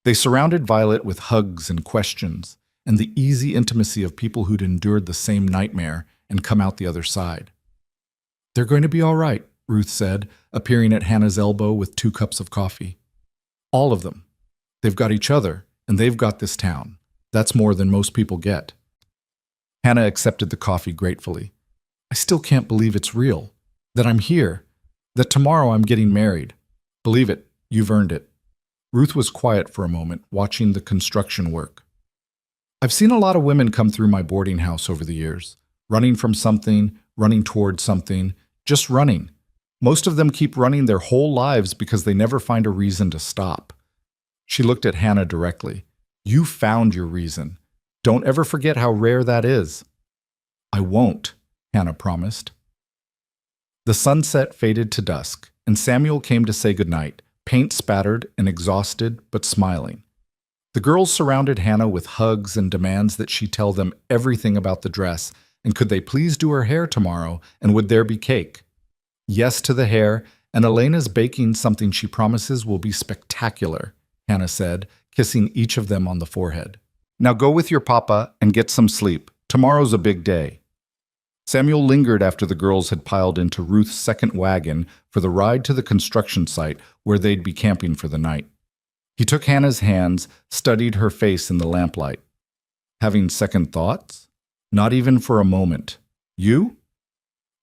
They surrounded Violet with hugs and questions and the easy intimacy of people who'd endured the same nightmare and come out the other side. They're going to be all right, Ruth said, appearing at Hannah's elbow with 2 cups of coffee. All of them. They've got each other, and they've got this town. That's more than most people get. Hannah accepted the coffee gratefully. I still can't believe it's real, that I'm here, that tomorrow I'm getting married. Believe it, you've earned it. Ruth was quiet for a moment, watching the construction work. I've seen a lot of women come through my boarding house over the years, running from something, running toward something, just running. Most of them keep running their whole lives because they never find a reason to stop. She looked at Hannah directly. You found your reason. Don't ever forget how rare that is. I won't, Hannah promised. The sunset faded to dusk, and Samuel came to say goodnight, paint spattered and exhausted but smiling. The girls surrounded Hannah with hugs and demands that she tell them everything about the dress, and could they please do her hair tomorrow, and would there be cake? Yes to the hair, and Elena's baking something she promises will be spectacular, Hannah said, kissing each of them on the forehead. Now go with your papa and get some sleep. Tomorrow's a big day. Samuel lingered after the girls had piled into Ruth's second wagon for the ride to the construction site where they'd be camping for the night. He took Hannah's hands, studied her face in the lamplight. Having second thoughts? Not even for a moment. You?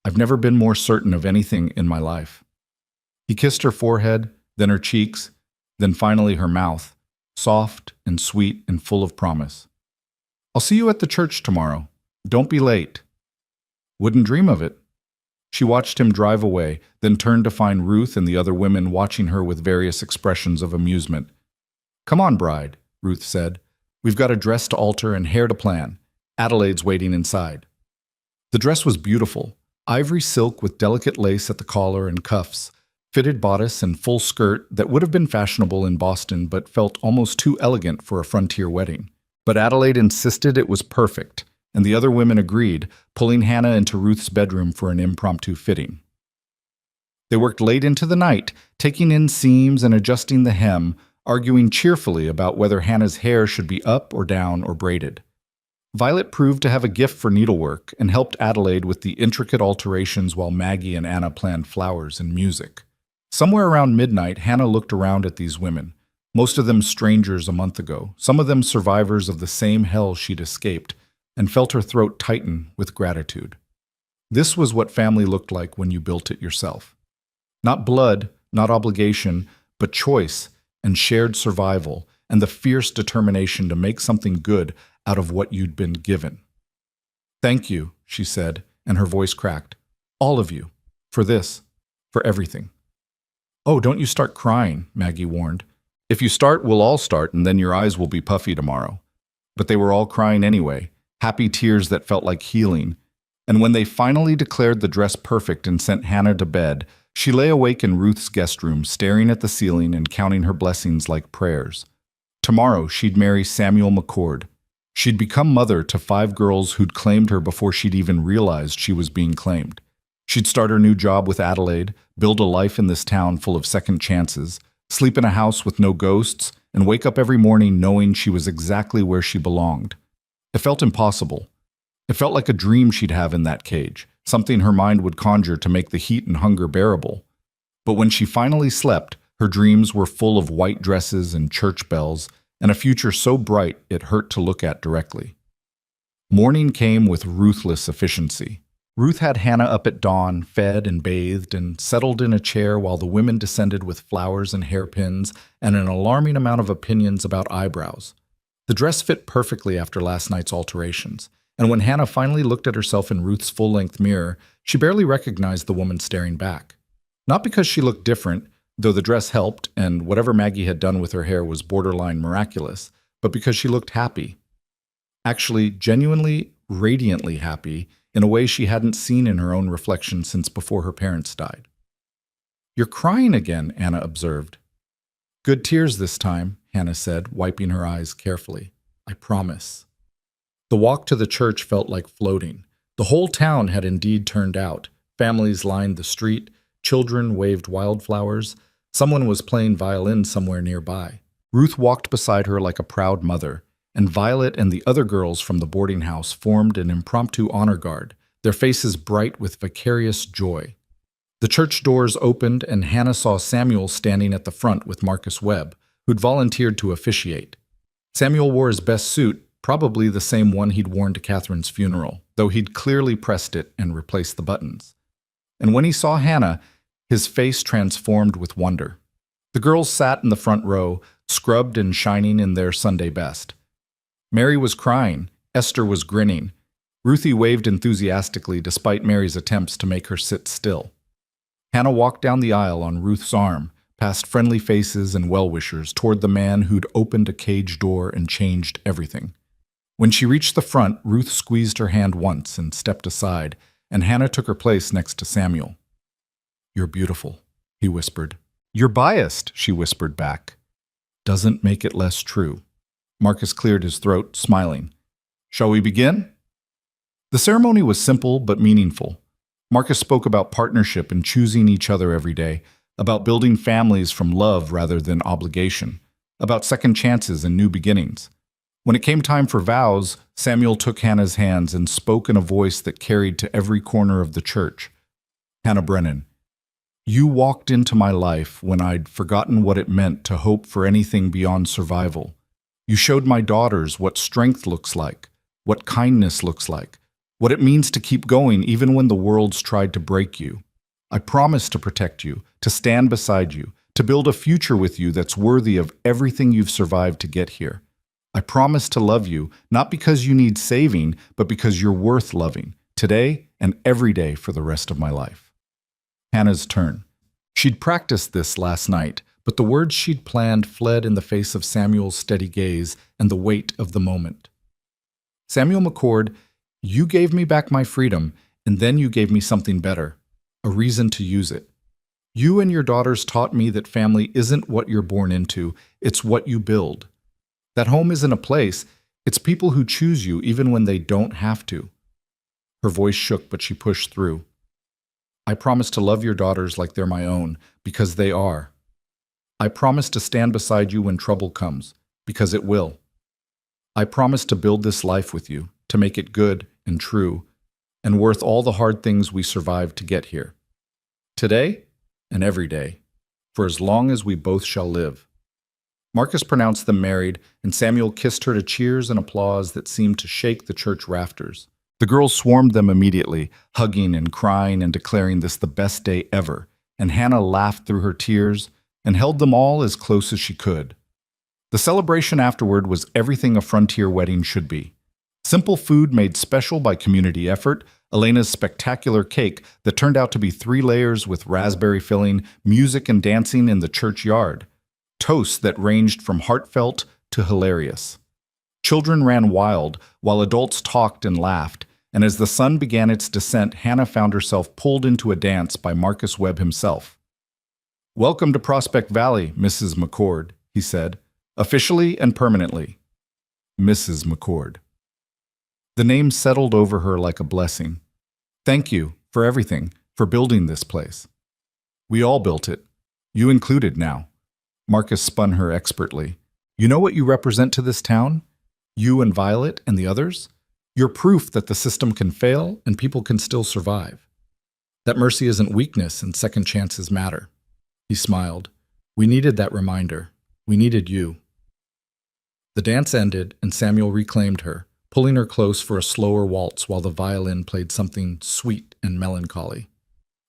I've never been more certain of anything in my life. He kissed her forehead, then her cheeks, then finally her mouth, soft and sweet and full of promise. I'll see you at the church tomorrow. Don't be late. Wouldn't dream of it. She watched him drive away, then turned to find Ruth and the other women watching her with various expressions of amusement. Come on, bride, Ruth said. We've got a dress to alter and hair to plan. Adelaide's waiting inside. The dress was beautiful, ivory silk with delicate lace at the collar and cuffs, fitted bodice and full skirt that would have been fashionable in Boston but felt almost too elegant for a frontier wedding. But Adelaide insisted it was perfect, and the other women agreed, pulling Hannah into Ruth's bedroom for an impromptu fitting. They worked late into the night, taking in seams and adjusting the hem, arguing cheerfully about whether Hannah's hair should be up or down or braided. Violet proved to have a gift for needlework and helped Adelaide with the intricate alterations while Maggie and Anna planned flowers and music. Somewhere around midnight, Hannah looked around at these women, most of them strangers a month ago, some of them survivors of the same hell she'd escaped, and felt her throat tighten with gratitude. This was what family looked like when you built it yourself. Not blood, not obligation, but choice and shared survival and the fierce determination to make something good out of what you'd been given. "Thank you," she said, and her voice cracked. "All of you. For this. For everything." "Oh, don't you start crying," Maggie warned. "If you start, we'll all start, and then your eyes will be puffy tomorrow." But they were all crying anyway, happy tears that felt like healing. And when they finally declared the dress perfect and sent Hannah to bed, she lay awake in Ruth's guest room, staring at the ceiling and counting her blessings like prayers. Tomorrow, she'd marry Samuel McCord. She'd become mother to 5 girls who'd claimed her before she'd even realized she was being claimed. She'd start her new job with Adelaide, build a life in this town full of second chances, sleep in a house with no ghosts, and wake up every morning knowing she was exactly where she belonged. It felt impossible. It felt like a dream she'd have in that cage, something her mind would conjure to make the heat and hunger bearable. But when she finally slept, her dreams were full of white dresses and church bells, and a future so bright it hurt to look at directly. Morning came with ruthless efficiency. Ruth had Hannah up at dawn, fed and bathed, and settled in a chair while the women descended with flowers and hairpins and an alarming amount of opinions about eyebrows. The dress fit perfectly after last night's alterations, and when Hannah finally looked at herself in Ruth's full-length mirror, she barely recognized the woman staring back. Not because she looked different, though the dress helped, and whatever Maggie had done with her hair was borderline miraculous, but because she looked happy. Actually, genuinely, radiantly happy, in a way she hadn't seen in her own reflection since before her parents died. "You're crying again," Anna observed. "Good tears this time," Hannah said, wiping her eyes carefully. "I promise." The walk to the church felt like floating. The whole town had indeed turned out. Families lined the street, children waved wildflowers, someone was playing violin somewhere nearby. Ruth walked beside her like a proud mother, and Violet and the other girls from the boarding house formed an impromptu honor guard, their faces bright with vicarious joy. The church doors opened, and Hannah saw Samuel standing at the front with Marcus Webb, who'd volunteered to officiate. Samuel wore his best suit, probably the same one he'd worn to Catherine's funeral, though he'd clearly pressed it and replaced the buttons. And when he saw Hannah, his face transformed with wonder. The girls sat in the front row, scrubbed and shining in their Sunday best. Mary was crying, Esther was grinning. Ruthie waved enthusiastically despite Mary's attempts to make her sit still. Hannah walked down the aisle on Ruth's arm, past friendly faces and well-wishers, toward the man who'd opened a cage door and changed everything. When she reached the front, Ruth squeezed her hand once and stepped aside, and Hannah took her place next to Samuel. "You're beautiful," he whispered. "You're biased," she whispered back. "Doesn't make it less true." Marcus cleared his throat, smiling. "Shall we begin?" The ceremony was simple but meaningful. Marcus spoke about partnership and choosing each other every day, about building families from love rather than obligation, about second chances and new beginnings. When it came time for vows, Samuel took Hannah's hands and spoke in a voice that carried to every corner of the church. "Hannah Brennan, you walked into my life when I'd forgotten what it meant to hope for anything beyond survival. You showed my daughters what strength looks like, what kindness looks like, what it means to keep going even when the world's tried to break you. I promise to protect you, to stand beside you, to build a future with you that's worthy of everything you've survived to get here. I promise to love you, not because you need saving, but because you're worth loving, today and every day for the rest of my life." Hannah's turn. She'd practiced this last night, but the words she'd planned fled in the face of Samuel's steady gaze and the weight of the moment. Samuel McCord, you gave me back my freedom, and then you gave me something better, a reason to use it. You and your daughters taught me that family isn't what you're born into, it's what you build. That home isn't a place, it's people who choose you even when they don't have to. Her voice shook, but she pushed through. I promise to love your daughters like they're my own, because they are. I promise to stand beside you when trouble comes, because it will. I promise to build this life with you, to make it good and true, and worth all the hard things we survived to get here. Today and every day, for as long as we both shall live. Marcus pronounced them married, and Samuel kissed her to cheers and applause that seemed to shake the church rafters. The girls swarmed them immediately, hugging and crying and declaring this the best day ever, and Hannah laughed through her tears and held them all as close as she could. The celebration afterward was everything a frontier wedding should be. Simple food made special by community effort, Elena's spectacular cake that turned out to be 3 layers with raspberry filling, music and dancing in the churchyard, toasts that ranged from heartfelt to hilarious. Children ran wild, while adults talked and laughed, and as the sun began its descent, Hannah found herself pulled into a dance by Marcus Webb himself. "Welcome to Prospect Valley, Mrs. McCord," he said, officially and permanently. Mrs. McCord. The name settled over her like a blessing. Thank you for everything, for building this place. We all built it. You included now. Marcus spun her expertly. You know what you represent to this town? You and Violet and the others? You're proof that the system can fail and people can still survive. That mercy isn't weakness and second chances matter. He smiled. We needed that reminder. We needed you. The dance ended and Samuel reclaimed her, pulling her close for a slower waltz while the violin played something sweet and melancholy.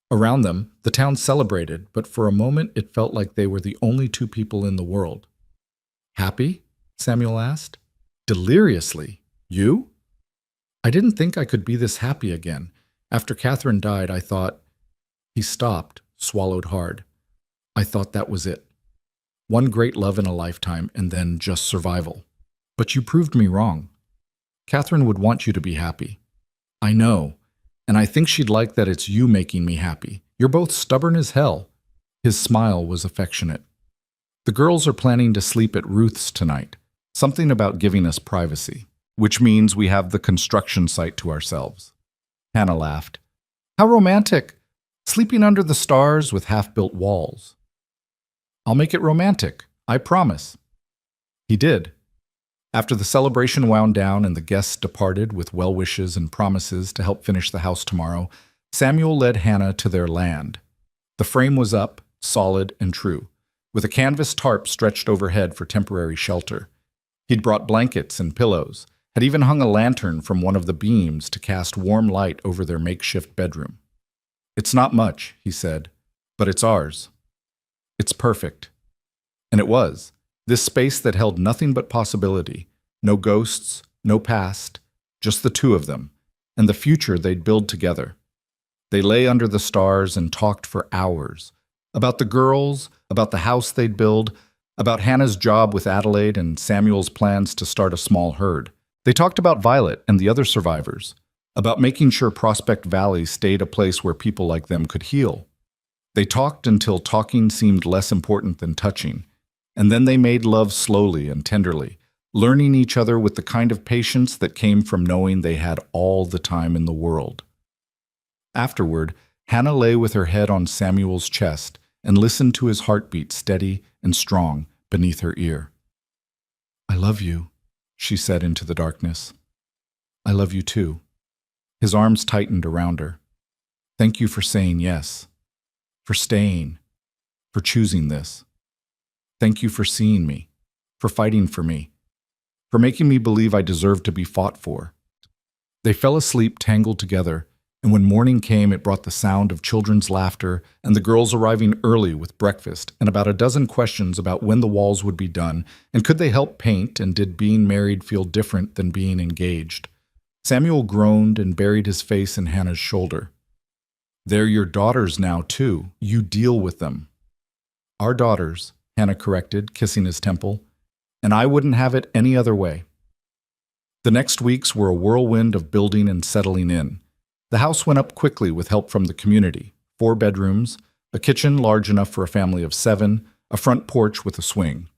Around them, the town celebrated, but for a moment it felt like they were the only 2 people in the world. Happy? Samuel asked. Deliriously. You? I didn't think I could be this happy again. After Catherine died, I thought... He stopped, swallowed hard. I thought that was it. One great love in a lifetime, and then just survival. But you proved me wrong. Catherine would want you to be happy. I know, and I think she'd like that it's you making me happy. You're both stubborn as hell. His smile was affectionate. The girls are planning to sleep at Ruth's tonight. Something about giving us privacy, which means we have the construction site to ourselves. Hannah laughed. How romantic! Sleeping under the stars with half-built walls. I'll make it romantic, I promise. He did. After the celebration wound down and the guests departed with well wishes and promises to help finish the house tomorrow, Samuel led Hannah to their land. The frame was up, solid and true, with a canvas tarp stretched overhead for temporary shelter. He'd brought blankets and pillows, had even hung a lantern from one of the beams to cast warm light over their makeshift bedroom. It's not much, he said, but it's ours. It's perfect. And it was. This space that held nothing but possibility. No ghosts, no past, just the 2 of them, and the future they'd build together. They lay under the stars and talked for hours. About the girls, about the house they'd build, about Hannah's job with Adelaide and Samuel's plans to start a small herd. They talked about Violet and the other survivors, about making sure Prospect Valley stayed a place where people like them could heal. They talked until talking seemed less important than touching, and then they made love slowly and tenderly, learning each other with the kind of patience that came from knowing they had all the time in the world. Afterward, Hannah lay with her head on Samuel's chest and listened to his heartbeat steady and strong beneath her ear. I love you, she said into the darkness. I love you too. His arms tightened around her. Thank you for saying yes, for staying, for choosing this. Thank you for seeing me, for fighting for me, for making me believe I deserve to be fought for. They fell asleep tangled together, and when morning came, it brought the sound of children's laughter and the girls arriving early with breakfast and about a dozen questions about when the walls would be done and could they help paint and did being married feel different than being engaged. Samuel groaned and buried his face in Hannah's shoulder. They're your daughters now, too. You deal with them. Our daughters, Hannah corrected, kissing his temple, and I wouldn't have it any other way. The next weeks were a whirlwind of building and settling in. The house went up quickly with help from the community. 4 bedrooms, a kitchen large enough for a family of 7, a front porch with a swing.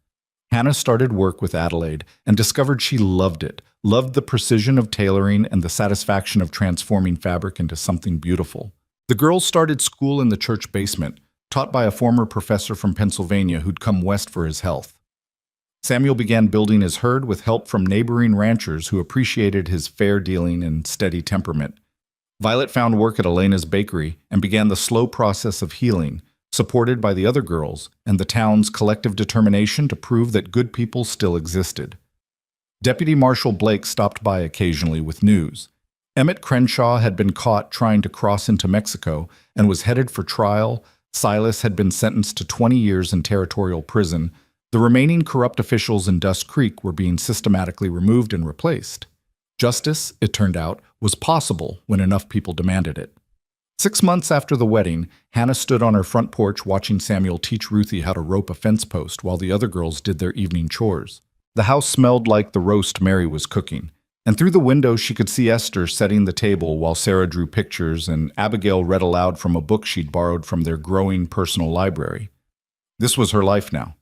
Hannah started work with Adelaide and discovered she loved it, loved the precision of tailoring and the satisfaction of transforming fabric into something beautiful. The girls started school in the church basement, taught by a former professor from Pennsylvania who'd come west for his health. Samuel began building his herd with help from neighboring ranchers who appreciated his fair dealing and steady temperament. Violet found work at Elena's bakery and began the slow process of healing, supported by the other girls and the town's collective determination to prove that good people still existed. Deputy Marshal Blake stopped by occasionally with news. Emmett Crenshaw had been caught trying to cross into Mexico and was headed for trial. Silas had been sentenced to 20 years in territorial prison. The remaining corrupt officials in Dust Creek were being systematically removed and replaced. Justice, it turned out, was possible when enough people demanded it. 6 months after the wedding, Hannah stood on her front porch watching Samuel teach Ruthie how to rope a fence post while the other girls did their evening chores. The house smelled like the roast Mary was cooking, and through the window she could see Esther setting the table while Sarah drew pictures and Abigail read aloud from a book she'd borrowed from their growing personal library. This was her life now.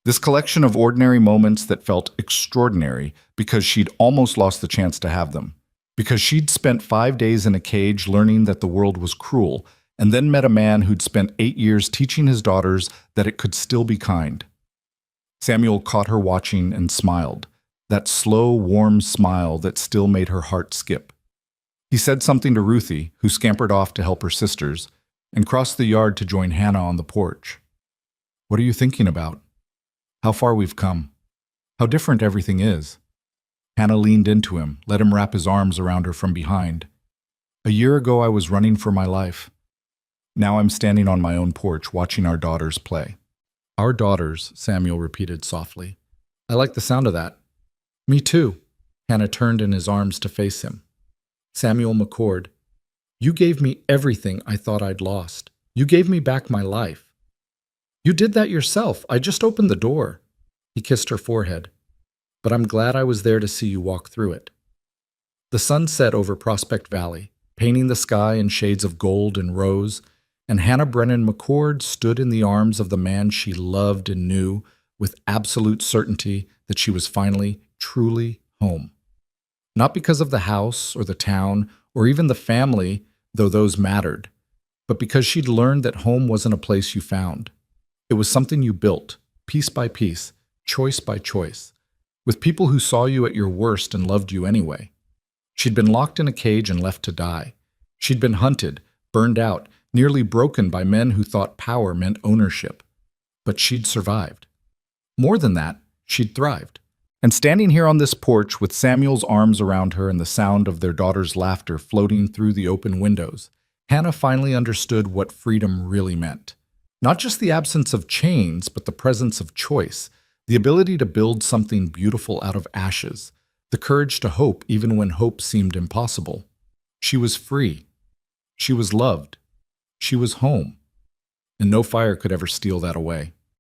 This collection of ordinary moments that felt extraordinary because she'd almost lost the chance to have them. Because she'd spent 5 days in a cage learning that the world was cruel, and then met a man who'd spent 8 years teaching his daughters that it could still be kind. Samuel caught her watching and smiled, that slow, warm smile that still made her heart skip. He said something to Ruthie, who scampered off to help her sisters, and crossed the yard to join Hannah on the porch. "What are you thinking about? How far we've come. How different everything is." Hannah leaned into him, let him wrap his arms around her from behind. "A year ago I was running for my life. Now I'm standing on my own porch watching our daughters play." "Our daughters," Samuel repeated softly. "I like the sound of that." "Me too." Hannah turned in his arms to face him. "Samuel McCord, you gave me everything I thought I'd lost. You gave me back my life. You did that yourself. I just opened the door." He kissed her forehead. "But I'm glad I was there to see you walk through it." The sun set over Prospect Valley, painting the sky in shades of gold and rose, and Hannah Brennan McCord stood in the arms of the man she loved and knew with absolute certainty that she was finally, truly home. Not because of the house or the town or even the family, though those mattered, but because she'd learned that home wasn't a place you found. It was something you built, piece by piece, choice by choice, with people who saw you at your worst and loved you anyway. She'd been locked in a cage and left to die. She'd been hunted, burned out, nearly broken by men who thought power meant ownership. But she'd survived. More than that, she'd thrived. And standing here on this porch with Samuel's arms around her and the sound of their daughter's laughter floating through the open windows, Hannah finally understood what freedom really meant. Not just the absence of chains, but the presence of choice, the ability to build something beautiful out of ashes, the courage to hope even when hope seemed impossible. She was free. She was loved. She was home. And no fire could ever steal that away.